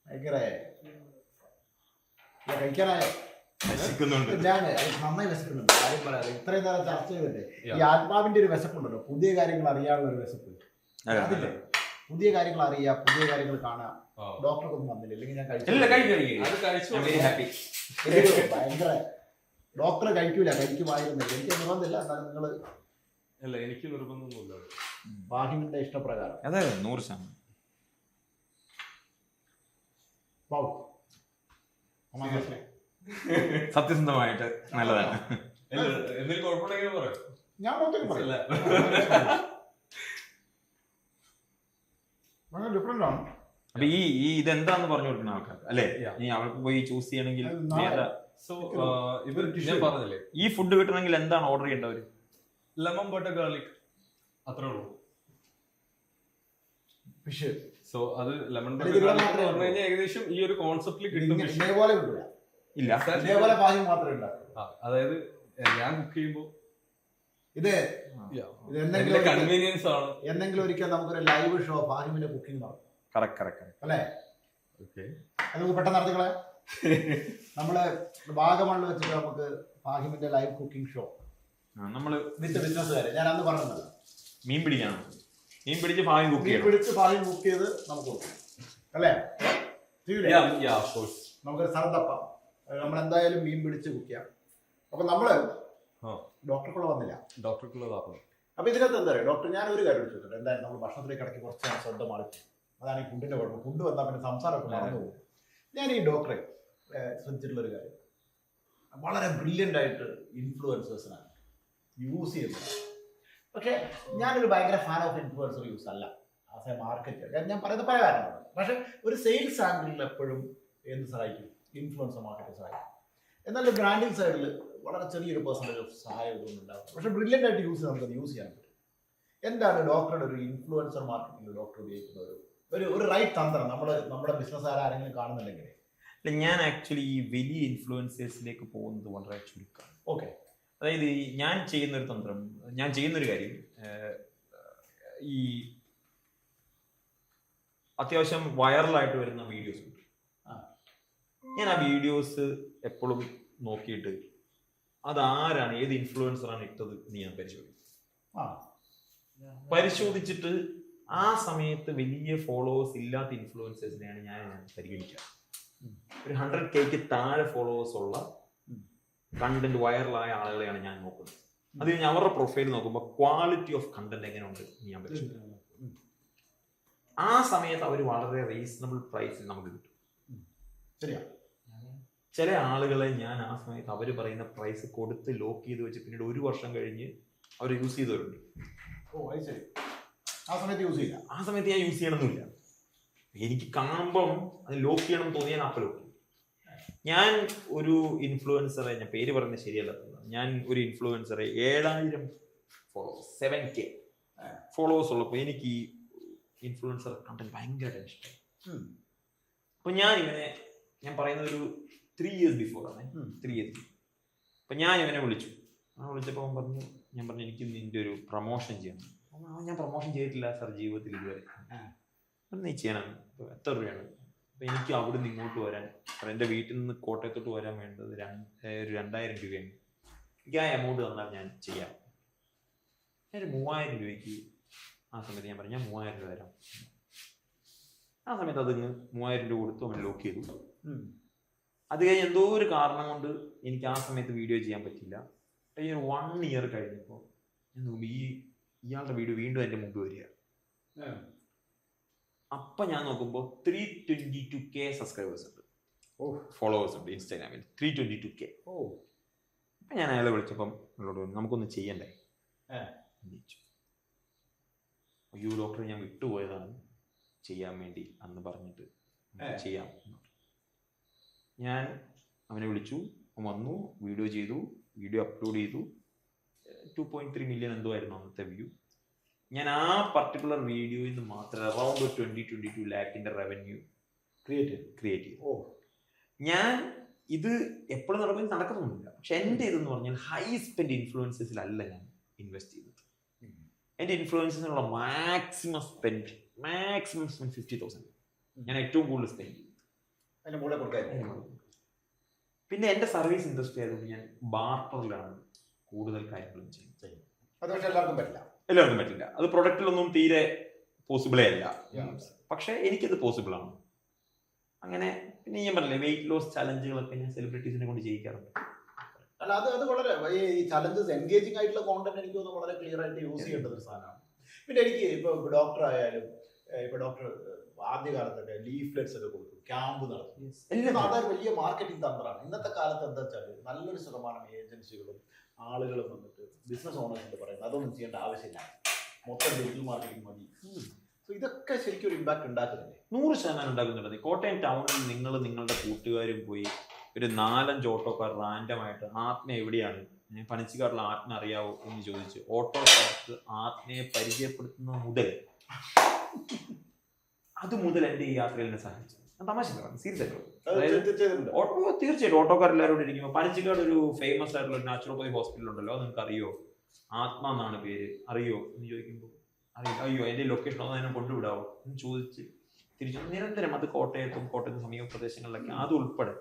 ഭയങ്കര കഴിക്കാനായോ? ഞാൻ നന്നായി വിശക്കുന്നുണ്ട്. കാര്യം പറയാതെ ഇത്രയും നേരം ചർച്ച ചെയ്തിട്ട് ഈ ആത്മാവിന്റെ ഒരു വിശപ്പുണ്ടല്ലോ, പുതിയ കാര്യങ്ങൾ അറിയാനുള്ള ഒരു വിശപ്പ്. അതില്ലേ, പുതിയ കാര്യങ്ങൾ അറിയാം, പുതിയ കാര്യങ്ങൾ കാണാം. ഡോക്ടർക്കൊന്നും വന്നില്ല, ഇല്ലെങ്കിൽ ഞാൻ ഭയങ്കര ഡോക്ടർ കഴിക്കൂല, കഴിക്കുമായിരുന്നില്ല. എനിക്ക് നിർബന്ധമില്ല. എന്നാലും നിങ്ങൾ അല്ല, എനിക്ക് നിർബന്ധമൊന്നുമില്ല. ഫാഹിമിന്റെ ഇഷ്ടപ്രകാരം. അതെ, 100%. സത്യസന്ധമായിട്ട് നല്ലതാണ്. എന്തെങ്കിലും കുഴപ്പമുണ്ടെങ്കിൽ പറയാം, ഞാൻ ഡിഫറെന്റ് ആണ്. അപ്പൊ ഈ ഇതെന്താന്ന് പറഞ്ഞു കൊടുക്കുന്ന ആൾക്കാർ അല്ലേ, ഇനി അവൾക്ക് പോയി ചൂസ് ചെയ്യണമെങ്കിൽ പറഞ്ഞില്ലേ, ഈ ഫുഡ് കിട്ടണമെങ്കിൽ എന്താണ് ഓർഡർ ചെയ്യേണ്ടവര്? ലെമൺ ബട്ടർ ഗാർലിക്, അത്രേ ഉള്ളൂ. ഫിഷ്. സോ അത് ലെമൺ ബട്ടർ ഗാർലിക് എന്ന് പറഞ്ഞു കഴിഞ്ഞാൽ ഏകദേശം ഈ ഒരു കോൺസെപ്റ്റിൽ കിട്ടും. ഇതേപോലെ കിട്ടില്ല, ഇല്ല, ഇതേപോലെ ഫാഹിം മാത്രമേ ഉണ്ടാക്കൂ. അതായത് ഞാൻ കുക്ക് ചെയ്യുമ്പോൾ ഇത് കൺവീനിയൻസ് ആണ്. എന്തെങ്കിലും ഒരിക്കൽ നമുക്കൊരു ലൈവ് ഷോ ഫാഹിമിന്റെ കുക്കിംഗ് നടക്കും. അല്ലേ? നമുക്ക് പെട്ടെന്ന് നടത്തിക്കളെ. നമ്മള് വാഗമണ്ണിൽ വെച്ചിട്ട് നമുക്ക് ഫാഹിമിന്റെ ലൈവ് കുക്കിംഗ് ഷോ നമ്മള് ബിസിനസ്സുകാര്, ഞാൻ അന്ന് പറഞ്ഞത് മീൻ പിടിക്കണം, മീൻ പിടിച്ച് ഫാഹിം കുക്ക് ചെയ്ത് നമുക്ക് കൊടുക്കും. അല്ലേ? നമുക്കൊരു സർദപ്പ, നമ്മളെന്തായാലും മീൻ പിടിച്ച് കുക്ക് ചെയ്യാം. അപ്പൊ നമ്മള് ഡോക്ടർക്കുള്ള വന്നില്ല, ഡോക്ടർക്കുള്ളതാണ്. അപ്പൊ ഇതിനകത്ത് എന്താ പറയുക ഡോക്ടർ, ഞാൻ ഒരു കാര്യം ചോദിച്ചിട്ടുണ്ട്. എന്തായാലും നമ്മൾ ഭക്ഷണത്തിലേക്ക് ഇടയ്ക്ക് കുറച്ച് ശ്രദ്ധ മാറി, അതാണ് ഈ ഫുഡിന്റെ കുഴപ്പം. ഫുഡ് വന്നാൽ പിന്നെ സംസാരമൊക്കെ മറന്നു പോകും. ഞാൻ ഈ ഡോക്ടറെ ശ്രദ്ധിച്ചിട്ടുള്ള ഒരു കാര്യം, വളരെ ബ്രില്യൻ്റ് ആയിട്ട് ഇൻഫ്ലുവൻസേഴ്സിനാണ് യൂസ് ചെയ്യുന്നത്. പക്ഷെ ഞാനൊരു ഭയങ്കര ഫാൻ ഓഫ് ഇൻഫ്ലുവൻസർ യൂസ് അല്ല. ആസ് എ മാർക്കറ്റ് ഞാൻ പറയുന്നത് പല കാരണമാണ്. പക്ഷെ ഒരു സെയിൽസ് ആംഗിളിൽ എപ്പോഴും എന്ത് സഹായിക്കും? ഇൻഫ്ലുവൻസർ മാർക്കറ്റ് സഹായിക്കും. എന്നാൽ ബ്രാൻഡിങ് സൈഡിൽ വളരെ ചെറിയൊരു പെർസെൻറ്റേജ് ഓഫ് സഹായം ഇതൊന്നും ഉണ്ടാവും. പക്ഷെ ബ്രില്യൻ്റ് ആയിട്ട് നമുക്കത് യൂസ് ചെയ്യാൻ പറ്റും. എന്താണ് ഡോക്ടറുടെ ഒരു ഇൻഫ്ലുവൻസർ മാർക്കറ്റിംഗ് ഡോക്ടർ ഉപയോഗിക്കുന്ന ഒരു റൈറ്റ് തന്ത്രം നമ്മുടെ ബിസിനസ് ആരെങ്കിലും കാണുന്നുണ്ടെങ്കിൽ? ഞാൻ ആക്ച്വലി ഈ വലിയ ഇൻഫ്ലുവൻസേഴ്സിലേക്ക് പോകുന്നത് വളരെ ചുരുക്കമാണ്. ഓക്കെ. അതായത് ഞാൻ ചെയ്യുന്നൊരു തന്ത്രം, ഞാൻ ചെയ്യുന്നൊരു കാര്യം, ഈ അത്യാവശ്യം വൈറലായിട്ട് വരുന്ന വീഡിയോസ് ഉണ്ട്. ഞാൻ ആ വീഡിയോസ് എപ്പോഴും നോക്കിയിട്ട് അതാരാണ്, ഏത് ഇൻഫ്ലുവൻസറാണ് ഇട്ടത് എന്ന് ഞാൻ പരിശോധിച്ചിട്ട് ആ സമയത്ത് വലിയ ഫോളോവേഴ്സ് ഇല്ലാത്ത ഇൻഫ്ലുവൻസേഴ്സിനെയാണ് ഞാൻ പരിഗണിക്കുക. ഒരു 100K താഴെ ഫോളോവേഴ്സ് ഉള്ള കണ്ടന്റ് വൈറലായ ആളുകളെയാണ് ഞാൻ നോക്കുന്നത്. അത് കഴിഞ്ഞ് അവരുടെ പ്രൊഫൈൽ നോക്കുമ്പോൾ ക്വാളിറ്റി ഓഫ് കണ്ടന്റ് എങ്ങനെയുണ്ട് എന്ന് ഞാൻ പരിശോധിക്കും. ആ സമയത്ത് അവർ വളരെ റീസണബിൾ പ്രൈസിൽ നമുക്ക് കിട്ടും. ശരിയാ. ചില ആളുകളെ ഞാൻ ആ സമയത്ത് അവർ പറയുന്ന പ്രൈസ് കൊടുത്ത് ലോക്ക് ചെയ്ത് വെച്ച് പിന്നീട് 1 വർഷം കഴിഞ്ഞ് അവർ യൂസ് ചെയ്തവരുണ്ട്. ആ സമയത്ത് യൂസ് ചെയ്യില്ല. ആ സമയത്ത് ഞാൻ യൂസ് ചെയ്യണമെന്നില്ല. എനിക്ക് കാണുമ്പം അത് ലോക്ക് ചെയ്യണം തോന്നി ഞാൻ അപ്പോൾ ലോക്ക് ചെയ്യും. ഞാൻ ഒരു ഇൻഫ്ലുവൻസറെ, ഞാൻ പേര് പറയുന്നത് ശരിയല്ല, ഞാൻ ഒരു ഇൻഫ്ലുവൻസറെ 7000 ഫോളോവേഴ്സ് 7K ഫോളോവേഴ്സ് ഉള്ളപ്പോൾ എനിക്ക് ഈ ഇൻഫ്ലുവൻസർ കണ്ടന്റ് ഭയങ്കരമായിട്ട് ഇഷ്ടമായി. അപ്പൊ ഞാൻ പറയുന്നത് ഒരു 3 years ബിഫോർ ആണ്. 3 years. അപ്പൊ ഞാൻ ഇവനെ വിളിച്ചപ്പോൾ ഞാൻ പറഞ്ഞു എനിക്ക് നിന്റെ ഒരു പ്രൊമോഷൻ ചെയ്യണം. ഞാൻ പ്രൊമോഷൻ ചെയ്തിട്ടില്ല സാർ ജീവിതത്തിൽ ഇതുവരെ. നീ ചെയ്യണം. എത്ര രൂപയാണ്? അപ്പൊ എനിക്ക് അവിടെ നിന്ന് ഇങ്ങോട്ട് വരാൻ, എൻ്റെ വീട്ടിൽ നിന്ന് കോട്ടയത്തോട്ട് വരാൻ വേണ്ടത് ഒരു 2000 രൂപയാണ്. എനിക്ക് ആ എമൗണ്ട് തന്നാൽ ഞാൻ ചെയ്യാം. ഒരു 3000 രൂപയ്ക്ക് ആ സമയത്ത് ഞാൻ പറഞ്ഞു ഞാൻ 3000 രൂപ തരാം. ആ സമയത്ത് അതിന് 3000 രൂപ കൊടുത്തു, അവൻ ലോക്ക് ചെയ്തു. അത് കഴിഞ്ഞ് എന്തോ ഒരു കാരണം കൊണ്ട് എനിക്ക് ആ സമയത്ത് വീഡിയോ ചെയ്യാൻ പറ്റില്ല. ഈ ഒരു 1 year കഴിഞ്ഞപ്പോൾ ഇയാളുടെ വീഡിയോ വീണ്ടും എൻ്റെ മുമ്പ് വരിക. അപ്പൊ ഞാൻ നോക്കുമ്പോൾ 322K സബ്സ്ക്രൈബേഴ്സ് ഉണ്ട്, ഫോളോവേഴ്സ് ഉണ്ട് ഇൻസ്റ്റാഗ്രാമിൽ. 322K. അപ്പൊ ഞാൻ അയാളെ വിളിച്ചപ്പം നമുക്കൊന്ന് ചെയ്യണ്ടേ? അയ്യോ ഡോക്ടർ, ഞാൻ വിട്ടുപോയതാണ് ചെയ്യാൻ വേണ്ടി അന്ന് പറഞ്ഞിട്ട്, ചെയ്യാം. ഞാൻ അവനെ വിളിച്ചു, വന്നു, വീഡിയോ ചെയ്തു, വീഡിയോ അപ്ലോഡ് ചെയ്തു. 2.3 million എന്തോ ആയിരുന്നു അന്നത്തെ വ്യൂ. ഞാൻ ആ പർട്ടിക്കുലർ വീഡിയോയിൽ നിന്ന് മാത്രം അറൗണ്ട് 22 ലാഖിന്റെ റവന്യൂ ക്രിയേറ്റ് ചെയ്തു. ഞാൻ ഇത് എപ്പോഴും നടക്കുന്നൊന്നുമില്ല. പക്ഷെ എൻ്റെ ഇതെന്ന് പറഞ്ഞാൽ ഹൈ സ്പെൻഡ് ഇൻഫ്ലുവൻസസിലല്ല ഞാൻ ഇൻവെസ്റ്റ് ചെയ്തത്. എൻ്റെ ഇൻഫ്ലുവൻസസിനുള്ള മാക്സിമം സ്പെൻഡ് 50,000 ഞാൻ ഏറ്റവും കൂടുതൽ സ്പെൻഡ് ചെയ്തു. പിന്നെ എൻ്റെ സർവീസ് ഇൻഡസ്ട്രി ആയതുകൊണ്ട് ഞാൻ ബാർട്ടറിലാണ് കൂടുതൽ കാര്യങ്ങളും ചെയ്യുന്നത്. എല്ലാവർക്കും പറ്റില്ല. അത് പ്രൊഡക്റ്റിലൊന്നും തീരെ പോസിബിളേ അല്ല. പക്ഷെ എനിക്കത് പോസിബിൾ ആണ്. അങ്ങനെ പിന്നെ ഞാൻ പറഞ്ഞില്ലേ, വെയിറ്റ് ലോസ് ചലഞ്ചുകളൊക്കെ ഞാൻ സെലിബ്രിറ്റീസിനെ കൊണ്ട് ചെയ്യിക്കാറുണ്ട്. അല്ല അത് വളരെ ഈ ചലഞ്ചസ് എൻഗേജിംഗ് ആയിട്ടുള്ള കോണ്ടന്റ് എനിക്ക് തോന്നുന്നു വളരെ ക്ലിയർ ആയിട്ട് യൂസ് ചെയ്യേണ്ട ഒരു സാധനമാണ്. പിന്നെ എനിക്ക് ഇപ്പൊ ഡോക്ടർ ആയാലും ഇപ്പൊ ഡോക്ടർ ആദ്യകാലത്തൊക്കെ ലീഫ്ലെറ്റ്സ് ഒക്കെ കൊടുക്കും, ക്യാമ്പ് നടത്തും. അതൊരു വലിയ മാർക്കറ്റിംഗ് തന്ത്രമാണ്. ഇന്നത്തെ കാലത്ത് എന്താ വെച്ചാൽ നല്ലൊരു ശതമാനം ഏജൻസികളും ആളുകളും വന്നിട്ട് ബിസിനസ് ഓണേഴ്സിന്റെ പറയുന്നത് അതൊന്നും ചെയ്യേണ്ട ആവശ്യമില്ല, മൊത്തം ഡിജിറ്റൽ മാർക്കറ്റിംഗ് മതി. സോ ഇതൊക്കെ ശരിക്കും ഒരു ഇമ്പാക്ട് ഉണ്ടാക്കുന്നില്ലേ? 100% ഉണ്ടാക്കുന്നുണ്ട്. കോട്ടയം ടൗണിൽ നിങ്ങളുടെ കൂട്ടുകാരും പോയി ഒരു 4-5 ഓട്ടോക്കാർ റാൻഡമായിട്ട് ആത്മ എവിടെയാണ്, പനച്ചിക്കാടുള്ള ആത്മ അറിയാവോ എന്ന് ചോദിച്ച് ഓട്ടോക്കാർക്ക് ആത്മയെ പരിചയപ്പെടുത്തുന്നത് മുതൽ എൻ്റെ ഈ യാത്രയിൽ എന്നെ സഹായിച്ചു. തമാശ സീരിയസ് ആയിട്ട് തീർച്ചയായിട്ടും ഓട്ടോക്കാർ എല്ലാവരോടും ഇരിക്കുമ്പോൾ പനച്ചിക്കാട് ഒരു ഫേമസ് ആയിട്ടുള്ള ഒരു നാച്ചുറോപ്പതി ഹോസ്പിറ്റൽ ഉണ്ടല്ലോ, നിങ്ങൾക്ക് അറിയോ? ആത്മ എന്നാണ് പേര്, അറിയോ എന്ന് ചോദിക്കുമ്പോൾ അറിയില്ല. അയ്യോ എൻ്റെ ലൊക്കേഷൻ ഒന്ന് എന്നെ കൊണ്ടുവിടാവോ എന്ന് ചോദിച്ച് തിരിച്ചു നിരന്തരം അത് കോട്ടയത്ത് സമീപ പ്രദേശങ്ങളിലൊക്കെ അത് ഉൾപ്പെടെ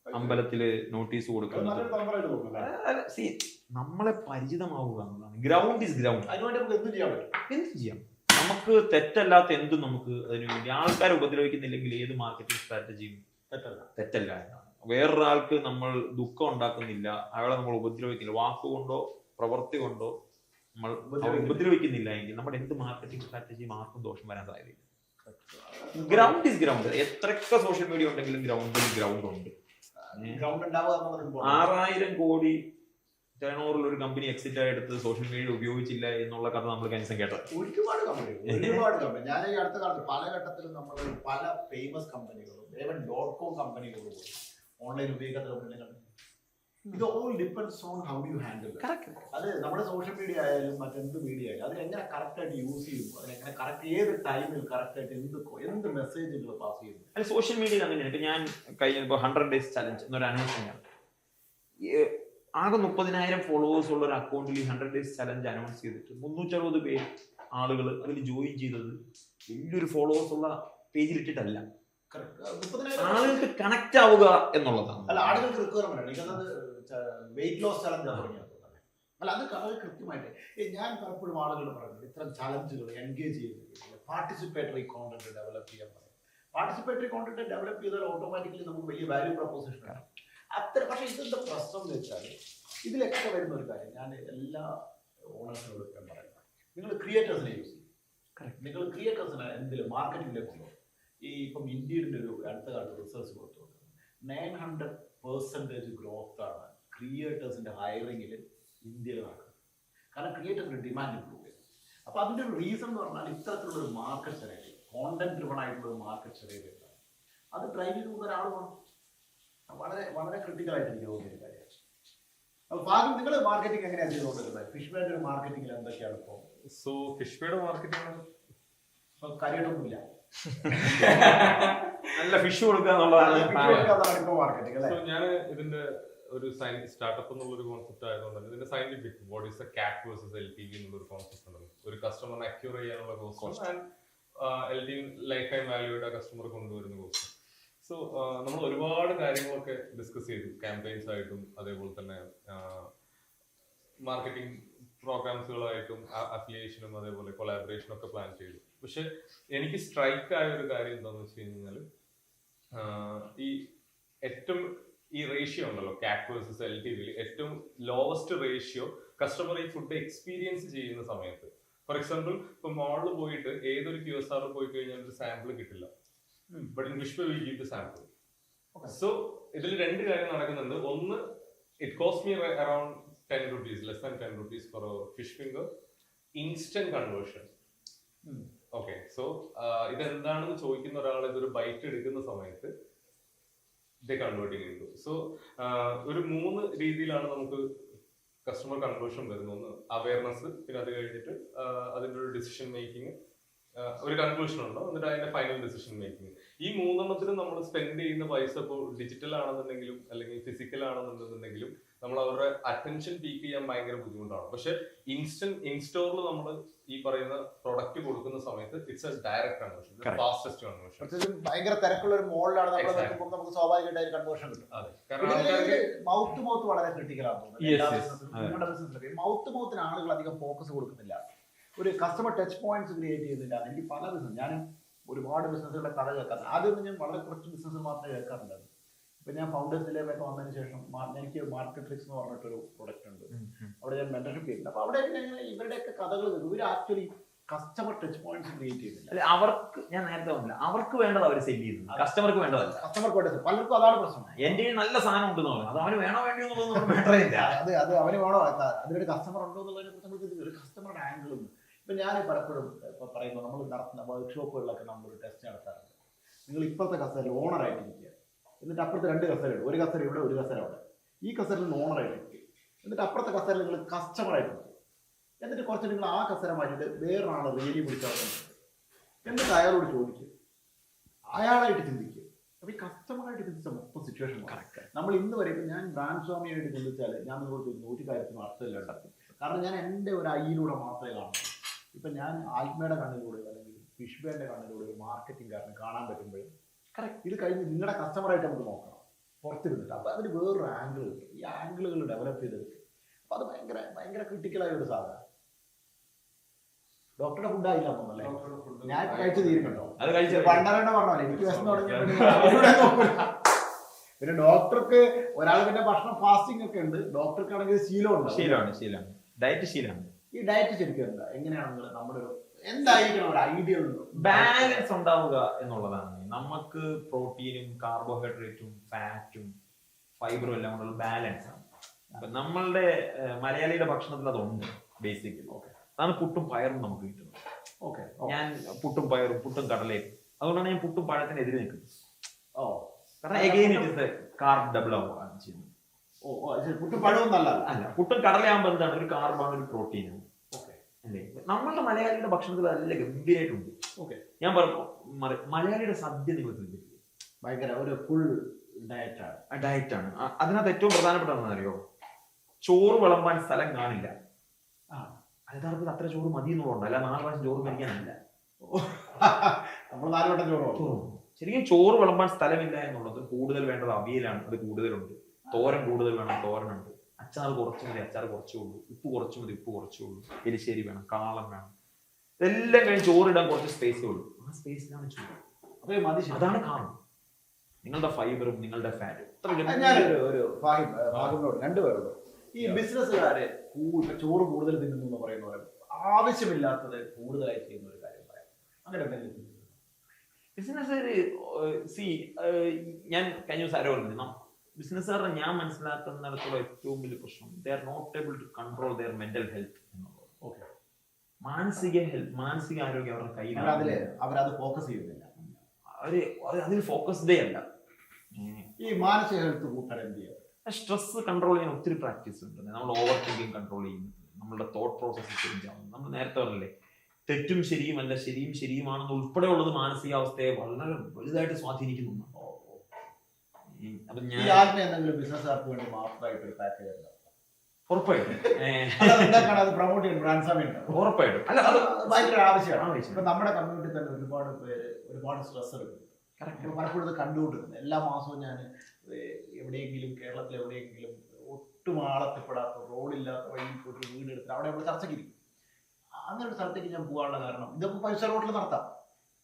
അമ്പലത്തില് നോട്ടീസ് കൊടുക്കുന്നത്. നമ്മളെ പരിചിതമാവുക എന്നുള്ളതാണ്. Ground is ground. എന്ത് ചെയ്യാം? നമുക്ക് തെറ്റല്ലാത്ത എന്തും നമുക്ക് അതിനു വേണ്ടി ആൾക്കാരെ ഉപദ്രവിക്കുന്നില്ലെങ്കിൽ ഏത് മാർക്കറ്റിംഗ് സ്ട്രാറ്റജിയും തെറ്റല്ല എന്നാണ്. വേറൊരാൾക്ക് നമ്മൾ ദുഃഖം ഉണ്ടാക്കുന്നില്ല, അയാളെ നമ്മൾ ഉപദ്രവിക്കുന്നില്ല, വാക്കുകൊണ്ടോ പ്രവൃത്തി കൊണ്ടോ നമ്മൾ ഉപദ്രവിക്കുന്നില്ല എങ്കിൽ നമ്മുടെ എന്ത് മാർക്കറ്റിംഗ് സ്ട്രാറ്റജിയും ആർക്കും ദോഷം വരാൻ സാധ്യതയില്ല. Ground is ground. എത്രയൊക്കെ സോഷ്യൽ മീഡിയ ഉണ്ടെങ്കിലും ഗ്രൗണ്ട് ഉണ്ട്. 6000 കോടി ടേൺ ഓവറിൽ ഒരു കമ്പനി എക്സിറ്റ് ആയെടുത്ത് സോഷ്യൽ മീഡിയ ഉപയോഗിച്ചില്ല എന്നുള്ള കഥ നമ്മൾ കഴിഞ്ഞ ദിവസം കേട്ടത്. ഒരുപാട് കമ്പനി ഞാൻ ഈ അടുത്ത കാലത്ത് പല ഘട്ടത്തിലും നമ്മൾ പല ഫേമസ് കമ്പനികളും ഈവൻ .com കമ്പനികളും ഓൺലൈൻ ഉപയോഗിക്കാത്ത ഇത് all depends on how you handle. അത് നമ്മുടെ സോഷ്യൽ മീഡിയ ആയാലും മറ്റെന്ത് മീഡിയ ആയാലും അതിനെങ്ങനെ കറക്റ്റ് ആയിട്ട് യൂസ് ചെയ്യും, അതിനെങ്ങനെ കറക്റ്റ് ഏത് ടൈമിൽ കറക്റ്റ് ആയിട്ട് എന്ത് മെസ്സേജുകൾ പാസ് ചെയ്യുന്നു. അല്ല സോഷ്യൽ മീഡിയയിൽ അങ്ങനെയാണ്. ഇപ്പൊ ഞാൻ കഴിഞ്ഞ 100 days ചലഞ്ച് എന്നൊരു അനൗൺസ്മെന്റ് ആണ്. ആകെ 30,000 ഫോളോവേഴ്സ് ഉള്ള ഒരു അക്കൗണ്ടിൽ 100 days ചലഞ്ച് അനൗൺസ് ചെയ്തിട്ട് 360 പേര് ആളുകൾ അതിൽ ജോയിൻ ചെയ്തത് വലിയൊരു ഫോളോവേഴ്സ് ഉള്ള പേജിൽ ഇട്ടിട്ടല്ല, ആളുകൾക്ക് കണക്ട് ആവുക എന്നുള്ളതാണ്. അല്ല ആളുകൾക്ക് റിക്വയർമെന്റ് എനിക്കത് വെയിറ്റ് ലോസ് ചലഞ്ചാണ് തുടങ്ങിയത്. അല്ല അത് വളരെ കൃത്യമായിട്ട് ഞാൻ പലപ്പോഴും ആളുകളോട് പറയുന്നത് ഇത്തരം ചലഞ്ചുകൾ എൻഗേജ് ചെയ്തിട്ട് പാർട്ടിസിപ്പേറ്ററി കോണ്ടന്റ് ഡെവലപ്പ് ചെയ്യാൻ പറയും. പാർട്ടിസിപ്പേറ്ററി കോണ്ടന്റ് ഡെവലപ്പ് ചെയ്താൽ ഓട്ടോമാറ്റിക്കലി നമുക്ക് വലിയ വാല്യൂ പ്രപ്പോസിഷൻ ആണ്. പക്ഷെ ഇതിന്റെ പ്രശ്നം എന്ന് വെച്ചാൽ ഇതിലൊക്കെ വരുന്ന ഒരു കാര്യം ഞാൻ എല്ലാ ഓണേഴ്സിനോട് ഞാൻ പറയുന്നത്, നിങ്ങൾ ക്രിയേറ്റേഴ്സിനെ യൂസ് ചെയ്യും. നിങ്ങൾ ക്രിയേറ്റേഴ്സിനെ എന്തെങ്കിലും മാർക്കറ്റിംഗിലേക്ക് കൊണ്ടുപോകും. ഈ ഇപ്പം ഇന്ത്യയുടെ ഒരു അടുത്ത കാലത്ത് റിസർച്ച് കൊടുത്തു 900% ഗ്രോത്ത് ആണ് ക്രിയേറ്റേഴ്സിന്റെ ഹയറിംഗിൽ ഇന്ത്യയിൽ നടക്കുന്നത്. കാരണം ക്രിയേറ്റേഴ്സിന്റെ ഡിമാൻഡ് ഇംപ്രൂവ് ചെയ്തു. അപ്പൊ അതിന്റെ ഒരു റീസൺ എന്ന് പറഞ്ഞാൽ ഇത്തരത്തിലുള്ള ഒരു മാർക്കറ്റ് സെലക്ട്, കോണ്ടന്റ് ഡ്രിവൺ ആയിട്ടുള്ള ഒരു മാർക്കറ്റ് സെലക്ട് ചെയ്താണ്. അത് ഡ്രൈവ് ചെയ്ത് പോകുന്ന ഒരാൾ വേണം. വളരെ വളരെ ക്രിട്ടിക്കൽ ആയിട്ട് എനിക്ക് തോന്നിയ ഒരു കാര്യമാണ്. അപ്പൊ ഭാഗ്യം നിങ്ങൾ മാർക്കറ്റിംഗ് എങ്ങനെയാണ് ചെയ്തുകൊണ്ടിരുന്നത്? ഫിഷ്വേയുടെ ഒരു മാർക്കറ്റിംഗിൽ എന്തൊക്കെയാണ് ഇപ്പോൾ? സോ ഫിഷ്വേയുടെ മാർക്കറ്റിംഗ് കാര്യമായിട്ടൊന്നുമില്ല, നല്ല ഫിഷ് കൊടുക്കുക എന്നുള്ളതാണ്. ഞാൻ ഇതിന്റെ ഒരു സ്റ്റാർട്ടപ്പ് എന്നുള്ളൊരു കോൺസെപ്റ്റ് ആയതുകൊണ്ട് ഇതിന്റെ സയന്റിഫിക് വാട്ട് ഈസ് ദ കാറ്റ് വേഴ്സസ് LTV എന്നുള്ളൊരു കോൺസെപ്റ്റ് ഉണ്ടല്ലോ. ഒരു കസ്റ്റമറിനെ അക്യൂർ ചെയ്യാനുള്ള cost and LTV lifetime വാല്യൂയുടെ കസ്റ്റമർ കൊണ്ടുവരുന്ന കോസ്റ്റ്. സോ നമ്മൾ ഒരുപാട് കാര്യങ്ങളൊക്കെ ഡിസ്കസ് ചെയ്തു, ക്യാമ്പയിൻസ് ആയിട്ടും അതേപോലെ തന്നെ മാർക്കറ്റിംഗ് പ്രോഗ്രാംസുകളായിട്ടും അഫിലിയേഷനും അതേപോലെ കൊളാബറേഷനും ഒക്കെ പ്ലാൻ ചെയ്തു. പക്ഷെ എനിക്ക് സ്ട്രൈക്ക് ആയ ഒരു കാര്യം എന്താണെന്ന് വെച്ച് കഴിഞ്ഞാൽ ഈ ഏറ്റവും ഈ റേഷ്യോ ഉണ്ടല്ലോ CAC വേഴ്സസ് LTV ഏറ്റവും ലോവസ്റ്റ് റേഷ്യോ കസ്റ്റമർ ഈ ഫുഡ് എക്സ്പീരിയൻസ് ചെയ്യുന്ന സമയത്ത്. ഫോർ എക്സാമ്പിൾ ഇപ്പൊ മോളിൽ പോയിട്ട് ഏതൊരു QSR പോയി കഴിഞ്ഞാൽ ഒരു സാമ്പിൾ കിട്ടില്ല, ബട്ട് ഇൻ വിഷ്വ will give the sample. So ഇതിൽ രണ്ട് കാര്യം നടക്കുന്നുണ്ട്. ഒന്ന്, it cost me around 10 rupees, less than 10 rupees for a fish finger, instant conversion. Okay, so ഇതെന്താണെന്ന് ചോദിക്കുന്ന ഒരാൾ ഇതൊരു ബൈറ്റ് എടുക്കുന്ന സമയത്ത് കൺവേർട്ടിങ് ചെയ്തു. സോ ഒരു 3 രീതിയിലാണ് നമുക്ക് കസ്റ്റമർ കൺവേർഷൻ വരുന്നത്. ഒന്ന് അവയർനെസ്, പിന്നെ അത് കഴിഞ്ഞിട്ട് അതിൻ്റെ ഒരു ഡിസിഷൻ മേക്കിംഗ്, ഒരു കൺക്ലൂഷൻ ഉണ്ടോ, എന്നിട്ട് അതിന്റെ ഫൈനൽ ഡിസിഷൻ മേക്കിംഗ്. ഈ 3 നമ്മൾ സ്പെൻഡ് ചെയ്യുന്ന പൈസ ഇപ്പോൾ ഡിജിറ്റൽ ആണെന്നുണ്ടെങ്കിലും അല്ലെങ്കിൽ ഫിസിക്കൽ ആണെന്നുണ്ടെങ്കിലും നമ്മൾ അവരുടെ അറ്റൻഷൻ പീക്ക് ചെയ്യാൻ ഭയങ്കര ബുദ്ധിമുട്ടാണ്. പക്ഷെ ഇൻസ്റ്റോറിൽ നമ്മൾ ഈ പറയുന്ന പ്രൊഡക്റ്റ് കൊടുക്കുന്ന സമയത്ത് it's A direct conversion, fastest conversion. ഭയങ്കര തിരക്കുള്ള ഒരു മോളിലാണ് നമ്മൾ നിൽക്കുമ്പോൾ നമുക്ക് സ്വാഭാവികമായിട്ട് കൺവേർഷൻ കിട്ടും. മൗത്ത് ടു മൗത്ത് വളരെ ക്രിട്ടിക്കലാണ്. നിങ്ങളുടെ ബിസിനസ്സിൽ മൗത്ത് ടു മൗത്തിന് ആളുകൾ അധികം ഫോക്കസ് കൊടുക്കുന്നില്ല, ഒരു കസ്റ്റമർ ടച്ച് പോയിന്റ്സ് ക്രിയേറ്റ് ചെയ്യുന്നില്ല. എനിക്ക് പല ബിസിനസ്, ഞാനും ഒരുപാട് ബിസിനസ്സുകളുടെ കഥ കേൾക്കാറുണ്ട്. ആദ്യം ഞാൻ വളരെ കുറച്ച് ബിസിനസ് മാത്രമേ കേൾക്കാറുണ്ടായിരുന്നു. ഇപ്പൊ ഞാൻ ഫൗണ്ടേഴ്സിലേക്ക് വന്നതിന് ശേഷം എനിക്ക് മാർക്കറ്റ് ട്രിക്സ് എന്ന് പറഞ്ഞിട്ടൊരു പ്രൊഡക്റ്റ് ഉണ്ട്, അവിടെ ഞാൻ മെന്റർഷിപ്പ് ചെയ്യുന്നുണ്ട്. അപ്പൊ അവിടെ ഇവരുടെയൊക്കെ കഥകൾ ഇവർ actually customer touch points create ചെയ്യുന്നില്ല. അല്ലെ, അവർക്ക് ഞാൻ നേരത്തെ പറഞ്ഞില്ല, അവർക്ക് വേണ്ടത് അവർ സെല് ചെയ്യുന്നു, കസ്റ്റമർക്ക് വേണ്ടതല്ല. കസ്റ്റമർക്ക് വേണ്ടത് പലർക്കും അതാണ് പ്രശ്നം. എന്റെ നല്ല സാധനം ഉണ്ടെന്ന് പറഞ്ഞു, അത് അവന് വേണോ വേണ്ടിയോ എന്നുള്ളത് മാറ്ററില്ല. അത് അവന് വേണോ, അതിനൊരു കസ്റ്റമർ ഉണ്ടോ എന്നുള്ളതിനെ കുറിച്ച് നമുക്ക് ഒരു കസ്റ്റമറുടെ ആംഗിൾ ഉണ്ട്. ഇപ്പൊ ഞാൻ പലപ്പോഴും പറയുമ്പോൾ നമ്മൾ നടത്തുന്ന വർക്ക്ഷോപ്പുകളിലൊക്കെ നമ്മളൊരു ടെസ്റ്റ് നടത്താറുണ്ട്. നിങ്ങൾ ഇപ്പോഴത്തെ കസേരയിൽ ഓണറായിട്ടിരിക്കുക, എന്നിട്ട് അപ്പുറത്ത് 2 കസേരയുണ്ട്, ഒരു കസേര ഇവിടെ ഒരു കസേര അവിടെ. ഈ കസേരയിൽ ഓണറായിട്ടിരിക്കുക, എന്നിട്ട് അപ്പുറത്തെ കസേരയിൽ നിങ്ങൾ കസ്റ്റമറായിട്ട്, എന്നിട്ട് കുറച്ച് നിങ്ങൾ ആ കസേര മാറ്റിയിട്ട് വേറൊരാളെ റിയലി പിടിച്ചാൽ എന്നിട്ട് അയാളോട് ചോദിക്കുക, അയാളായിട്ട് ചിന്തിക്കുക. അപ്പൊ ഈ കസ്റ്റമറായിട്ട് ചിന്തിച്ച മൊത്തം സിറ്റുവേഷൻ കറക്റ്റ്. നമ്മൾ ഇന്ന് വരെ ഇപ്പം ഞാൻ ബ്രാൻഡ് സ്വാമിയായിട്ട് ചിന്തിച്ചാൽ ഞാൻ നിങ്ങളോട് ചോദിക്കുന്നു, ഒരു കാര്യത്തിനും അർത്ഥമില്ല ഉണ്ടാക്കും. കാരണം ഞാൻ എൻ്റെ ഒരു ഐയിലൂടെ മാത്രമേ കാണുള്ളൂ. ഇപ്പം ഞാൻ ആത്മയുടെ കണ്ണിലൂടെ അല്ലെങ്കിൽ ഫിഷ്ബേന്റെ കണ്ണിലൂടെ ഒരു മാർക്കറ്റിംഗ് കാരണം കാണാൻ പറ്റുമ്പോൾ കറക്റ്റ് ഇത് കഴിഞ്ഞ് നിങ്ങളുടെ കസ്റ്റമറായിട്ട് നമുക്ക് നോക്കണം പുറത്തിരുന്നിട്ട്. അപ്പോൾ അതിന് വേറൊരു ആംഗിൾ കിട്ടും. ഈ ആംഗിളുകൾ ഡെവലപ്പ് ചെയ്തെടുക്കും. അപ്പോൾ അത് ഭയങ്കര ഭയങ്കര ക്രിട്ടിക്കലായ ഒരു സാധനം. ഡോക്ടറുടെ ഫുഡ് ആയില്ല തോന്നല്ലേ? ഞാൻ കഴിച്ചു തീരുന്നുണ്ടോ? അത് കഴിച്ചു പണ്ടരണ്ട പറഞ്ഞോല്ലേ, എനിക്ക് വിഷം പിന്നെ ഡോക്ടർക്ക് ഒരാൾ പിന്നെ ഭക്ഷണം ഫാസ്റ്റിംഗ് ഒക്കെ ഉണ്ട്, ഡോക്ടർക്കാണെങ്കിൽ ശീലമാണ് ഡയറ്റ് ശീലമാണ്. ഈ ഡയറ്റ് ശരിക്കും എന്താ, എങ്ങനെയാണ് നമ്മുടെ ഒരു എന്തായിരിക്കണം ഒരു ഐഡിയ ബാലൻസ് ഉണ്ടാവുക എന്നുള്ളതാണ്. നമുക്ക് പ്രോട്ടീനും കാർബോഹൈഡ്രേറ്റും ഫാറ്റും ഫൈബറും എല്ലാം കൊണ്ടുള്ള ബാലൻസ് ആണ്. നമ്മളുടെ മലയാളിയുടെ ഭക്ഷണത്തിൽ അതുണ്ട് ബേസിക്കലി. അതാണ് പുട്ടും പയറും നമുക്ക് കിട്ടുന്നത്. ഞാൻ പുട്ടും പയറും പുട്ടും കടലയും, അതുകൊണ്ടാണ് ഞാൻ പുട്ടും പഴത്തിനെതിരെ നിൽക്കുന്നത്. കാരണം again it is carb double ആവുകയാണ് ചെയ്യുന്നത്. പുട്ടും പഴവും നല്ലതല്ല. അല്ല, പുട്ടും കടലയാകുമ്പോൾ എന്താണ്, ഒരു കാർബാണ്, ഒരു പ്രോട്ടീനാണ്. അല്ലേ, നമ്മളുടെ മലയാളിയുടെ ഭക്ഷണത്തിൽ നല്ല ഗംഭീരമായിട്ടുണ്ട്. ഞാൻ പറഞ്ഞു, മലയാളിയുടെ സദ്യ നിങ്ങൾ ശ്രദ്ധിക്കുക, ഭയങ്കര ഒരു ഫുൾ ഡയറ്റാണ്. അതിനകത്ത് ഏറ്റവും പ്രധാനപ്പെട്ടതെന്ന് അറിയോ, ചോറ് വിളമ്പാൻ സ്ഥലം കാണില്ല. യഥാർത്ഥത്തിൽ അത്ര ചോറ് മതി എന്നുള്ളതുണ്ട്, അല്ല 4 പ്രാവശ്യം ചോറ് കഴിക്കാനില്ല. നമ്മൾ 4 വട്ടം ചോറ്. ശരിക്കും ചോറ് വിളമ്പാൻ സ്ഥലമില്ല എന്നുള്ളത്. കൂടുതൽ വേണ്ടത് അവിയലാണ്, അത് കൂടുതലുണ്ട്. തോരൻ കൂടുതൽ വേണം, തോരനുണ്ട്. അച്ചാർ കുറച്ച് മതി, അച്ചാർ കുറച്ചേ ഉള്ളൂ. ഉപ്പ് കുറച്ച് മതി, ഉപ്പ് കുറച്ചേ ഉള്ളൂ. എരിശ്ശേരി വേണം, കാളം വേണം. ഇതെല്ലാം കഴിഞ്ഞ് ചോറിടാൻ കുറച്ച് സ്പേസേ ഉള്ളൂ. ആ സ്പേസിലാണ് ചോറ്. അതാണ് കാരണം. നിങ്ങളുടെ ഫൈബറും നിങ്ങളുടെ ഫാറ്റും. രണ്ടുപേരുണ്ട്. ഈ ബിസിനസ്സുകാര് ചോറ് കൂടുതൽ തിന്നുന്നു എന്ന് പറയുന്ന പോലെ ആവശ്യമില്ലാത്തത് കൂടുതലായി ചെയ്യുന്ന ഒരു കാര്യം പറയാം. അങ്ങനെ ബിസിനസ് ഞാൻ കഴിഞ്ഞ ദിവസം ആരോ പറഞ്ഞു, ബിസിനസ്സുകാരെ ഞാൻ മനസ്സിലാക്കുന്നിടത്തോളം ഏറ്റവും വലിയ പ്രശ്നം they are not able to control their mental health എന്നുള്ളത്. മാനസിക ആരോഗ്യം അവരുടെ കയ്യിലാണ്. അവരത് ഫോക്കസ് ചെയ്യുന്നില്ല. അവര് അതിൽ ഫോക്കസ്ഡേ അല്ല. ഈ മാനസിക ഹെൽത്ത് കൂട്ടാൻ എന്ത് ചെയ്യാം? സ്ട്രെസ് കൺട്രോൾ ചെയ്യാൻ ഒത്തിരി പ്രാക്ടീസ് ഉണ്ട്. നമ്മൾ ഓവർ തിങ്കിങ് കൺട്രോൾ ചെയ്യുന്നത്, നമ്മളുടെ തോട്ട് പ്രോസസ് ചേഞ്ച് ആവുന്നത്. നമ്മൾ നേരത്തെ പറഞ്ഞില്ലേ, തെറ്റും ശരിയുമല്ല, ശരിയും ശരിയുമാണെന്ന് ഉൾപ്പെടെയുള്ളത് മാനസികാവസ്ഥയെ വളരെ വലുതായിട്ട് സ്വാധീനിക്കുന്നു. ഉറപ്പായിട്ടും അല്ല, അത് ഭയങ്കര ആവശ്യമാണ്. ഇപ്പൊ നമ്മുടെ കമ്മ്യൂണിറ്റി തന്നെ ഒരുപാട് സ്ട്രെസ് എടുക്കും. പലപ്പോഴും ഇത് കണ്ടുകൊണ്ടിരുന്നത് എല്ലാ മാസവും ഞാൻ എവിടെയെങ്കിലും കേരളത്തിൽ എവിടെയെങ്കിലും ഒട്ടും ആളെത്തിപ്പെടാത്ത റോഡില്ലാത്ത വഴി ഒരു വീടെടുത്ത് അവിടെ നമ്മൾ ചർച്ചയ്ക്കിരിക്കും. അങ്ങനെ ഒരു സ്ഥലത്തേക്ക് ഞാൻ പോകാനുള്ള കാരണം, ഇതൊക്കെ പൈസ റോഡിൽ നടത്താം,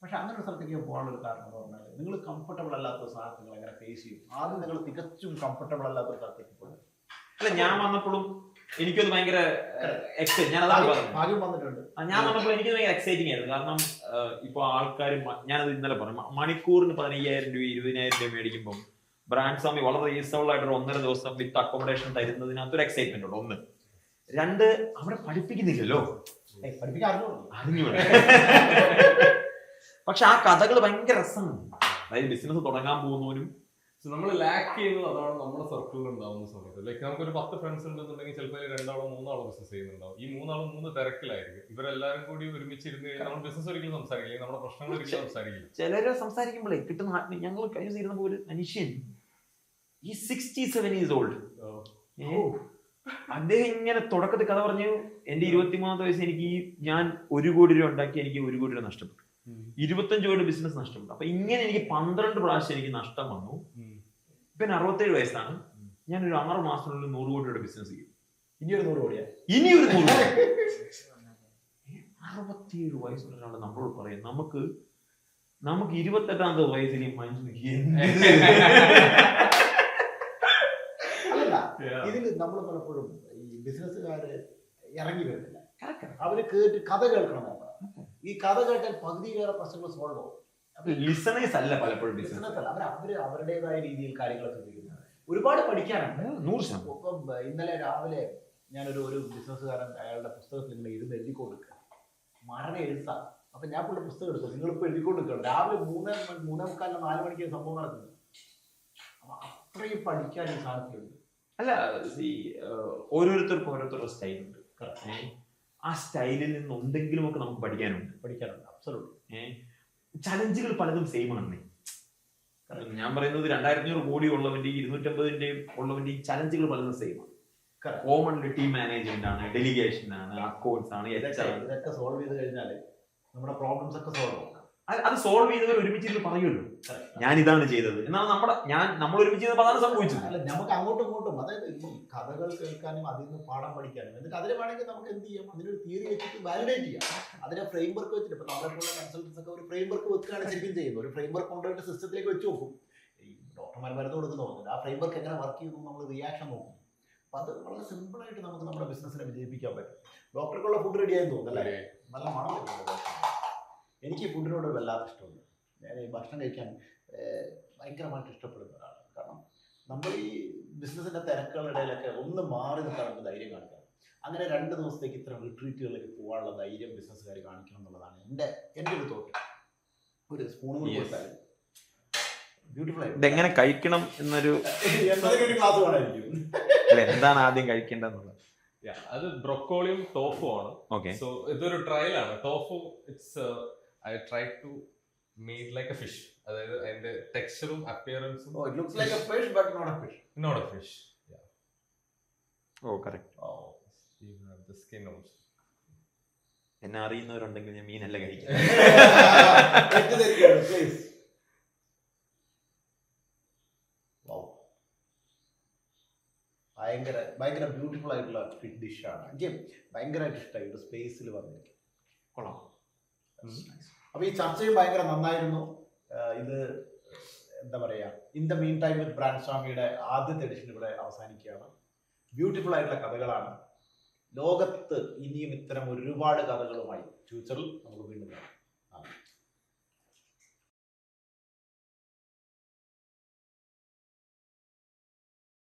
പക്ഷെ അങ്ങനെ ഒരു സ്ഥലത്തേക്ക് ഞാൻ പോകാനുള്ള ഒരു കാരണം എന്ന് പറഞ്ഞാൽ, നിങ്ങൾ കംഫർട്ടബിൾ അല്ലാത്ത ഒരു സാധനങ്ങൾ നിങ്ങൾ എങ്ങനെ ഫേസ് ചെയ്യും? ആദ്യം നിങ്ങൾ തികച്ചും കംഫർട്ടബിൾ അല്ലാത്ത ഒരു സ്ഥലത്തേക്ക് പോകും. അല്ല, ഞാൻ വന്നപ്പോഴും എനിക്കത് ഭയങ്കര ഭാഗ്യം വന്നിട്ടുണ്ട്. ഞാൻ വന്നപ്പോൾ എനിക്ക് ഭയങ്കര എക്സൈറ്റിംഗ് ആയിരുന്നു. കാരണം ഇപ്പൊ ആൾക്കാർ, ഞാനത് ഇന്നലെ പറഞ്ഞു, മണിക്കൂറിന് 15,000 രൂപ 20,000 രൂപ മേടിക്കുമ്പോൾ ബ്രാൻഡ് സ്വാമി വളരെ റീസണബിൾ ആയിട്ട് 1.5 ദിവസം വിത്ത് അക്കോമഡേഷൻ തരുന്നതിനകത്ത് ഒരു എക്സൈറ്റ്മെന്റ് ഉണ്ട്. 1. 2, അവിടെ പഠിപ്പിക്കുന്നില്ലല്ലോ, അറിഞ്ഞൂടെ. പക്ഷെ ആ കഥകൾ ഭയങ്കര രസമാണ്. അതായത് ബിസിനസ് തുടങ്ങാൻ പോകുന്നവനും നമ്മൾ ലാക്ക് ചെയ്യുന്നത് അതാണ് നമ്മുടെ സർക്കിളിൽ ഉണ്ടാവുന്ന സമയത്ത്. ലൈക്ക് നമുക്കൊരു 10 ഫ്രണ്ട്സ് ഉണ്ടെന്നുണ്ടെങ്കിൽ ചിലപ്പോൾ 2 ആളോ 3 ആളോ ബിസിനസ് ചെയ്യുന്നുണ്ടാവും. ഈ 3 ആളും 3 തിരക്കിലായിരിക്കും. ഇവരെല്ലാരും കൂടി ഒരുമിച്ചിരുന്ന് കഴിഞ്ഞാൽ നമ്മൾ ബിസിനസ് ഒരിക്കലും സംസാരിക്കില്ല, നമ്മുടെ പ്രശ്നങ്ങൾ ഒരിക്കലും സംസാരിക്കില്ല. ചിലരെ സംസാരിക്കുമ്പോഴേ കിട്ടുന്ന ഞങ്ങൾ കഴിഞ്ഞ ഇരുന്നപ്പോൾ ഒരു മനുഷ്യൻ, ഈ 67 years old, അദ്ദേഹം ഇങ്ങനെ തുടക്കത്തിൽ കഥ പറഞ്ഞു, എന്റെ 23-ാമത്തെ വയസ്സ് ഞാൻ 1 കോടി രൂപ ഉണ്ടാക്കി, എനിക്ക് 1 കോടി രൂപ നഷ്ടപ്പെട്ടു. 25 കോടി ബിസിനസ് നഷ്ടപ്പെട്ടു. അപ്പൊ ഇങ്ങനെ എനിക്ക് 12 പ്രാവശ്യം എനിക്ക് നഷ്ടം വന്നു. ഇപ്പൊ 67 വയസ്സാണ്. ഞാനൊരു 6 മാസത്തിനുള്ളിൽ 100 കോടി രൂപയുടെ ബിസിനസ് ചെയ്യും. ഇനിയൊരു 100 കോടി. 67 വയസ്സുള്ള നമ്മളോട് പറയും, നമുക്ക് 28ാമത്തെ വയസ്സിൽ ഇതിൽ നമ്മൾ പലപ്പോഴും ഈ ബിസിനസ്സുകാര് ഇറങ്ങി വരുന്നില്ല. അവര് കേട്ട് കഥ കേൾക്കണം. ഈ കഥ കേട്ടാൽ പകുതിയിലേറെ പ്രശ്നങ്ങൾ സോൾവ് ആവും. ലിസണേഴ്സ് അല്ല പലപ്പോഴും ബിസിനസ് അല്ല, അവര് അവരുടേതായ രീതിയിൽ കാര്യങ്ങൾ ശ്രദ്ധിക്കുന്നത്. ഒരുപാട് പഠിക്കാനുണ്ട്. 100%. ഇപ്പം ഇന്നലെ രാവിലെ ഞാനൊരു ബിസിനസ്സുകാരൻ അയാളുടെ പുസ്തകത്തിൽ ഇങ്ങനെ ഇരുന്ന് എഴുതിക്കൊടുക്കുക, മരണ എഴുത്താണ്. അപ്പൊ ഞാൻ പുള്ളി പുസ്തകം എടുക്കും, നിങ്ങളിപ്പോ എഴുതിക്കൊടുക്കണം. രാവിലെ 3:45 4 മണിക്ക് സംഭവം നടക്കുന്നത്. അപ്പൊ അത്രയും പഠിക്കാൻ ഈ സാധനത്തിലുണ്ട്. അല്ല, ഓരോരുത്തർക്കും ഓരോരുത്തരുടെ സ്റ്റൈലുണ്ട്. ആ സ്റ്റൈലിൽ നിന്ന് എന്തെങ്കിലും ഒക്കെ നമുക്ക് പഠിക്കാനുണ്ട്. അബ്സല്യൂട്ട്ലി. ചലഞ്ചുകൾ പലതും സെയിം ആണ്. ഞാൻ പറയുന്നത് 2500 കോടി ഉള്ളവന്റെ 250 ഉള്ളവന്റെ ഈ ചലഞ്ചുകൾ പലതും സെയിം ആണ്. കോമൺലി ടീം മാനേജ്മെന്റ് ആണ്, ഡെലിഗേഷൻ ആണ്, അക്കൗണ്ട്സ് ആണ്. ഇതൊക്കെ സോൾവ് ചെയ്ത് കഴിഞ്ഞാൽ നമ്മുടെ പ്രോബ്ലംസ് ഒക്കെ സോൾവ് ആവും. അത് സോൾവ് ചെയ്തവർ ഒരുമിച്ച് പറയുമല്ലോ, ഞാൻ ഇതാണ് ചെയ്തത് എന്നാണ് നമ്മൾ ഒരുമിച്ച് അതാണ് സംഭവിച്ചത്. അല്ല, നമുക്ക് അങ്ങോട്ടും ഇങ്ങോട്ടും, അതായത് ഈ കഥകൾ കേൾക്കാനും അതിൽ നിന്ന് പാഠം പഠിക്കാനും, എന്നിട്ട് അതിന് വേണമെങ്കിൽ നമുക്ക് എന്ത് ചെയ്യാം, അതിനൊരു തിയറി വെച്ചിട്ട് വാലിഡേറ്റ് ചെയ്യാം. അതിനെ ഫ്രെയിം വർക്ക് വെച്ചിട്ട്, ഇപ്പൊ നമ്മളെപ്പോലുള്ള കൺസൾട്ടൻസ് ഒക്കെ ഒരു ഫ്രെയിം വർക്ക് വെക്കുകയാണ് ശരിക്കും ചെയ്യുന്നത്. ഒരു ഫ്രെയിം വർക്ക് കൊണ്ടുപോയിട്ട് സിസ്റ്റത്തിലേക്ക് വെച്ച് നോക്കും. ഈ ഡോക്ടർമാർ മരുന്ന് കൊടുക്കുന്ന തോന്നുന്നില്ല, ആ ഫ്രെയിം വർക്ക് എങ്ങനെ വർക്ക് ചെയ്യുന്നു നമ്മൾ റിയാക്ഷൻ നോക്കും. അപ്പൊ അത് വളരെ സിമ്പിൾ ആയിട്ട് നമുക്ക് നമ്മുടെ ബിസിനസ്സിനെ വിജയിപ്പിക്കാൻ പറ്റും. ഡോക്ടർക്കുള്ള ഫുഡ് റെഡി ആയെന്ന് തോന്നുന്നല്ലേ? നല്ല മണം വരുന്നുണ്ട്. എനിക്ക് ഫുഡിനോട് വല്ലാത്ത ഇഷ്ടമുണ്ട്. ഞാൻ ഈ ഭക്ഷണം കഴിക്കാൻ ഭയങ്കരമായിട്ട് ഇഷ്ടപ്പെടുന്ന ഒരാളാണ്. കാരണം നമ്മൾ ഈ ബിസിനസിന്റെ തിരക്കുകളുടെ ഇടയിലൊക്കെ ഒന്ന് മാറി നിൽക്കാൻ ധൈര്യം കാണിക്കണം. അങ്ങനെ 2 ദിവസത്തേക്ക് ഇത്തരം റിട്രീറ്റുകളിലേക്ക് പോകാനുള്ള ധൈര്യം ബിസിനസ്സുകാർ കാണിക്കണം എന്നുള്ളതാണ് എൻ്റെ ഒരു തോട്ട്. ഒരു സ്പൂണും കൂടി കൊടുത്താൽ ബ്യൂട്ടിഫുൾ ആയി ഇതെങ്ങനെ കഴിക്കണം എന്നൊരു ക്ലാസ് വേണമായിരിക്കും. അല്ലെ, എന്താണ് ആദ്യം കഴിക്കേണ്ടതെന്നുള്ളത്. അത് ബ്രൊക്കോളിയും ടോഫു ആണ്. ഓക്കെ, സോ ഇതൊരു ട്രയലാണ്. Tofu it's I try to made like a fish. അതായത് അതിന്റെ ടെക്സ്ചറും അപ്പിയറൻസും Oh, it looks like a fish, but not a fish. Not a fish. Oh correct. Oh. The skin also. എന്നെ അറിയുന്നവരുണ്ടെങ്കിൽ ഞാൻ മീനല്ല കഴിക്കാം. Please. Wow. ഭയങ്കര ബ്യൂട്ടിഫുൾ ആയിട്ടുള്ള ഡിഷാണ്. എനിക്ക് ഭയങ്കരമായിട്ട് ഇഷ്ടമായി ഒരു സ്പേസിൽ വന്നിരിക്കും. കൊള്ളാം. അപ്പൊ ഈ ചർച്ചയും ഭയങ്കര നന്നായിരുന്നു. ഇത് എന്താ പറയാ, in the mean time with brand സ്വാമിയുടെ ആദ്യത്തെ എഡിഷൻ ഇവിടെ അവസാനിക്കുകയാണ്. ബ്യൂട്ടിഫുൾ ആയിട്ടുള്ള കഥകളാണ്. ലോകത്ത് ഇനിയും ഇത്തരം ഒരുപാട് കഥകളുമായി ഫ്യൂച്ചറിൽ നമുക്ക് വീണ്ടും കാണാം.